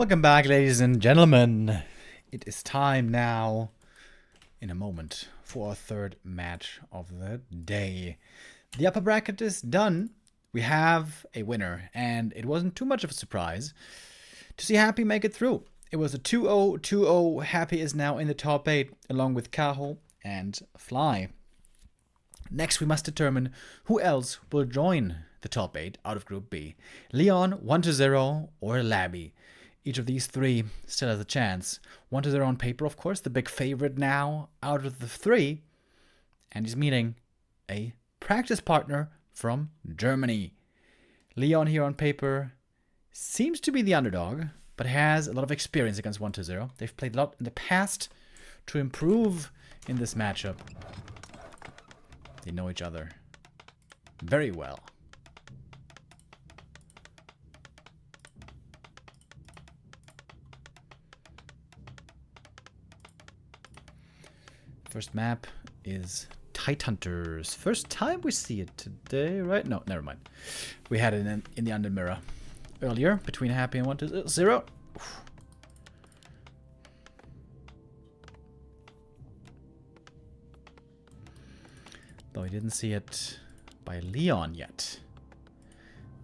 Welcome back, ladies and gentlemen. It is time now, in a moment, for our third match of the day. The upper bracket is done. We have a winner, and it wasn't too much of a surprise to see Happy make it through. It was a 2-0-2-0. Happy is now in the top 8, along with Kaho and Fly. Next, we must determine who else will join the top 8 out of Group B. Leon, 1-0, or Labby. Each of these three still has a chance. 1-0 on paper, of course, the big favorite now out of the 3. And he's meeting a practice partner from Germany. Leon here on paper seems to be the underdog, but has a lot of experience against 1-0. They've played a lot in the past to improve in this matchup. They know each other very well. First map is Tidehunters. First time we see it today, right? No, never mind. We had it in the under mirror earlier between Happy and 1-0. Though we didn't see it by Leon yet.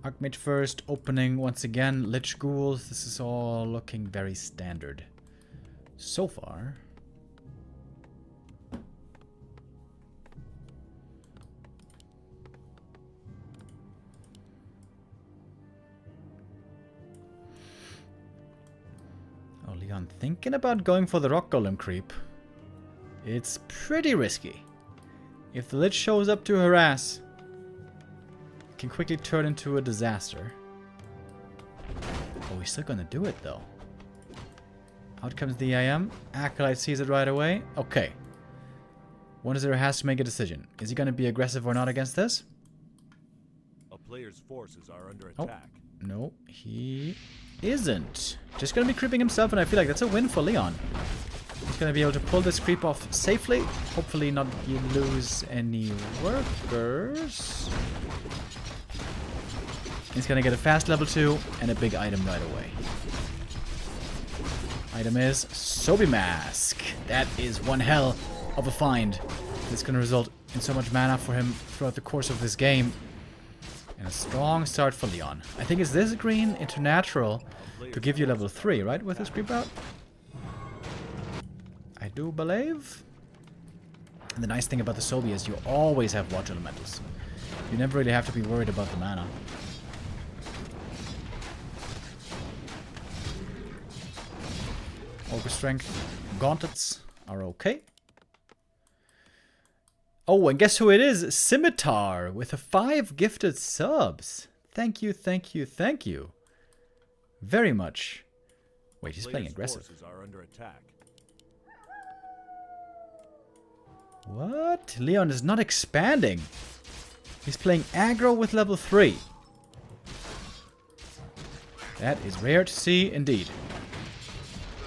Archmage first, opening once again. Lich Ghouls. This is all looking very standard so far. Leon thinking about going for the Rock Golem creep. It's pretty risky. If the Lich shows up to harass, it can quickly turn into a disaster. Oh, he's still gonna do it though. Out comes the IM. Acolyte sees it right away. Okay. 1-0 has to make a decision. Is he gonna be aggressive or not against this? A player's forces are under attack. No, he isn't. Just gonna be creeping himself, and I feel like that's a win for Leon. He's gonna be able to pull this creep off safely. Hopefully not lose any workers. He's gonna get a fast level 2 and a big item right away. Item is Sobi Mask. That is one hell of a find. It's gonna result in so much mana for him throughout the course of this game. And a strong start for Leon. I think it's this green into natural to give you level 3, right? With this creep out? I do believe. And the nice thing about the Sobi is you always have Water Elementals. You never really have to be worried about the mana. Ogre Strength gauntlets are okay. Oh, and guess who it is? Scimitar with a 5 gifted subs. Thank you, thank you, thank you. Very much. Wait, he's playing aggressive. Are under attack. What? Leon is not expanding. He's playing aggro with level 3. That is rare to see indeed.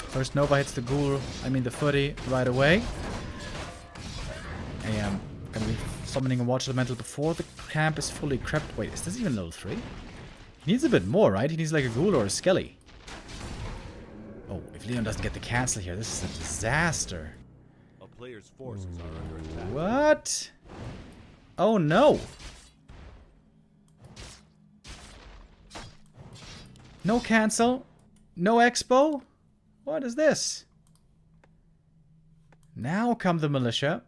First Nova hits the ghoul, the footy right away. I am gonna be summoning a Watch Elemental before the camp is fully crept. Wait, is this even level 3? He needs a bit more, right? He needs like a ghoul or a skelly. Oh, if Leon doesn't get the cancel here, this is a disaster. A player's forces are under attack. What? Oh no! No cancel? No expo? What is this? Now come the militia.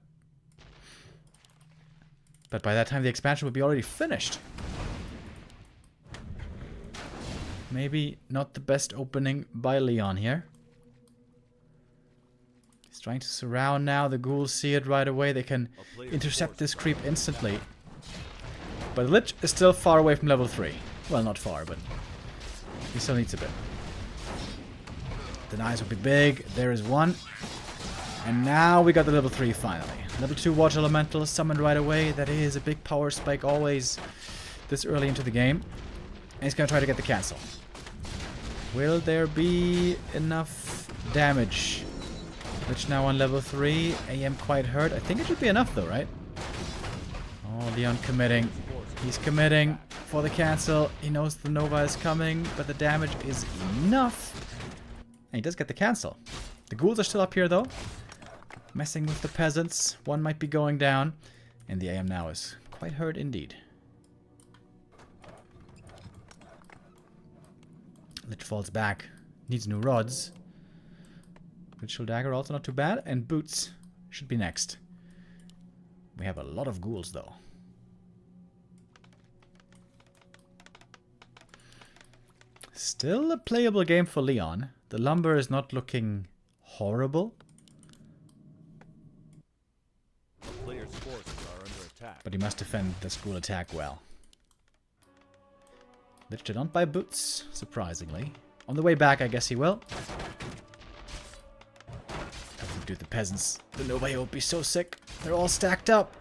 But by that time the expansion would be already finished. Maybe not the best opening by Leon here. He's trying to surround now. The ghouls see it right away. They can intercept this creep instantly. But the Lich is still far away from level 3. Well, not far, but he still needs a bit. The knives will be big. There is one. And now we got the level 3 finally. Level 2 Water Elemental summoned right away. That is a big power spike always this early into the game. And he's going to try to get the cancel. Will there be enough damage? Lich now on level 3. AM quite hurt. I think it should be enough though, right? Oh, Leon committing. He's committing for the cancel. He knows the Nova is coming, but the damage is enough And he does get the cancel. The ghouls are still up here, though. Messing with the peasants. One might be going down. And the AM now is quite hurt indeed. Lich falls back. Needs new rods. Ritual dagger also not too bad. And boots should be next. We have a lot of ghouls, though. Still a playable game for Leon. The lumber is not looking horrible. Player's forces are under attack. But he must defend the school attack well. Lich did not buy boots, surprisingly. On the way back, I guess he will. Dude, the peasants. The Novae will be so sick. They're all stacked up.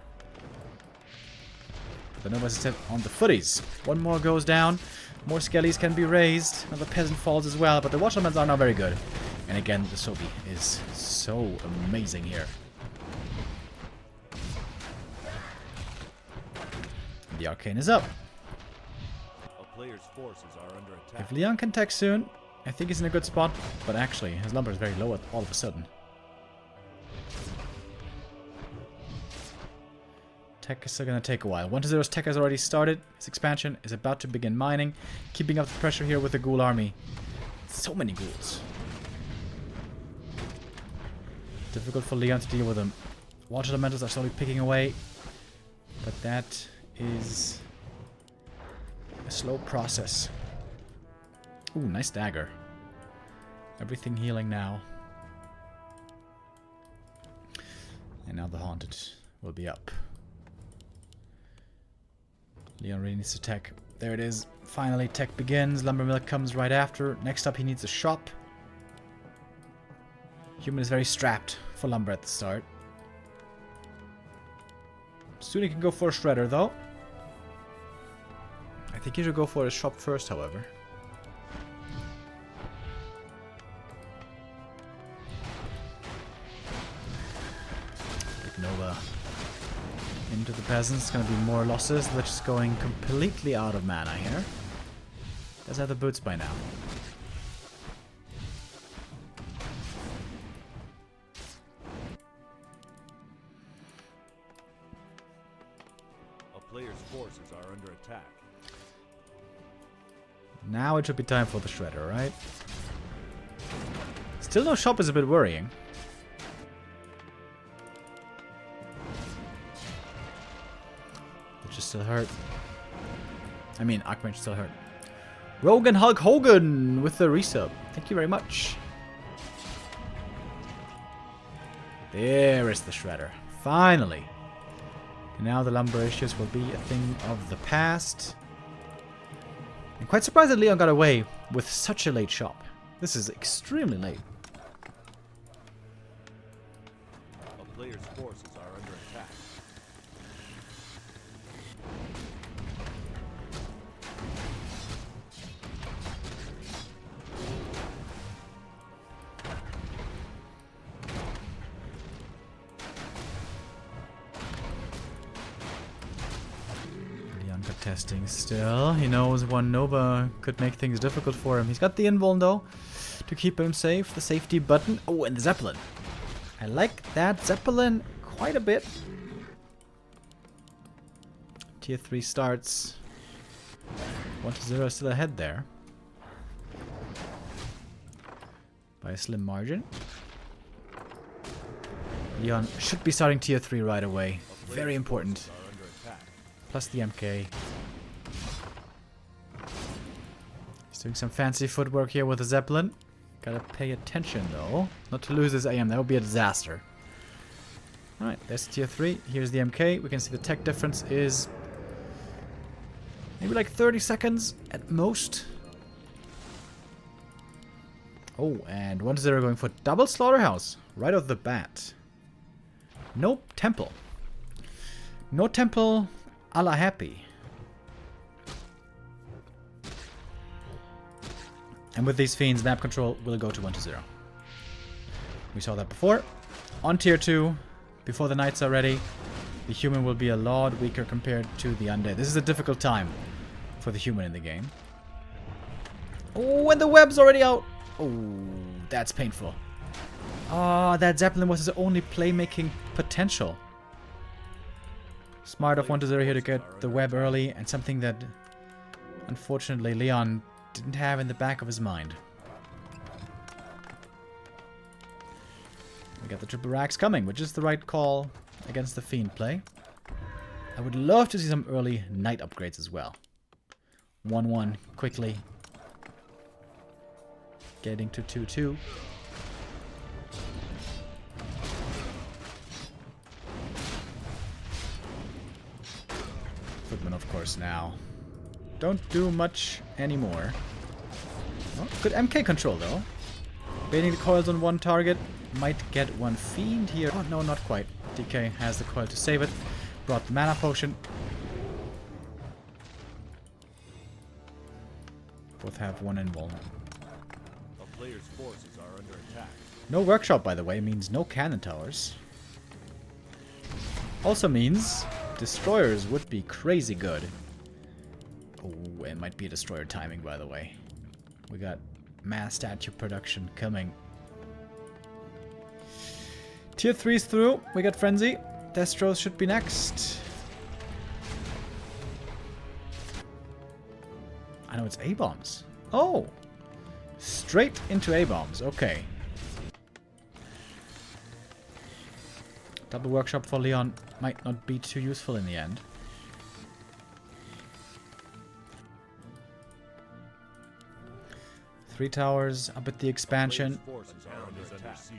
The Novae is on the footies. One more goes down. More skellies can be raised. Another peasant falls as well, but the Watchmen's are not very good. And again, the Sobi is so amazing here. The Arcane is up. A player's forces are under attack. If Leon can tech soon, I think he's in a good spot. But actually, his lumber is very low all of a sudden. Tech is still going to take a while. 1-0's tech has already started. His expansion is about to begin mining. Keeping up the pressure here with the ghoul army. So many ghouls. Difficult for Leon to deal with them. Water elementals are slowly picking away. But that is a slow process. Ooh, nice dagger. Everything healing now. And now the Haunted will be up. Leon really needs to tech. There it is. Finally, tech begins. Lumbermill comes right after. Next up, he needs a shop. Human is very strapped for lumber at the start. Soon he can go for a shredder, though. I think he should go for a shop first, however. Big Nova into the peasants. Gonna be more losses. They're just going completely out of mana here. Does have the boots by now. A player's forces are under attack. Now it should be time for the shredder, right? Still no shop is a bit worrying. Which is still hurt. I mean, Archmage still hurt. Rogan Hulk Hogan with the resub. Thank you very much. There is the shredder. Finally. And now the lumber issues will be a thing of the past. I'm quite surprised that Leon got away with such a late shop. This is extremely late. A player's forces are under attack. Leon got testing still. He knows one Nova could make things difficult for him. He's got the invuln though to keep him safe. The safety button. Oh, and the Zeppelin. I like that Zeppelin quite a bit. Tier 3 starts. 1-0 still ahead there. By a slim margin. Leon should be starting tier 3 right away. Very important. Are under attack. Plus the MK. He's doing some fancy footwork here with the Zeppelin. Gotta pay attention though. Not to lose this AM, that would be a disaster. Alright, there's tier 3. Here's the MK. We can see the tech difference is maybe like 30 seconds at most. Oh, and 1-0 going for double slaughterhouse right off the bat. No temple. No temple a la happy. And with these fiends, map control will go to 1-0. We saw that before. On tier 2, before the knights are ready, the human will be a lot weaker compared to the undead. This is a difficult time for the human in the game. Oh, and the web's already out. Oh, that's painful. Oh, that Zeppelin was his only playmaking potential. Smart of 1-0 here to get the web early, and something that unfortunately Leon didn't have in the back of his mind. We got the triple racks coming, which is the right call against the Fiend play. I would love to see some early Knight upgrades as well. 1-1 quickly. Getting to 2-2. Footman, of course, now. Don't do much anymore. Oh, good MK control, though. Baiting the coils on one target. Might get one Fiend here. Oh, no, not quite. DK has the coil to save it. Brought the mana potion. Both have one invuln. A player's forces are under attack. No workshop, by the way, means no cannon towers. Also means destroyers would be crazy good. Oh, it might be a destroyer timing, by the way. We got mass statue production coming. Tier 3's through. We got Frenzy. Destros should be next. I know it's A-bombs. Oh! Straight into A-bombs. Okay. Double workshop for Leon might not be too useful in the end. Three towers up at the expansion. Forces are under siege.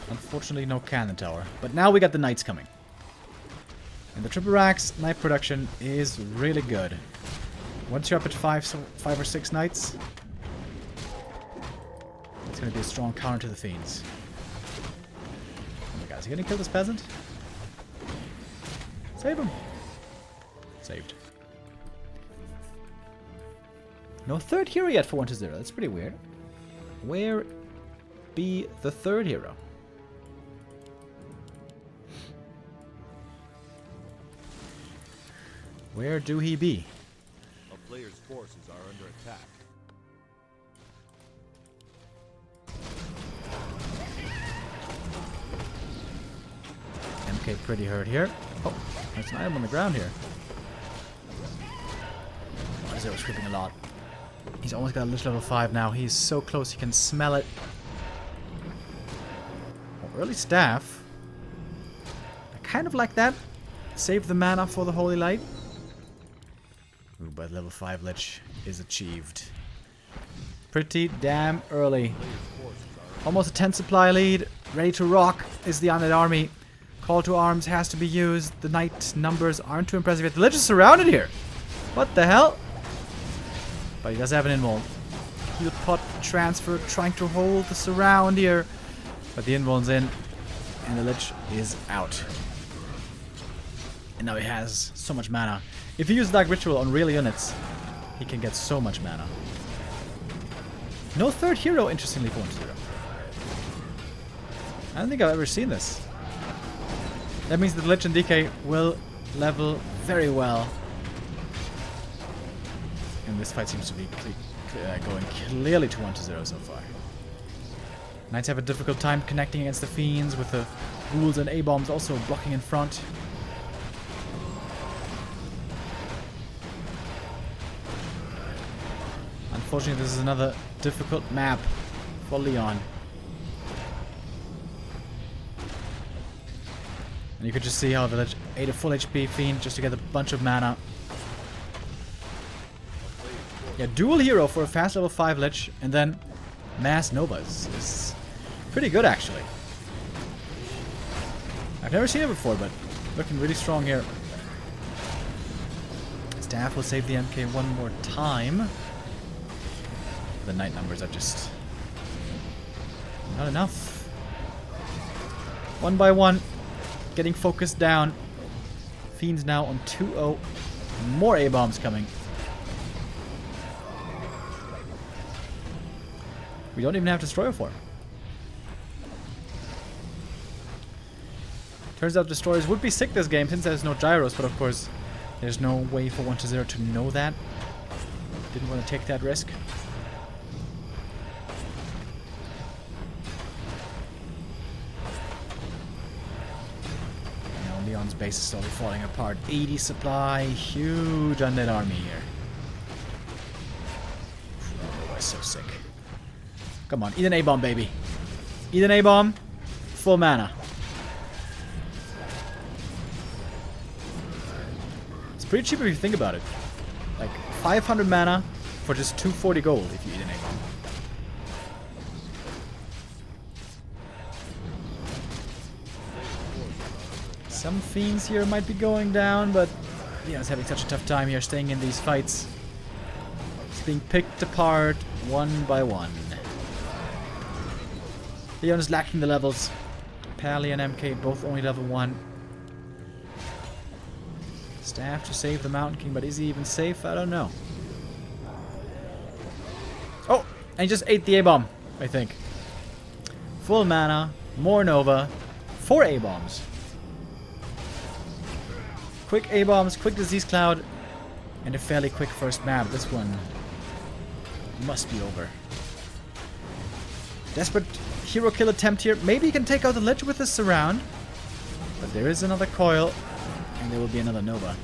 Unfortunately, no cannon tower. But now we got the knights coming. And the triple racks, knight production is really good. Once you're up at 5 or 6 knights, it's going to be a strong counter to the fiends. Oh my god, is he going to kill this peasant? Save him. Saved. No third hero yet for 1-0. That's pretty weird. Where be the third hero? Where do he be? A player's forces are under attack. MK pretty hurt here. Oh, there's an item on the ground here. Zero's creeping a lot. He's almost got a lich level 5 now. He's so close, he can smell it. Oh, early staff. I kind of like that. Save the mana for the Holy Light. Ooh, but level 5 lich is achieved. Pretty damn early. Almost a 10 supply lead. Ready to rock is the undead army. Call to arms has to be used. The knight numbers aren't too impressive yet. The lich is surrounded here. What the hell? But he does have an invuln. Heal pot transfer, trying to hold the surround here. But the invuln's in, and the lich is out. And now he has so much mana. If he uses Dark Ritual on real units, he can get so much mana. No third hero, interestingly, for 1-0. I don't think I've ever seen this. That means that Lich and DK will level very well. And this fight seems to be going clearly to 1-0 so far. Knights have a difficult time connecting against the Fiends, with the Ghouls and A-bombs also blocking in front. Unfortunately, this is another difficult map for Leon. And you could just see how the Lich ate a full HP Fiend just to get a bunch of mana. Yeah, dual hero for a fast level 5 Lich, and then Mass Novas is pretty good, actually. I've never seen it before, but looking really strong here. Staff will save the MK one more time. The knight numbers are just not enough. One by one, getting focused down. Fiends now on 2-0. More A-bombs coming. We don't even have Destroyer for him. Turns out Destroyers would be sick this game since there's no gyros, but of course there's no way for 1-0 to know that. Didn't want to take that risk. Leon's base is slowly falling apart. 80 supply. Huge undead army here. Oh, we're so sick. Come on, eat an A-bomb, baby. Eat an A-bomb. Full mana. It's pretty cheap if you think about it. Like 500 mana for just 240 gold if you eat an A-bomb. Some fiends here might be going down, but Leon's having such a tough time here staying in these fights. It's being picked apart one by one. Leon is lacking the levels. Pally and MK both only level 1. Staff to save the Mountain King, but is he even safe? I don't know. Oh! And he just ate the A-bomb, I think. Full mana, more Nova, 4 A-bombs. Quick A-bombs, quick Disease Cloud, and a fairly quick first map. This one must be over. Desperate hero kill attempt here. Maybe he can take out the Lich with this surround. But there is another coil, and there will be another Nova.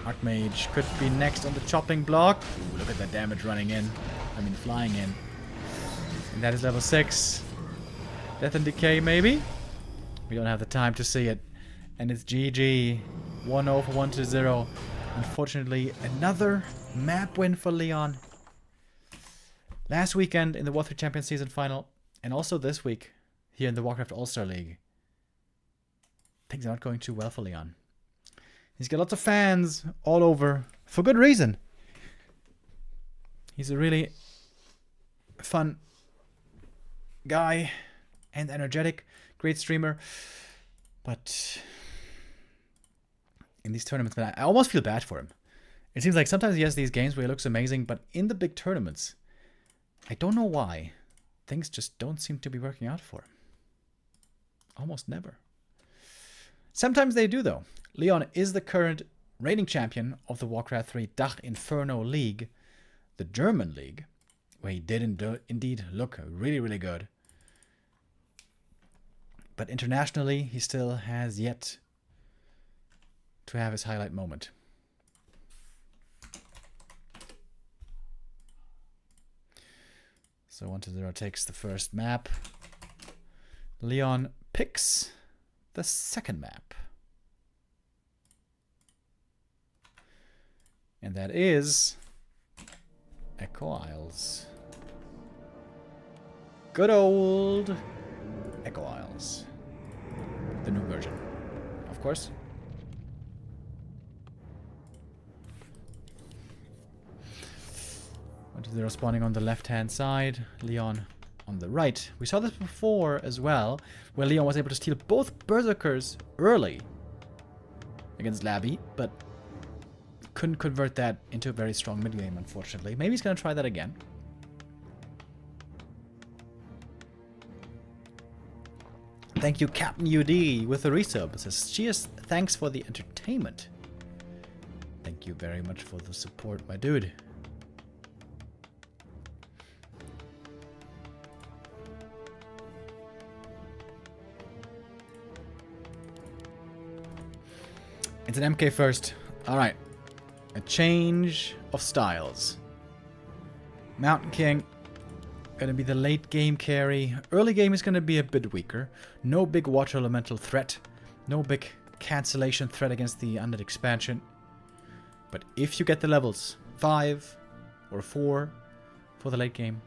Archmage could be next on the chopping block. Ooh, look at that damage running in. I mean, flying in. And that is level 6. Death and Decay, maybe? We don't have the time to see it. And it's GG. 1-0 for 1-0. Unfortunately, another map win for Leon. Last weekend in the Warcraft Champions Season Final. And also this week here in the Warcraft All-Star League. Things are not going too well for Leon. He's got lots of fans all over. For good reason. He's a really fun guy. And energetic. Great streamer. But in these tournaments, man, I almost feel bad for him. It seems like sometimes he has these games where he looks amazing, but in the big tournaments, I don't know why, things just don't seem to be working out for him. Almost never. Sometimes they do, though. Leon is the current reigning champion of the Warcraft 3 Dach Inferno League, the German league, where he did indeed look really, really good. But internationally, he still has yet to have his highlight moment. So 1-0 takes the first map. Leon picks the second map. And that is Echo Isles. Good old Echo Isles. The new version, of course. 1-0 spawning on the left-hand side. Leon on the right. We saw this before as well, where Leon was able to steal both Berserkers early against Labby, but couldn't convert that into a very strong mid-game, unfortunately. Maybe he's going to try that again. Thank you, Captain UD, with the resub. It says, cheers, thanks for the entertainment. Thank you very much for the support, my dude. It's an MK first. Alright. A change of styles. Mountain King. Gonna be the late game carry. Early game is gonna be a bit weaker. No big water elemental threat. No big cancellation threat against the undead expansion. But if you get the levels 5 or 4 for the late game,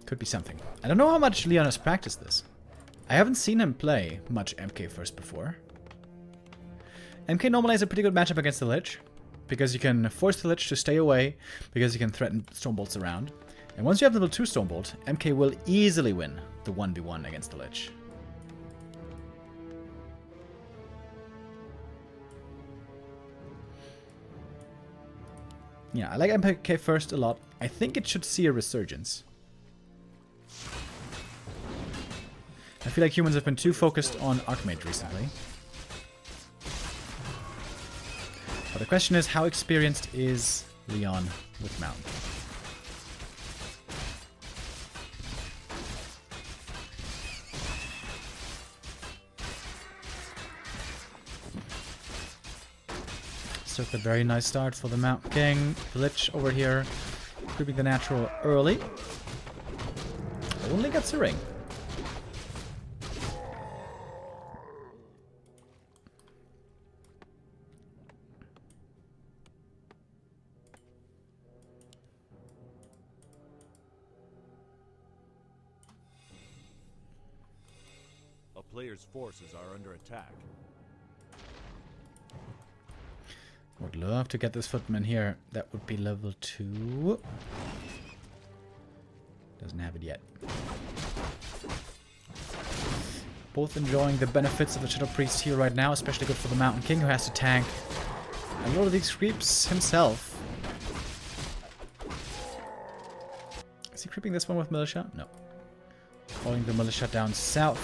could be something. I don't know how much Leon has practiced this. I haven't seen him play much MK first before. MK normally has a pretty good matchup against the Lich, because you can force the Lich to stay away, because you can threaten Stonebolts around. And once you have level 2 Stonebolt, MK will easily win the 1v1 against the Lich. Yeah, I like MK first a lot. I think it should see a resurgence. I feel like humans have been too focused on Archmage recently. But the question is, how experienced is Leon with Mountain? Circlet, very nice start for the Mountain King. Lich over here, creeping the natural early. Only gets a ring. A player's forces are under attack. Would love to get this footman here. That would be level 2. Doesn't have it yet. Both enjoying the benefits of the Shadow Priest here right now, especially good for the Mountain King, who has to tank a lot of these creeps himself. Is he creeping this one with militia? No. Calling the militia down south.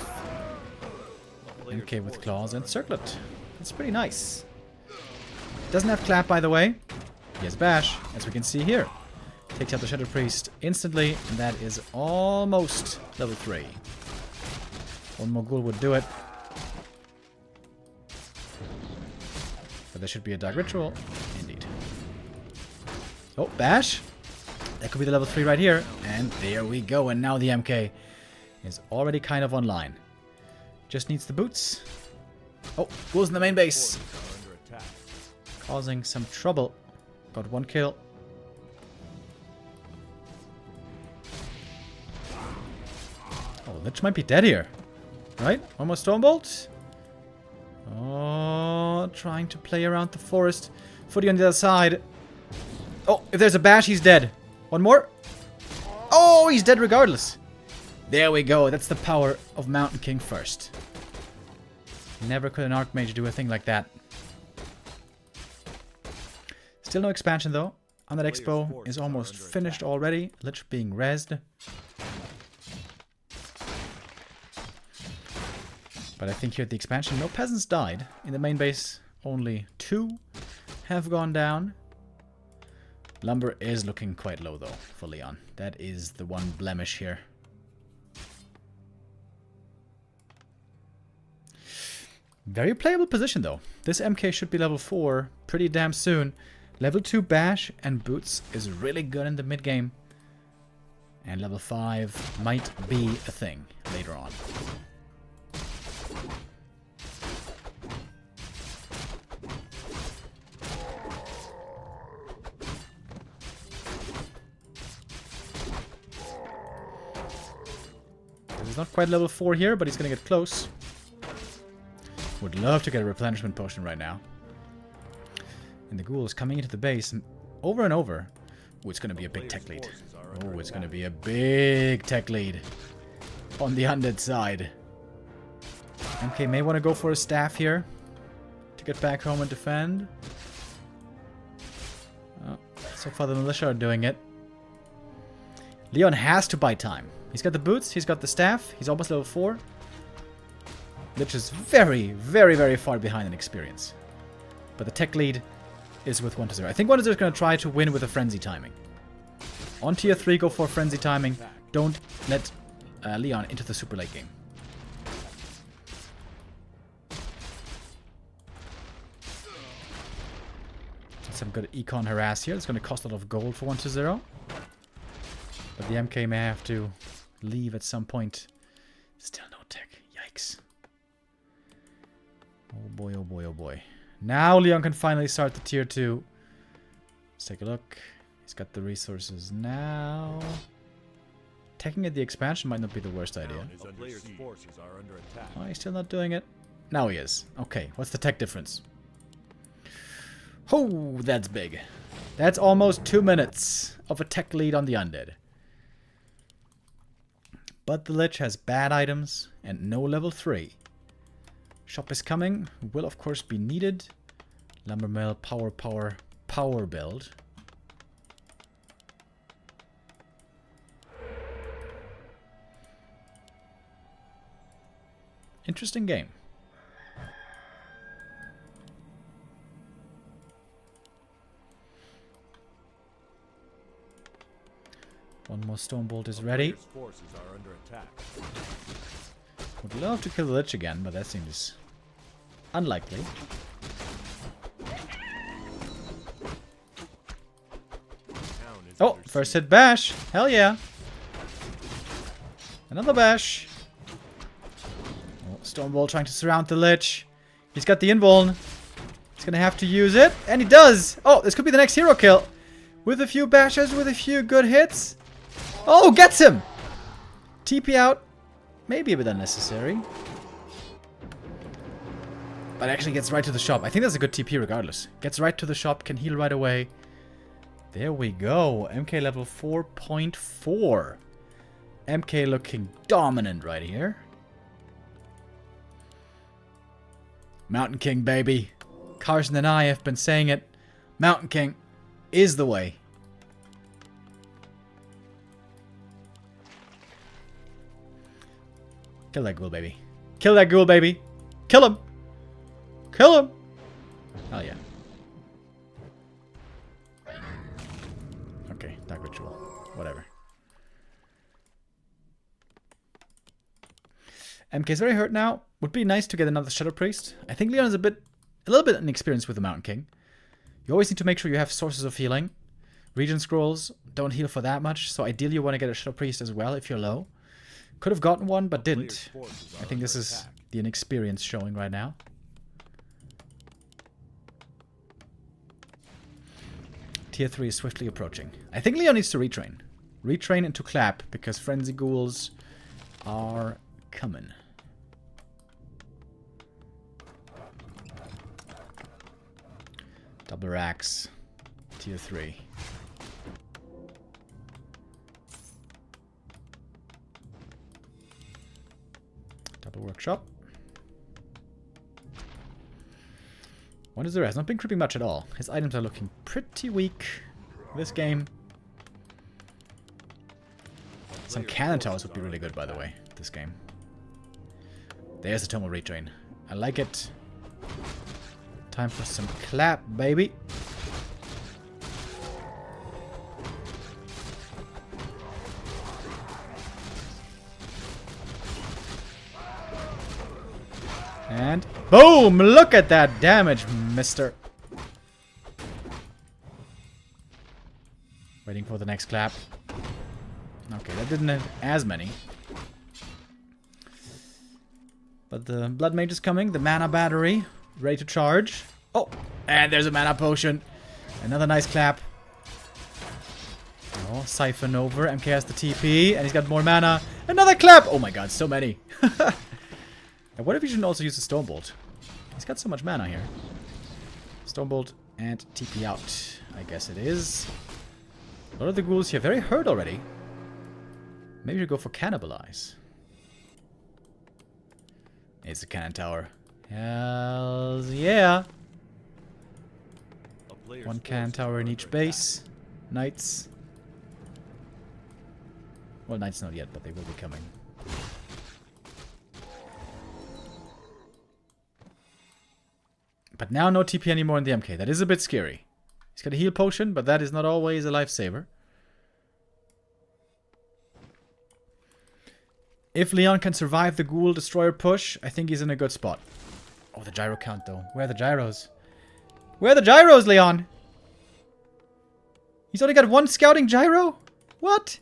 MK with claws and circlet. That's pretty nice. Doesn't have clap, by the way. He has bash, as we can see here. Takes out the Shadow Priest instantly, and that is almost level 3. One more ghoul would do it. But there should be a Dark Ritual. Indeed. Oh, bash. That could be the level 3 right here. And there we go. And now the MK is already kind of online. Just needs the boots. Oh, ghouls in the main base. Causing some trouble. Got 1 kill. Oh, Lich might be dead here. Right? One more Stormbolt. Oh, trying to play around the forest. Footy on the other side. Oh, if there's a bash, he's dead. One more. Oh, he's dead regardless. There we go. That's the power of Mountain King first. Never could an Archmage do a thing like that. Still no expansion though. On that Expo is almost finished already. Lich being rezzed. But I think here at the expansion, no peasants died. In the main base, only 2 have gone down. Lumber is looking quite low though for Leon. That is the one blemish here. Very playable position though. This MK should be level 4 pretty damn soon. Level 2 bash and boots is really good in the mid game. And level 5 might be a thing later on. He's not quite level 4 here, but he's gonna get close. Would love to get a replenishment potion right now. And the ghoul is coming into the base over and over. Oh, it's gonna be a big tech lead. Oh, it's gonna be a big tech lead on the undead side. MK may want to go for a staff here to get back home and defend. Oh, so far the militia are doing it. Leon has to buy time. He's got the boots, he's got the staff, he's almost level 4. Lich is very, very, very far behind in experience. But the tech lead is with 1-0. I think 1-0 is going to try to win with a frenzy timing. On tier 3, go for frenzy timing. Don't let Leon into the super late game. Some good econ harass here. It's going to cost a lot of gold for 1-0. But the MK may have to leave at some point. Still no tech. Yikes. Oh boy, oh boy, oh boy. Now Leon can finally start the tier 2. Let's take a look. He's got the resources now. Taking at the expansion might not be the worst idea. Oh, he's still not doing it. Now he is. Okay, what's the tech difference? Oh, that's big. That's almost 2 minutes of a tech lead on the undead. But the Lich has bad items and no level 3. Shop is coming. Will of course be needed. Lumber mill, power build. Interesting game. One more stone bolt is ready. Player's forces are under attack. Would love to kill the Lich again, but that seems unlikely. Town is Oh, under first siege. hit bash. Hell yeah. Another bash. Oh, Stonewall trying to surround the Lich. He's got the invuln. He's gonna have to use it. And he does. Oh, this could be the next hero kill. With a few bashes, with a few good hits. Oh, gets him. TP out. Maybe a bit unnecessary. But actually gets right to the shop. I think that's a good TP regardless. Gets right to the shop, can heal right away. There we go. MK level 4.4. MK looking dominant right here. Mountain King, baby. Carson and I have been saying it. Mountain King is the way. Kill that ghoul, baby. Kill that ghoul, baby. Kill him. Kill him. Hell yeah. Okay, Dark Ritual. Whatever. MK is very hurt now. Would be nice to get another Shadow Priest. I think Leon is a little bit inexperienced with the Mountain King. You always need to make sure you have sources of healing. Regen scrolls don't heal for that much, so ideally you want to get a Shadow Priest as well if you're low. Could have gotten one, but didn't. I think this is the inexperience showing right now. Tier 3 is swiftly approaching. I think Leon needs to retrain. Retrain into Clap, because Frenzy Ghouls are coming. Double Racks. Tier 3. Double Workshop. What is the rest? Not been creeping much at all. His items are looking pretty weak this game. Some cannon towers would be really good, by the way, this game. There's a Tomo retrain. I like it. Time for some Clap, baby. And boom! Look at that damage, mister. Waiting for the next Clap. Okay, that didn't have as many. But the Blood Mage is coming. The Mana Battery. Ready to charge. Oh! And there's a Mana Potion. Another nice Clap. Oh, Siphon over. MK has the TP. And he's got more mana. Another Clap! Oh my god, so many. And what if he should also use the Stone Bolt? He's got so much mana here. Stone Bolt and TP out. I guess it is. A lot of the ghouls here very hurt already. Maybe we go for Cannibalize. It's a cannon tower. Hells yeah. One cannon tower in each base. Knights. Well, Knights not yet, but they will be coming. But now no TP anymore in the MK. That is a bit scary. He's got a heal potion, but that is not always a lifesaver. If Leon can survive the Ghoul Destroyer push, I think he's in a good spot. Oh, the gyro count, though. Where are the gyros? Where are the gyros, Leon? He's only got one scouting gyro? What?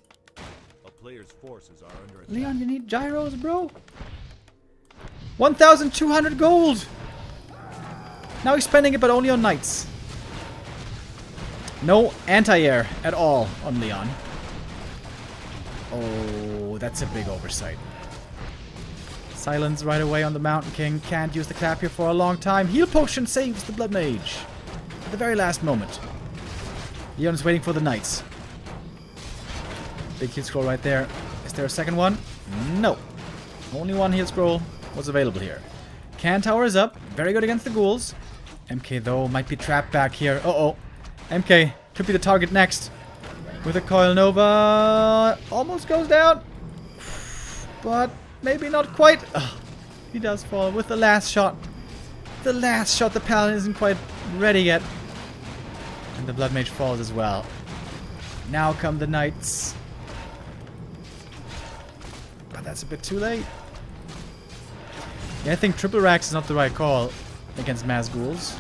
A player's forces are under attack. Leon, you need gyros, bro. 1,200 gold. Now he's spending it, but only on knights. No anti-air at all on Leon. Oh, that's a big oversight. Silence right away on the Mountain King. Can't use the Clap here for a long time. Heal Potion saves the Blood Mage. At the very last moment. Leon's waiting for the knights. Big heal scroll right there. Is there a second one? No. Only one heal scroll was available here. Can Tower is up. Very good against the ghouls. MK, though, might be trapped back here. Uh-oh. MK could be the target next. With a Coil Nova. Almost goes down. But maybe not quite. Oh, he does fall with the last shot. The last shot. The Paladin isn't quite ready yet. And the Blood Mage falls as well. Now come the Knights. that's a bit too late. Yeah, I think triple racks is not the right call against mass ghouls.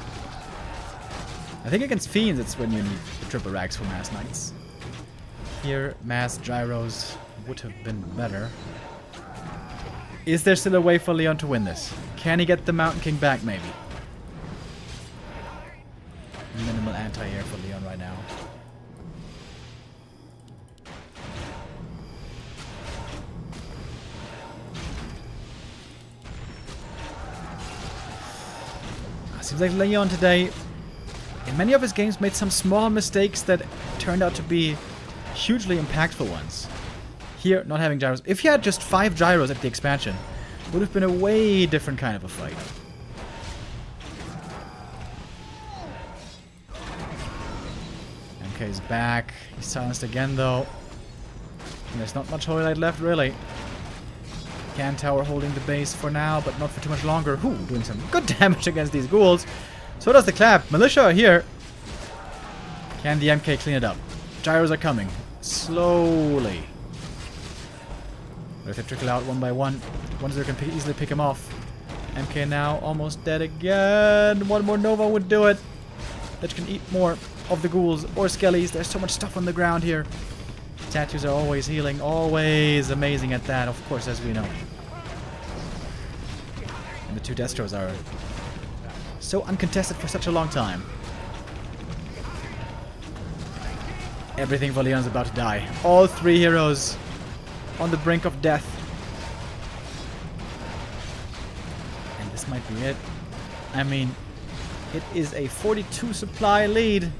I think against fiends it's when you need the triple racks for mass knights. Here, mass gyros would have been better. Is there still a way for Leon to win this? Can he get the Mountain King back, maybe? Minimal anti-air for Leon right now. Seems like Leon today, in many of his games, made some small mistakes that turned out to be hugely impactful ones. Here, not having gyros. If he had just 5 gyros at the expansion, it would have been a way different kind of a fight. MK's back. He's silenced again, though. And there's not much Holy Light left, really. Can Tower holding the base for now, but not for too much longer. Ooh, doing some good damage against these ghouls. So does the clap. Militia are here. Can the MK clean it up? Gyros are coming. Slowly. But if they trickle out one by one, Wonder can easily pick him off. MK now almost dead again. One more Nova would do it. That can eat more of the ghouls or skellies. There's so much stuff on the ground here. Tattoos are always healing, always amazing at that, of course, as we know. And the 2 Destros are so uncontested for such a long time. Everything for Leon's about to die. All 3 heroes on the brink of death. And this might be it. I mean, it is a 42 supply lead.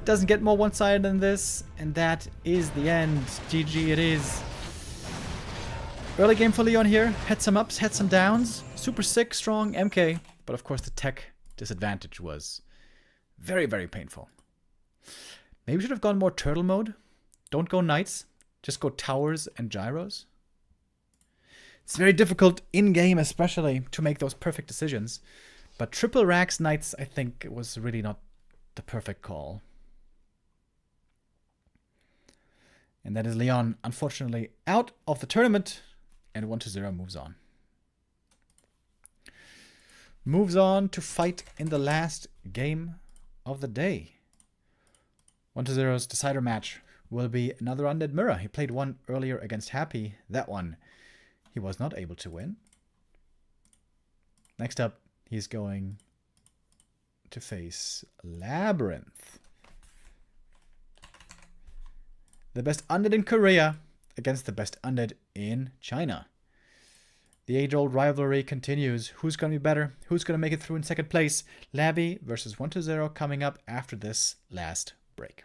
Doesn't get more one-sided than this, and that is the end. GG it is. Early game for Leon here. Had some ups, had some downs. Super sick, strong MK. But of course the tech disadvantage was very, very painful. Maybe we should have gone more turtle mode. Don't go knights. Just go towers and gyros. It's very difficult in-game especially to make those perfect decisions. But triple racks knights, I think, was really not the perfect call. And that is Leon, unfortunately, out of the tournament. And 1-0 moves on. Moves on to fight in the last game of the day. 1-0's decider match will be another Undead Mirror. He played one earlier against Happy. That one he was not able to win. Next up, he's going to face Labyrinth. The best undead in Korea against the best undead in China. The age-old rivalry continues. Who's going to be better? Who's going to make it through in second place? Labby versus 1-0 coming up after this last break.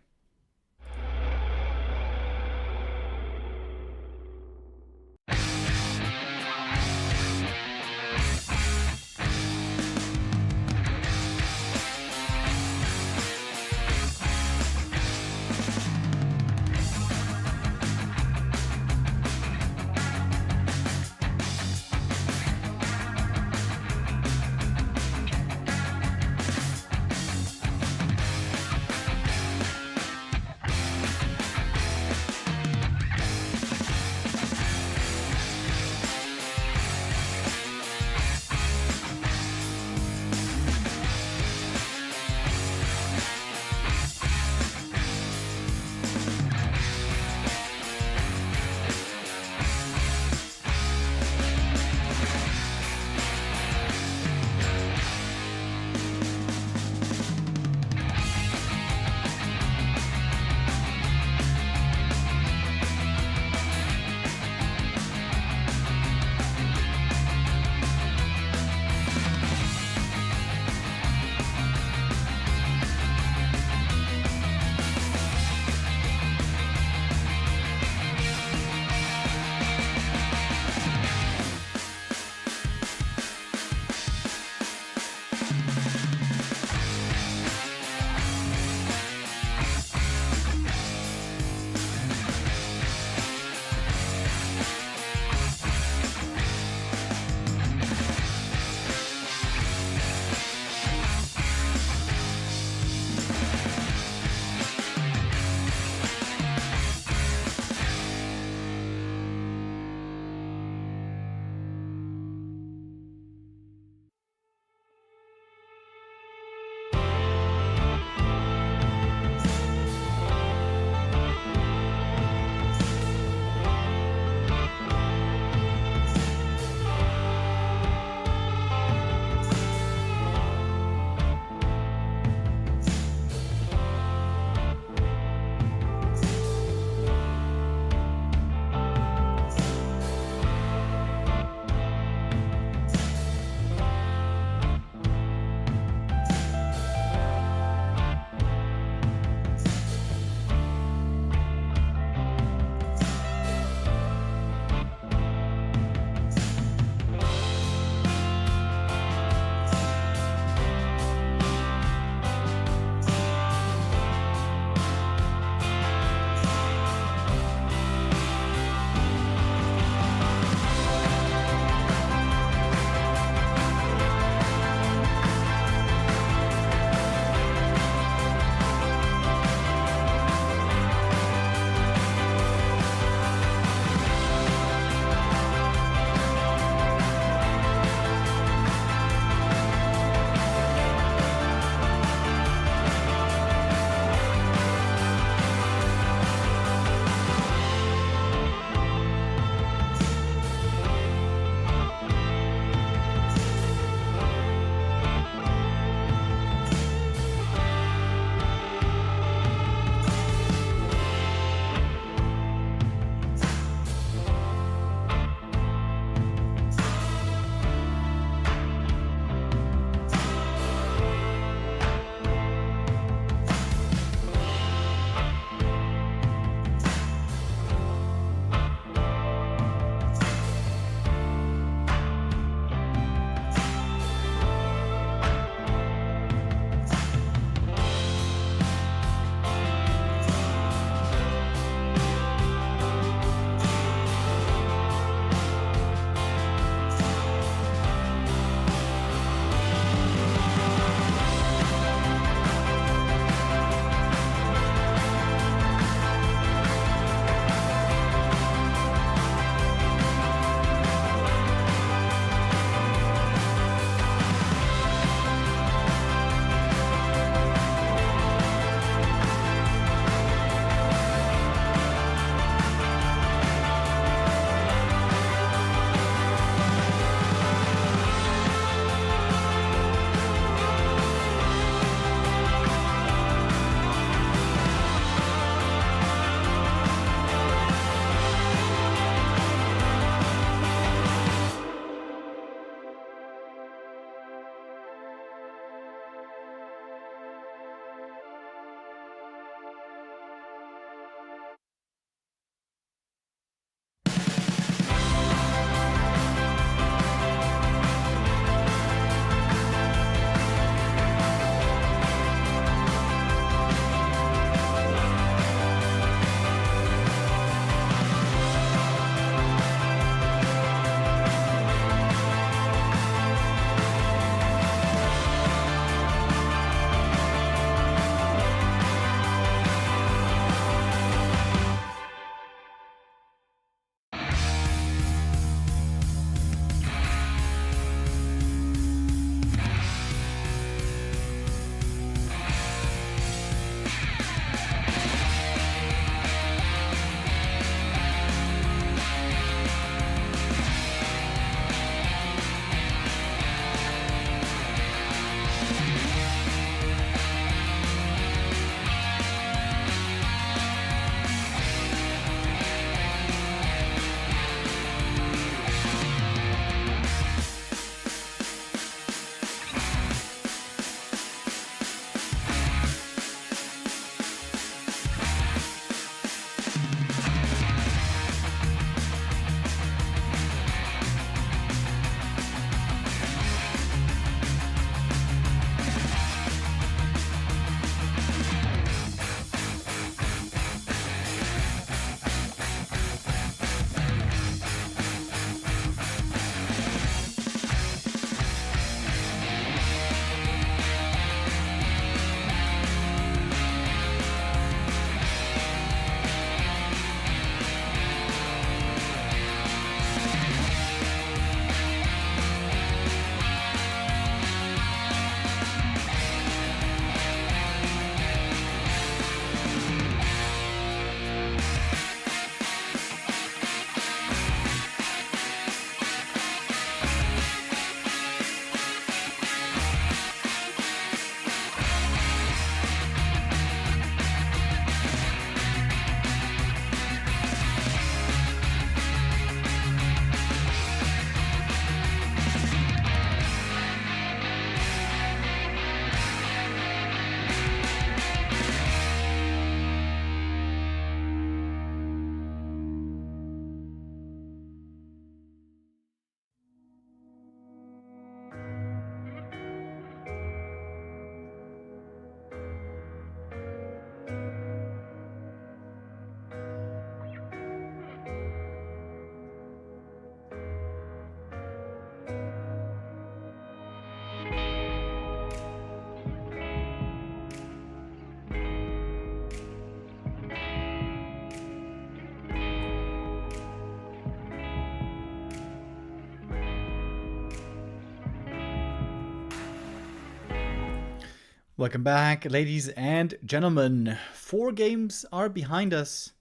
Welcome back, ladies and gentlemen. 4 games are behind us,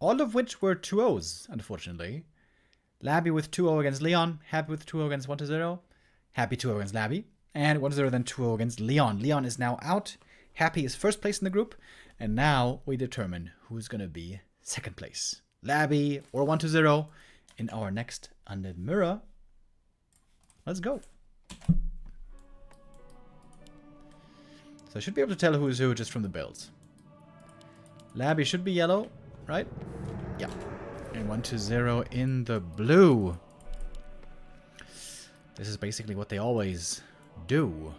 all of which were 2-0s, unfortunately. Labby with 2-0 against Leon, Happy with 2-0 against 1-0, Happy 2-0 against Labby, and 1-0 then 2-0 against Leon. Leon is now out, Happy is first place in the group, and now we determine who's going to be second place. Labby or 1-0 in our next Undead Mirror. Let's go. So I should be able to tell who's who just from the builds. Labby should be yellow, right? Yeah. And 1-0 in the blue. This is basically what they always do.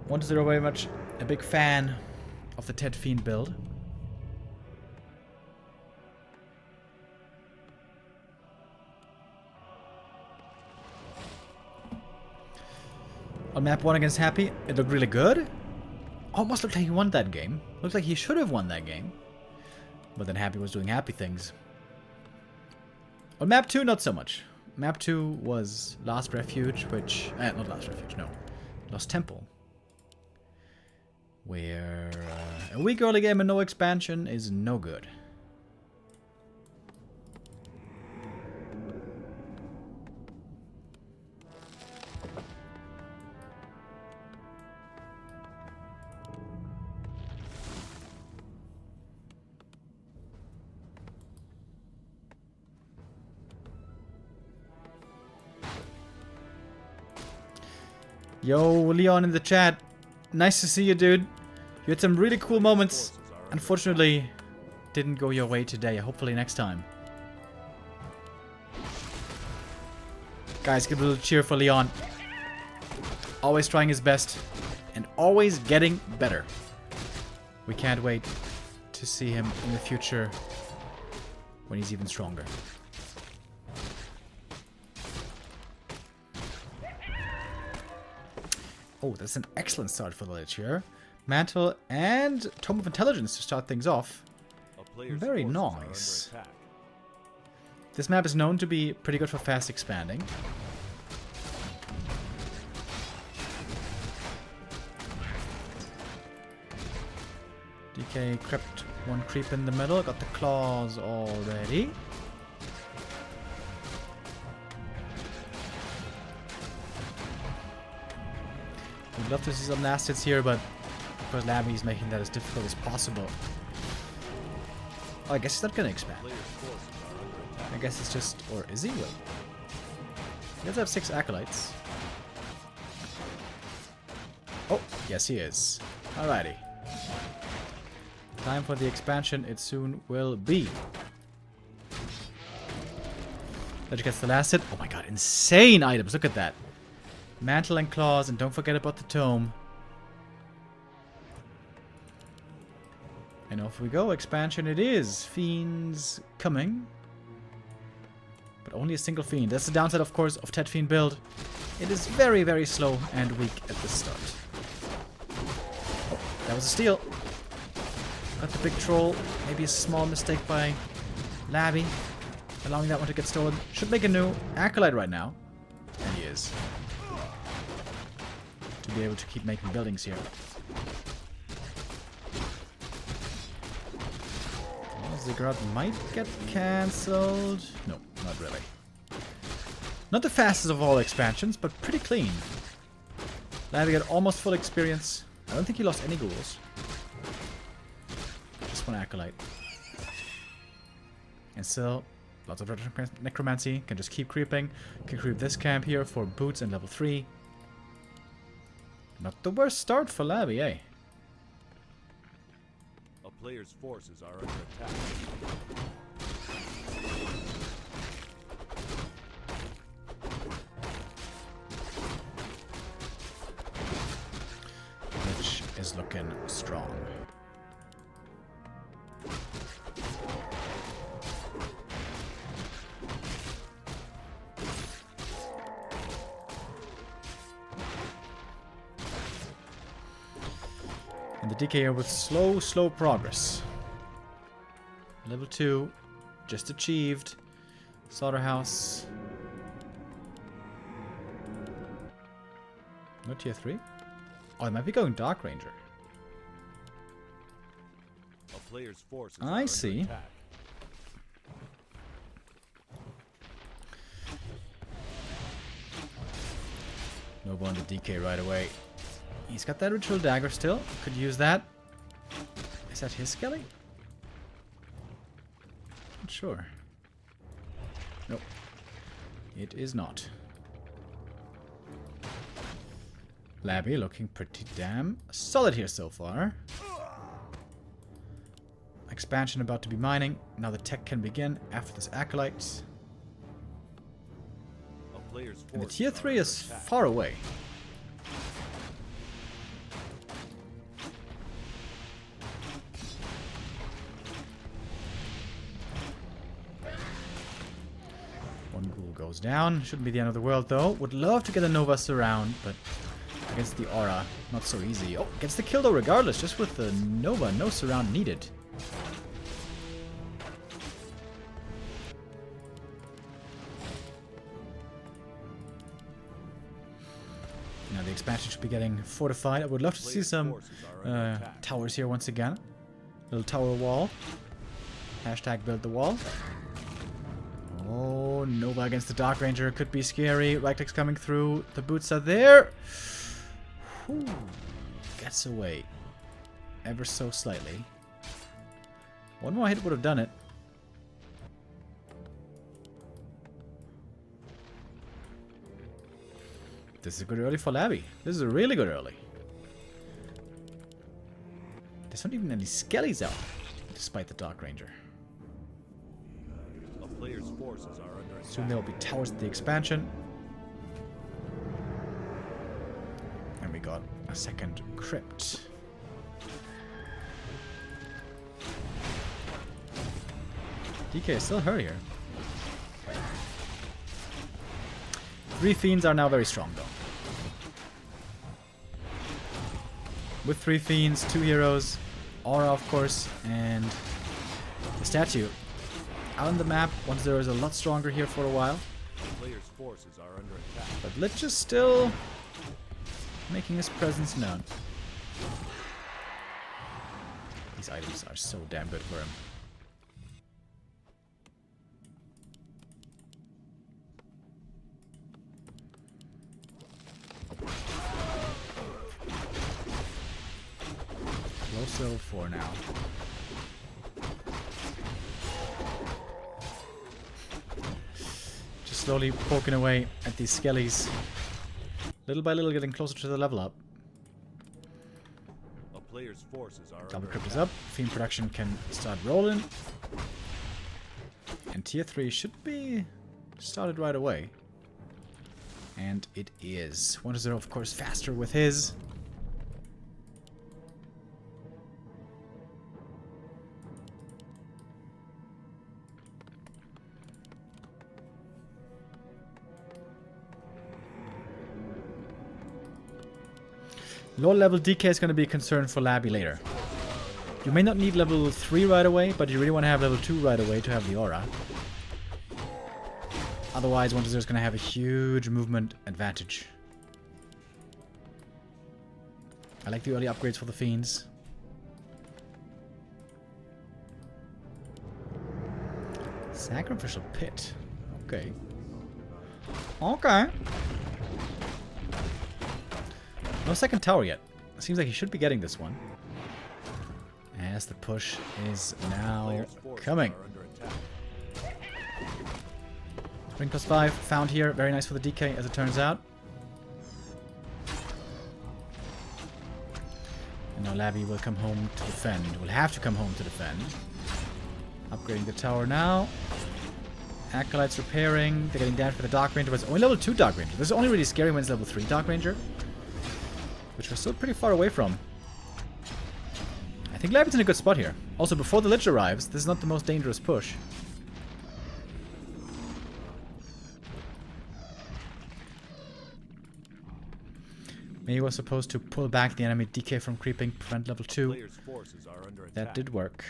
One-0 very much a big fan of the Ted Fiend build. On map 1 against Happy, it looked really good. Almost looked like he won that game. Looked like he should have won that game. But then Happy was doing Happy things. On map 2, not so much. Map 2 was Last Refuge, which... not Last Refuge, no. Lost Temple. Where a weak early game and no expansion is no good. Yo, Leon in the chat. Nice to see you, dude. You had some really cool moments. Unfortunately, didn't go your way today. Hopefully next time. Guys, give a little cheer for Leon. Always trying his best. And always getting better. We can't wait to see him in the future when he's even stronger. Oh, that's an excellent start for the Lich here. Mantle and Tome of Intelligence to start things off. Very nice. This map is known to be pretty good for fast expanding. DK crept one creep in the middle. Got the claws already. Would love to see some last hits here, but of course Labby is making that as difficult as possible. Oh, I guess he's not gonna expand. I guess it's just... or is he? Wait. He does have 6 acolytes. Oh, yes he is. Alrighty. Time for the expansion, it soon will be. Ledger gets the last hit. Oh my god, insane items, look at that. Mantle and claws, and don't forget about the tome. And off we go, expansion it is. Fiends coming. But only a single fiend. That's the downside, of course, of Ted Fiend build. It is very, very slow and weak at the start. Oh, that was a steal. Got the big troll. Maybe a small mistake by Labby. Allowing that one to get stolen. Should make a new acolyte right now. And he is. To be able to keep making buildings here. Ziggurat might get cancelled. No, not really. Not the fastest of all expansions, but pretty clean. Labby got almost full experience. I don't think he lost any ghouls. Just one acolyte. And still, lots of necromancy. Can just keep creeping. Can creep this camp here for boots and level 3. Not the worst start for Labby, eh? A player's forces are under attack. Which is looking strong. And the DK here with slow progress. Level 2, just achieved. Slaughterhouse. No tier 3? Oh, I might be going Dark Ranger. A player's forces I are under see. attack. Nova on the DK right away. He's got that Ritual Dagger still. Could use that. Is that his Skelly? Not sure. Nope. It is not. Labby looking pretty damn solid here so far. Expansion about to be mining. Now the tech can begin after this Acolyte. A player's And the forces tier are 3 under is attack. far away. One ghoul goes down. Shouldn't be the end of the world though. Would love to get a Nova Surround, but against the Aura, not so easy. Oh, gets the kill though regardless, just with the Nova, no Surround needed. Now the expansion should be getting fortified. I would love to see some towers here once again. Little tower wall. Hashtag build the wall. Oh, Nova against the Dark Ranger could be scary. Right click's coming through. The boots are there. Whew. Gets away. Ever so slightly. One more hit would have done it. This is a good early for Labby. This is a really good early. There's not even any skellies out, despite the Dark Ranger. A player's forces are under attack. Soon there will be towers at the expansion. And we got a second crypt. DK is still hurt here. 3 Fiends are now very strong though. With 3 Fiends, 2 heroes, Aura of course, and the statue. Out on the map, 1-0 is a lot stronger here for a while. A player's forces are under attack. But Lich is still making his presence known. These items are so damn good for him. Close 4 now. Just slowly poking away at these skellies. Little by little getting closer to the level up. A player's forces are Double under Crypt is attack. up. Fiend production can start rolling. And tier 3 should be started right away. And it is. 1-0 of course faster with his. Low level DK is going to be a concern for Labby later. You may not need level 3 right away, but you really want to have level 2 right away to have the aura. Otherwise, 1-0 is going to have a huge movement advantage. I like the early upgrades for the Fiends. Sacrificial Pit. Okay. Okay. No second tower yet. Seems like he should be getting this one. As the push is now Player's forces coming. are under attack. Ring +5 found here. Very nice for the DK as it turns out. And now Labby will come home to defend. Will have to come home to defend. Upgrading the tower now. Acolytes repairing. They're getting down for the Dark Ranger, but it's only level 2 Dark Ranger. This is only really scary when it's level 3 Dark Ranger, which we're still pretty far away from. I think Labby's in a good spot here. Also, before the Lich arrives, this is not the most dangerous push. Maybe he was supposed to pull back the enemy DK from creeping, prevent level 2. Player's forces are under attack. That did work.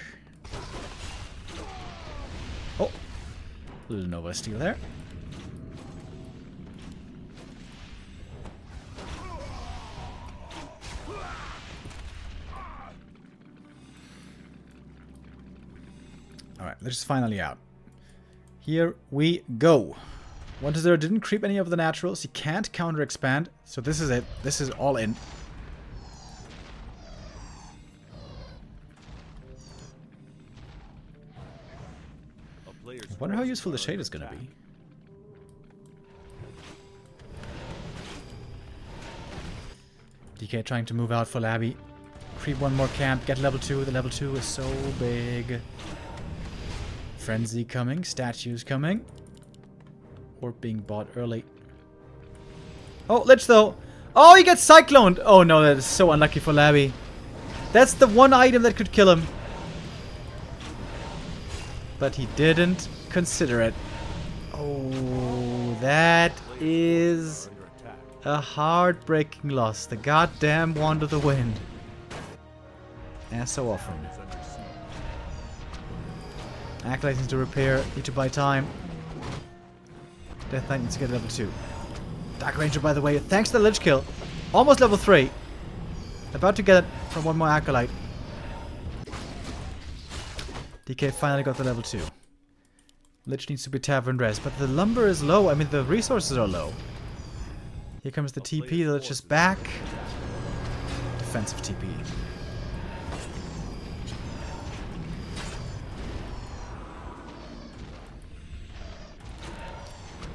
Oh! Little Nova steal there. Alright, let's just finally out. Here we go. 1-0 didn't creep any of the naturals. He can't counter expand. So this is it. This is all in. I wonder how useful the shade is going to be. DK trying to move out for Labby. Creep one more camp, get level 2. The level 2 is so big. Frenzy coming, statues coming. Orb being bought early. Oh, Lich though. Oh, he gets cycloned. Oh no, that is so unlucky for Labby. That's the one item that could kill him. But he didn't consider it. Oh, that is a heartbreaking loss. The goddamn Wand of the Wind. As so often. Acolyte needs to repair, need to buy time. Death Knight needs to get level 2. Dark Ranger, by the way, thanks to the Lich kill. Almost level 3. About to get it from one more Acolyte. DK finally got the level 2. Lich needs to be Tavern Rest, but the lumber is low. I mean, the resources are low. Here comes the TP, the Lich is back. Defensive TP.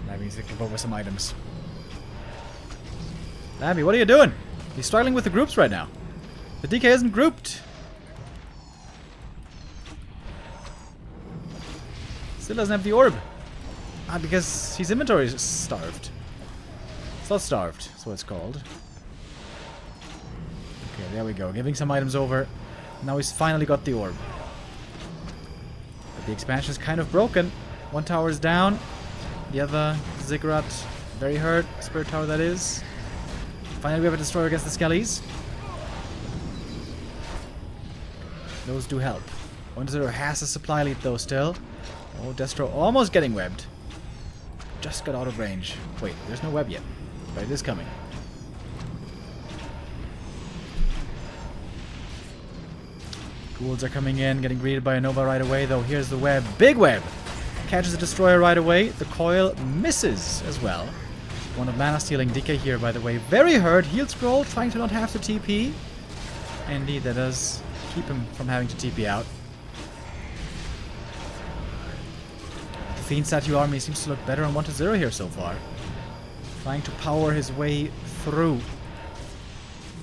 Labby needs to clip over some items. Labby, what are you doing? He's struggling with the groups right now. The DK isn't grouped. Still doesn't have the orb. Because his inventory is starved. It's not starved, that's what it's called. Okay, there we go. Giving some items over. Now he's finally got the orb. But the expansion is kind of broken. One tower is down. The other Ziggurat, very hurt. Spirit Tower, that is. Finally, we have a destroyer against the Skellies. Those do help. 1-0 has a supply lead, though, still. Oh, Destro almost getting webbed. Just got out of range. Wait, there's no web yet. But it is coming. Ghouls are coming in, getting greeted by a Nova right away, though. Here's the web. Big web! Catches the destroyer right away. The coil misses as well. One of mana stealing DK here, by the way. Very hurt. Heal scroll, trying to not have to TP. Indeed, that does keep him from having to TP out. The Fiend Statue army seems to look better on 1-0 here so far. Trying to power his way through.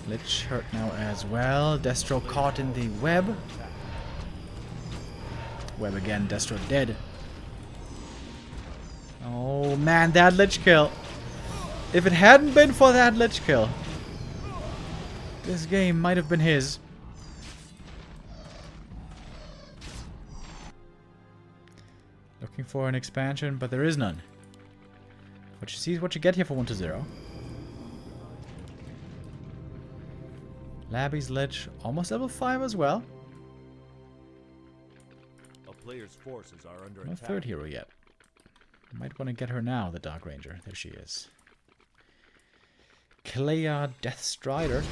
Lich hurt now as well. Destro caught in the web. Web again. Destro dead. Oh man, that Lich kill. If it hadn't been for that Lich kill, this game might have been his. Looking for an expansion, but there is none. What you see is what you get here for 1-0. Labby's Lich, almost level 5 as well. A player's forces are under No attack. third hero yet. Might want to get her now, the Dark Ranger. There she is. Clea Death Strider.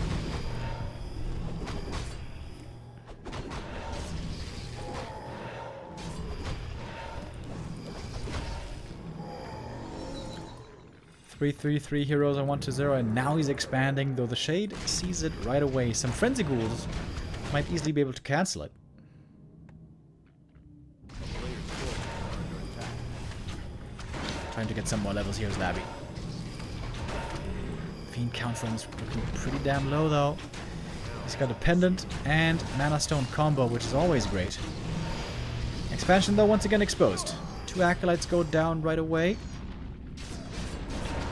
Three heroes on 1-0, and now he's expanding, though the Shade sees it right away. Some Frenzy Ghouls might easily be able to cancel it. Trying to get some more levels here is Labby. Fiend Council is looking pretty damn low though. He's got a Pendant and Mana Stone combo, which is always great. Expansion though once again exposed. 2 Acolytes go down right away.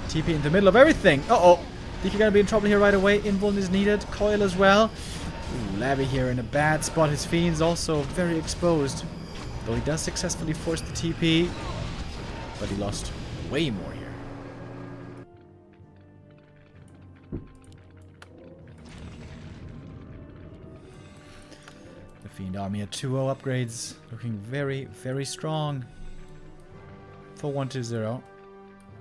TP in the middle of everything. Uh-oh. DK gonna be in trouble here right away. Invuln is needed. Coil as well. Ooh, Labby here in a bad spot. His Fiend's also very exposed. Though he does successfully force the TP. But he lost way more here. The Fiend army at 2-0 upgrades. Looking very, very strong for 1-0.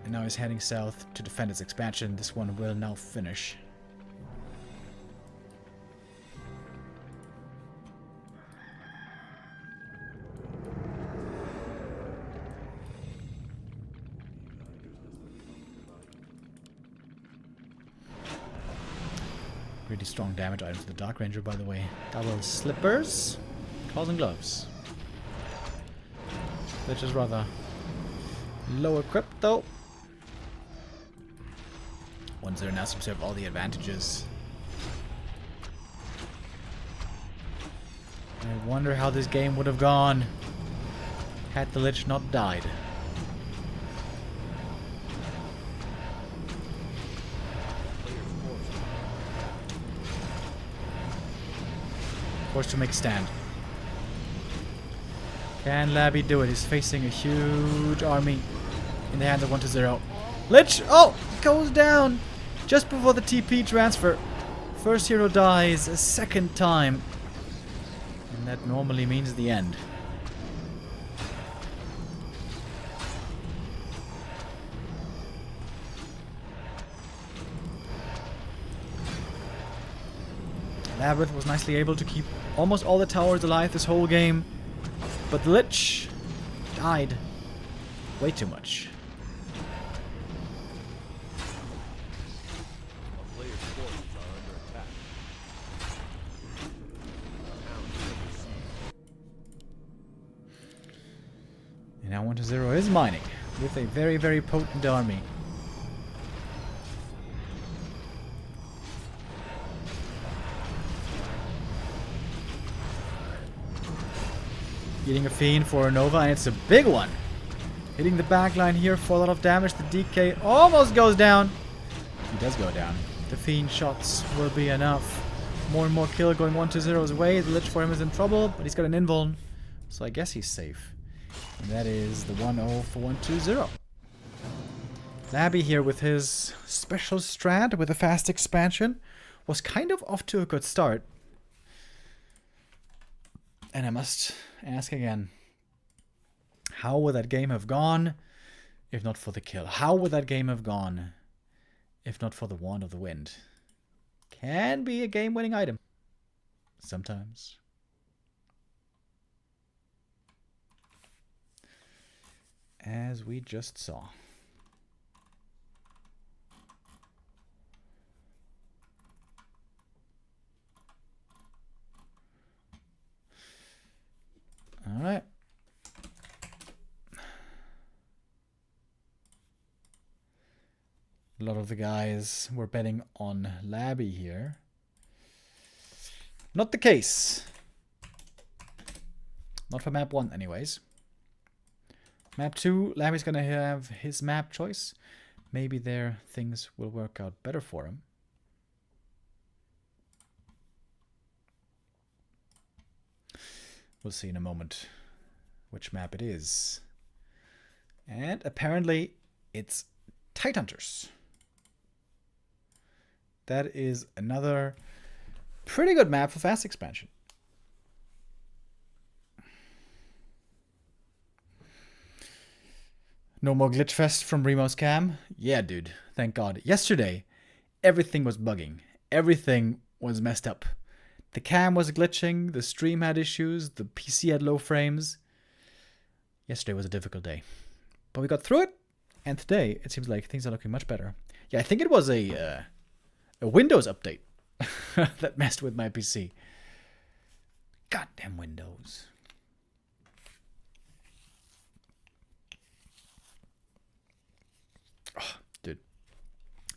And now he's heading south to defend its expansion. This one will now finish. Really strong damage item to the Dark Ranger, by the way. Double slippers, claws and gloves. Which is rather low equipped though. 1-0 now seems to have all the advantages. I wonder how this game would have gone had the Lich not died. Forced to make a stand. Can Labby do it? He's facing a huge army in the hands of 1-0. Lich! Oh! Goes down! Just before the TP transfer. First hero dies a second time. And that normally means the end. Labyrinth was nicely able to keep almost all the towers alive this whole game. But the Lich died way too much. A player's forces are under attack. And now 1-0 is mining with a very, very potent army. Getting a Fiend for a Nova, and it's a big one. Hitting the backline here for a lot of damage. The DK almost goes down. He does go down. The Fiend shots will be enough. More and more kill going 1-0's way. The Lich for him is in trouble, but he's got an invuln, so I guess he's safe. And that is the 1-0 for 1-0. Labby here with his special strat with a fast expansion was kind of off to a good start. And I must ask again, how would that game have gone if not for the kill? How would that game have gone if not for the Wand of the Wind? Can be a game-winning item. Sometimes. As we just saw. All right. A lot of the guys were betting on Labby here. Not the case. Not for map 1 anyways. Map 2, Labby's gonna have his map choice. Maybe there things will work out better for him. We'll see in a moment which map it is. And apparently it's Tidehunters. That is another pretty good map for fast expansion. No more glitch fest from Remo's cam. Yeah, dude. Thank God. Yesterday, everything was bugging. Everything was messed up. The cam was glitching. The stream had issues. The PC had low frames. Yesterday was a difficult day. But we got through it. And today, it seems like things are looking much better. Yeah, I think it was a Windows update that messed with my PC. Goddamn Windows. Oh, dude.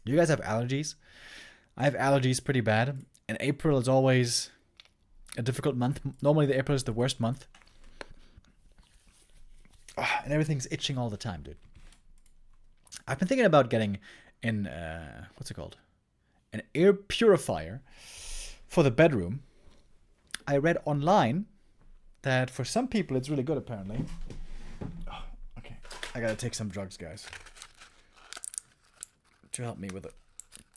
Do you guys have allergies? I have allergies pretty bad. And April is always a difficult month. Normally, the April is the worst month. Oh, and everything's itching all the time, dude. I've been thinking about getting an, what's it called? An air purifier for the bedroom. I read online that for some people it's really good, apparently. Oh, okay. I gotta take some drugs, guys. To help me with the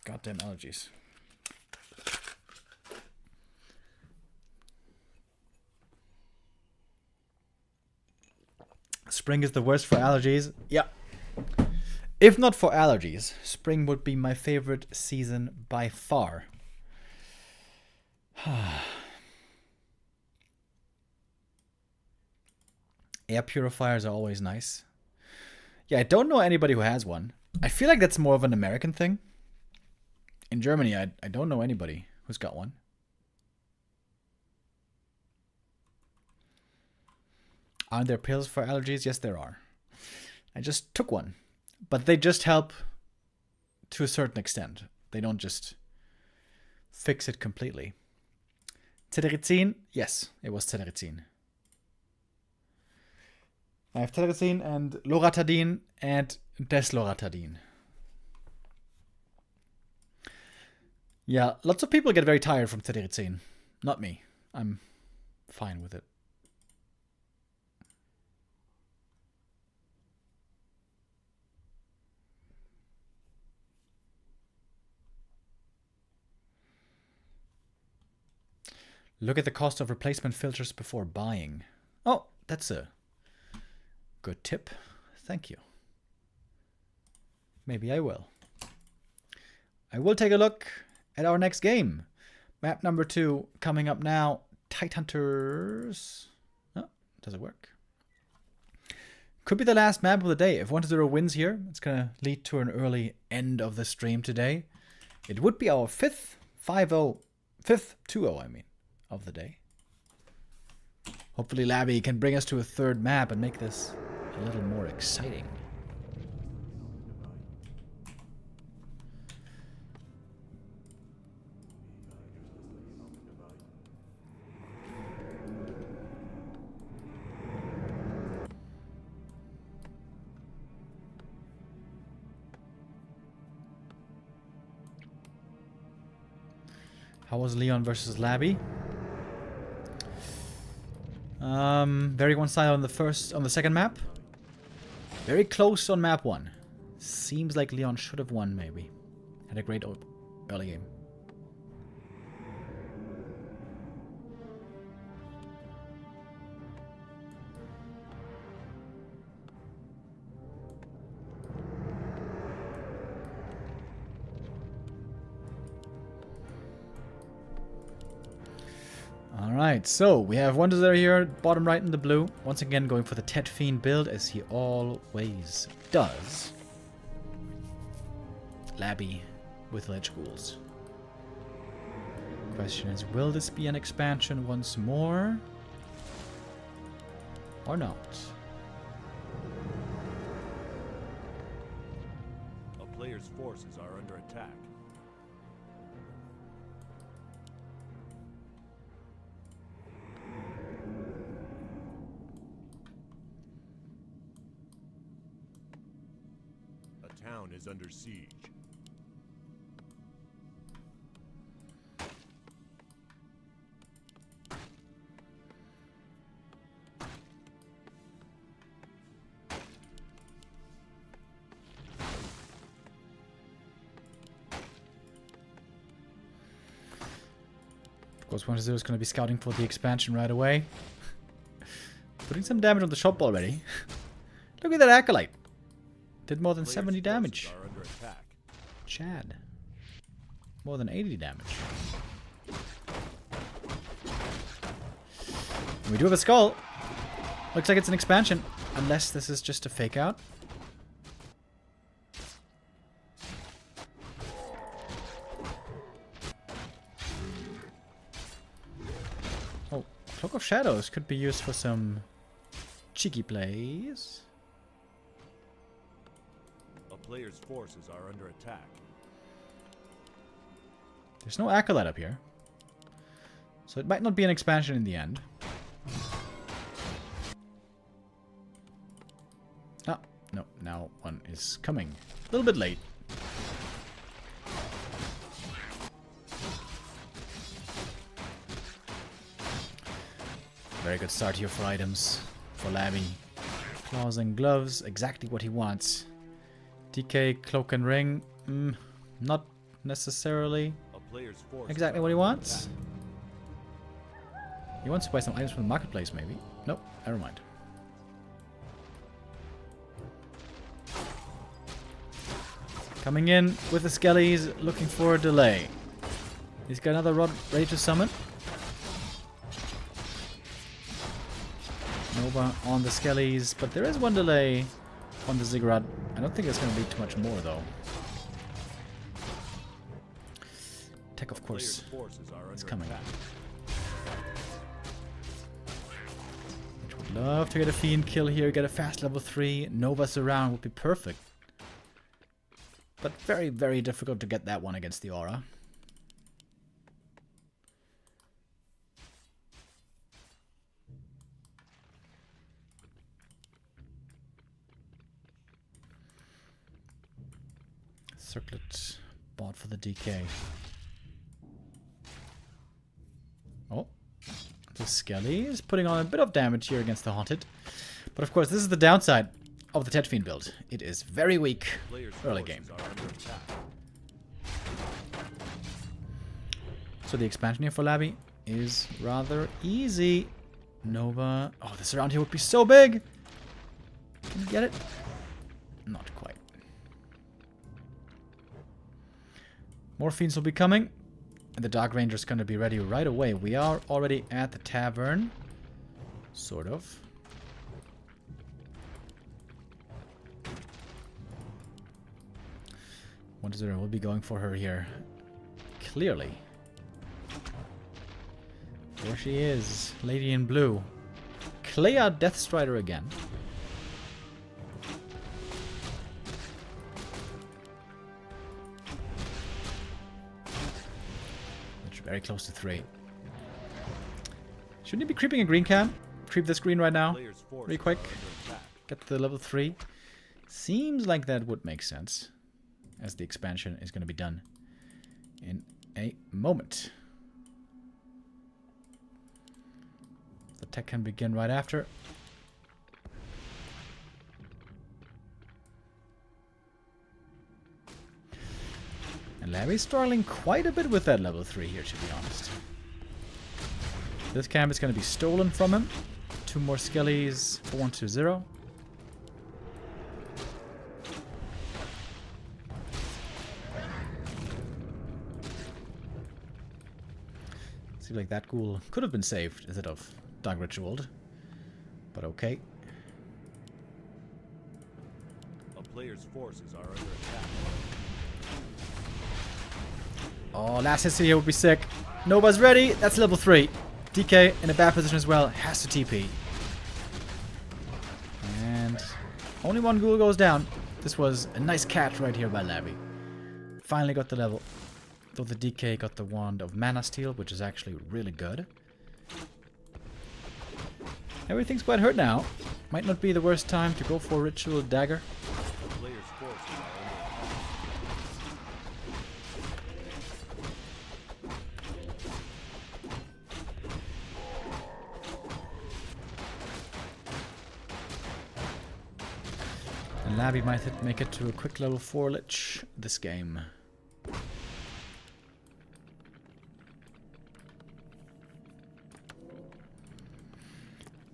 goddamn allergies. Spring is the worst for allergies. Yeah. If not for allergies, spring would be my favorite season by far. Air purifiers are always nice. Yeah, I don't know anybody who has one. I feel like that's more of an American thing. In Germany, I don't know anybody Who's got one? Aren't there pills for allergies? Yes, there are. I just took one. But they just help to a certain extent. They don't just fix it completely. Cetirizine? Yes, it was cetirizine. I have cetirizine and loratadine and desloratadine. Yeah, lots of people get very tired from cetirizine. Not me. I'm fine with it. Look at the cost of replacement filters before buying. Oh, that's a good tip. Thank you. Maybe I will. I will take a look at our next game. Map number 2 coming up now. Tidehunters. Oh, does it work? Could be the last map of the day. If 1-0 wins here, it's going to lead to an early end of the stream today. It would be our 5th 5-0, 5th 2-0, I mean, of the day. Hopefully Labby can bring us to a third map and make this a little more exciting. How was Leon versus Labby? Very one-sided on the second map. Very close on map 1. Seems like Leon should have won, maybe. Had a great early game. Alright, so we have 1-0 here, bottom right in the blue. Once again going for the Tet Fiend build, as he always does. Labby with Ledge Ghouls. Question is, will this be an expansion once more? Or not? A player's forces are under attack. A town is under siege. Of course, 1-0 is going to be scouting for the expansion right away. Putting some damage on the shop already. Look at that Acolyte. Did more than 70 damage. Chad. More than 80 damage. We do have a skull. Looks like it's an expansion. Unless this is just a fake out. Oh, Cloak of Shadows could be used for some cheeky plays. Players' forces are under attack. There's no Acolyte up here. So it might not be an expansion in the end. Ah, no, now one is coming. A little bit late. Very good start here for items for Labby. Claws and gloves, exactly what he wants. DK, cloak and ring, not necessarily exactly what he wants. He wants to buy some items from the marketplace, maybe. Nope, never mind. Coming in with the skellies, looking for a delay. He's got another rod ready to summon. Nova on the skellies, but there is one delay on the Ziggurat. I don't think it's going to be too much more, though. tech, of course, Forces are is under coming. attack. Which would love to get a fiend kill here, get a fast level 3. Nova's around would be perfect. But very, very difficult to get that one against the aura. Circlet bought for the DK. Oh, the Skelly is putting on a bit of damage here against the Haunted. But of course, this is the downside of the Tet Fiend build. It is very weak early game. Are under attack. So the expansion here for Labby is rather easy. Nova. Oh, this around here would be so big. Can you get it? Not quite. More fiends will be coming. And the Dark Ranger is going to be ready right away. We are already at the tavern. Sort of. Wonder will be going for her here. Clearly. There she is. Lady in blue. Clea Deathstrider again. Very close to 3. Shouldn't he be creeping a green cam? Creep this green right now. Really quick. Get to the level 3. Seems like that would make sense. As the expansion is going to be done in a moment. The tech can begin right after. And Larry's struggling quite a bit with that level 3 here, to be honest. This camp is going to be stolen from him. 2 more Skellies for 120. Seems like that ghoul could have been saved instead of Dark Ritualed. But okay. A player's forces are under attack. Oh, last history here would be sick. Nova's ready. That's level 3. DK in a bad position as well. Has to TP. And only one ghoul goes down. This was a nice catch right here by Labby. Finally got the level. Though the DK got the Wand of Mana Steel, which is actually really good. Everything's quite hurt now. Might not be the worst time to go for Ritual Dagger. A player's forces are under And Labby might make it to a quick level 4 Lich this game.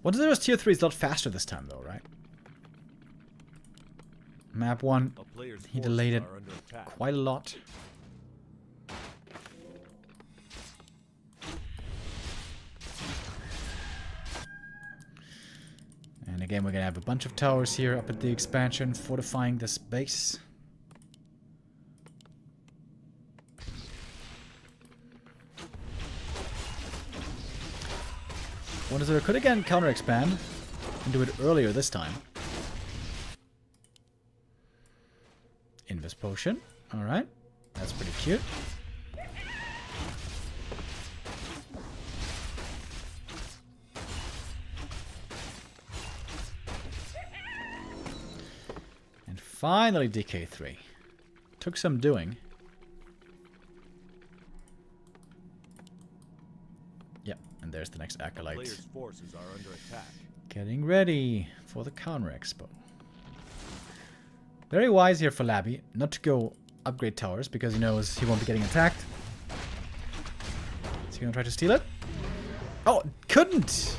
What is Tier 3 is a lot faster this time though, right? Map 1, a player's he forces delayed it are under attack. quite a lot. And again, we're going to have a bunch of towers here up at the expansion, fortifying this base. Wonder could again counter expand and do it earlier this time. Invis potion. Alright. That's pretty cute. And finally DK3. Took some doing. Yep, and there's the next Acolyte. Player's forces are under attack. Getting ready for the counter expo. Very wise here for Labby, not to go upgrade towers because he knows he won't be getting attacked. Is he gonna try to steal it? Oh, couldn't!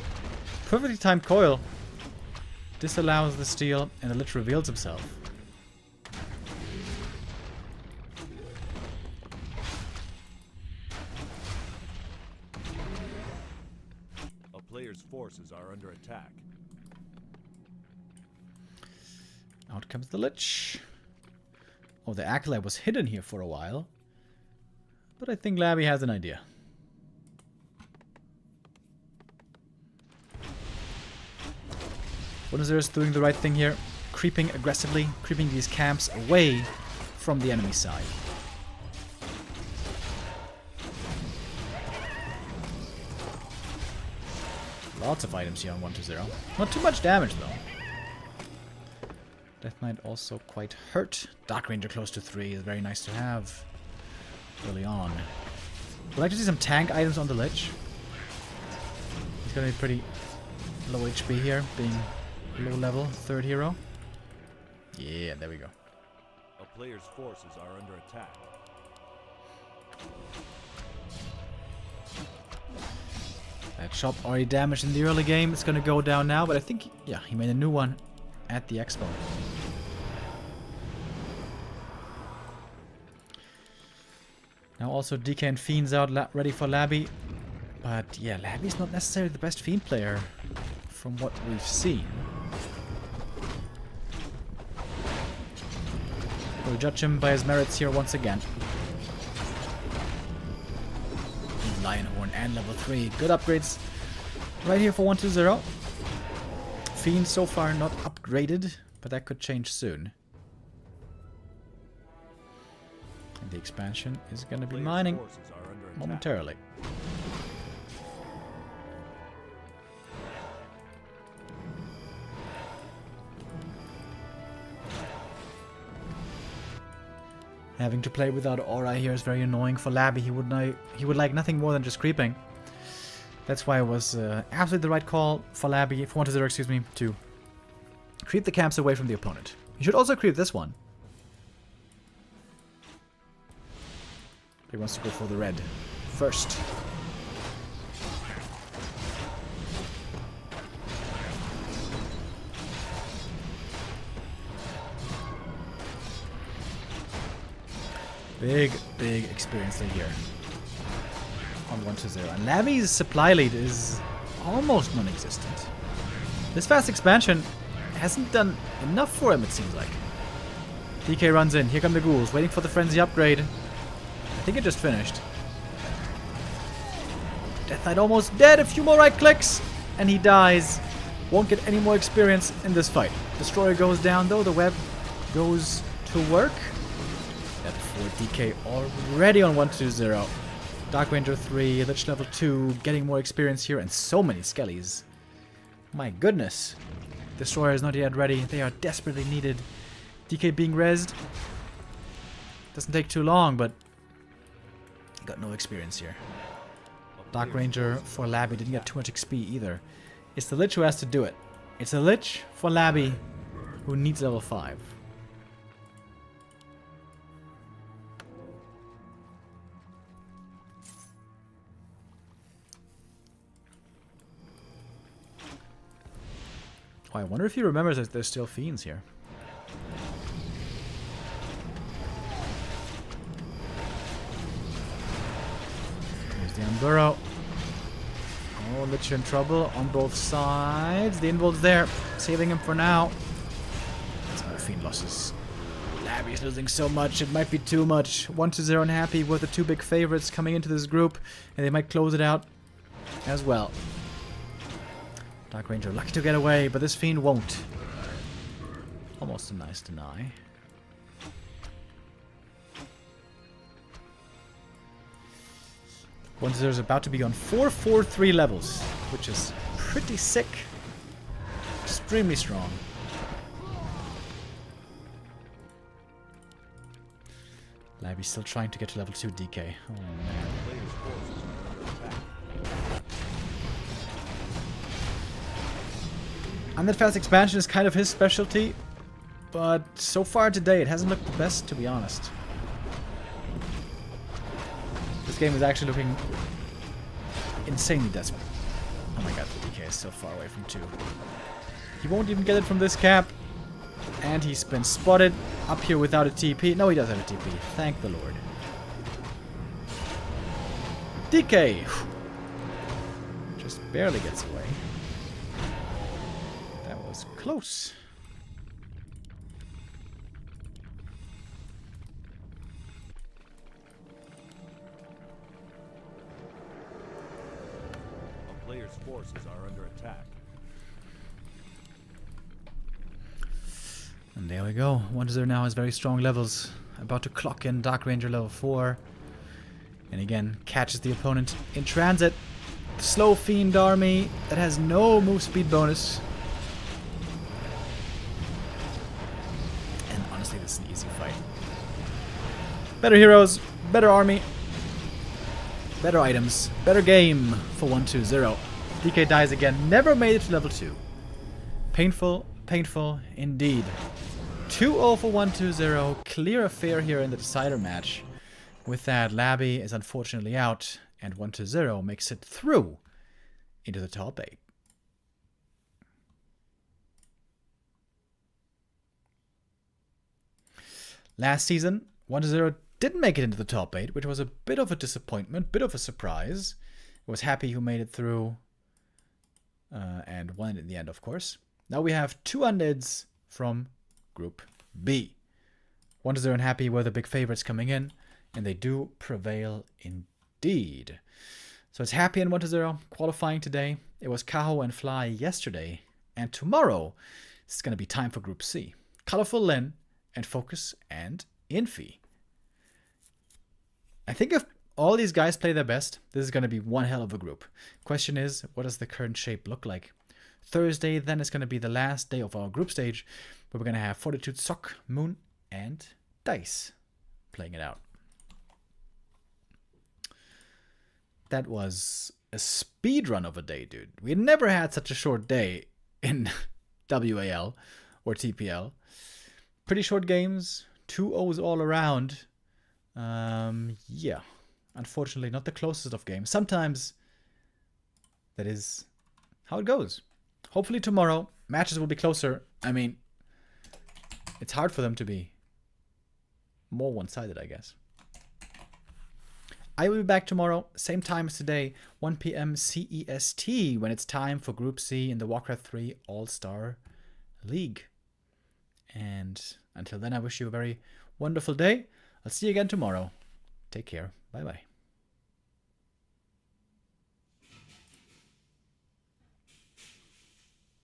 Perfectly timed coil. Disallows the steal and the Lich reveals himself. A player's forces are under attack. Out comes the Lich. Oh, the Acolyte was hidden here for a while. But I think Labby has an idea. Wonder is doing the right thing here. Creeping aggressively, creeping these camps away from the enemy side. Lots of items here on 1-0. Not too much damage though. Death Knight also quite hurt. Dark Ranger close to 3 is very nice to have early on. I'd like to see some tank items on the Lich. He's gonna be pretty low HP here, being low level, 3rd hero. Yeah, there we go. A player's forces are under attack. That shop already damaged in the early game. It's gonna go down now, but I think, yeah, he made a new one at the expo. Now also DK and Fiend's out, ready for Labby. But yeah, Labby's not necessarily the best Fiend player from what we've seen. We'll judge him by his merits here once again. Lionhorn and level 3. Good upgrades right here for 1-0. Fiend so far not upgraded, but that could change soon. And the expansion is going to be mining momentarily. Having to play without aura here is very annoying for Labby. He would like nothing more than just creeping. That's why it was absolutely the right call for Labby, for 1-0, excuse me, to creep the camps away from the opponent. He should also creep this one. He wants to go for the red first. Big experience lead here on 1-0. And Labby's supply lead is almost non-existent. This fast expansion hasn't done enough for him, it seems like. DK runs in. Here come the ghouls, waiting for the frenzy upgrade. I think it just finished. Death Knight almost dead. A few more right clicks, and he dies. Won't get any more experience in this fight. Destroyer goes down, though. The web goes to work. DK already on 1-0. Dark Ranger 3, Lich level 2, getting more experience here, and so many skellies. My goodness. Destroyer is not yet ready. They are desperately needed. DK being rezzed. Doesn't take too long, but got no experience here. Dark Ranger for Labby didn't get too much XP either. It's the Lich who has to do it. It's a Lich for Labby who needs level 5. Oh, I wonder if he remembers that there's still fiends here. There's the Unburrow. Oh, Lich in trouble on both sides. The Invol's there, saving him for now. That's more fiend losses. Labby's losing so much, it might be too much. 1-0 unhappy with the two big favorites coming into this group, and they might close it out as well. Dark Ranger lucky to get away, but this fiend won't. Almost a nice deny. Once there's about to be on 4-4-3 levels, which is pretty sick. Extremely strong. Labby's still trying to get to level 2 DK. Oh man. And that fast expansion is kind of his specialty, but so far today it hasn't looked the best, to be honest. This game is actually looking insanely desperate. Oh my god, the DK is so far away from 2. He won't even get it from this cap, and he's been spotted up here without a TP. No, he does have a TP, thank the Lord. DK just barely gets away. Close. player's forces are under attack. And there we go. 1-0 now has very strong levels. About to clock in Dark Ranger level 4. And again, catches the opponent in transit. Slow Fiend army that has no move speed bonus. And honestly, this is an easy fight. Better heroes, better army, better items, better game for 1-2-0. DK dies again, never made it to level 2. Painful, painful indeed. 2-0 for 1-2-0. Clear affair here in the decider match. With that, Labby is unfortunately out, and 1-2-0 makes it through into the top 8. Last season, 1-0 didn't make it into the top 8, which was a bit of a disappointment, bit of a surprise. I was happy who made it through, and won in the end, of course. Now we have 2 undeads from Group B. 1-0 and Happy were the big favorites coming in, and they do prevail indeed. So it's Happy and 1-0 qualifying today. It was Kaho and Fly yesterday, and tomorrow it's going to be time for Group C. Colorful Lin and Focus and Infi. I think if all these guys play their best, this is going to be one hell of a group. Question is, what does the current shape look like? Thursday then is going to be the last day of our group stage, where we're going to have Fortitude, Sock, Moon, and Dice playing it out. That was a speed run of a day, dude. We never had such a short day in WAL or TPL. Pretty short games, 2 O's all around. Yeah, unfortunately not the closest of games. Sometimes that is how it goes. Hopefully tomorrow matches will be closer. I mean, it's hard for them to be more one-sided, I guess. I will be back tomorrow, same time as today, 1 p.m. CEST, when it's time for Group C in the Warcraft 3 All-Star League. And until then, I wish you a very wonderful day. I'll see you again tomorrow. Take care. Bye-bye.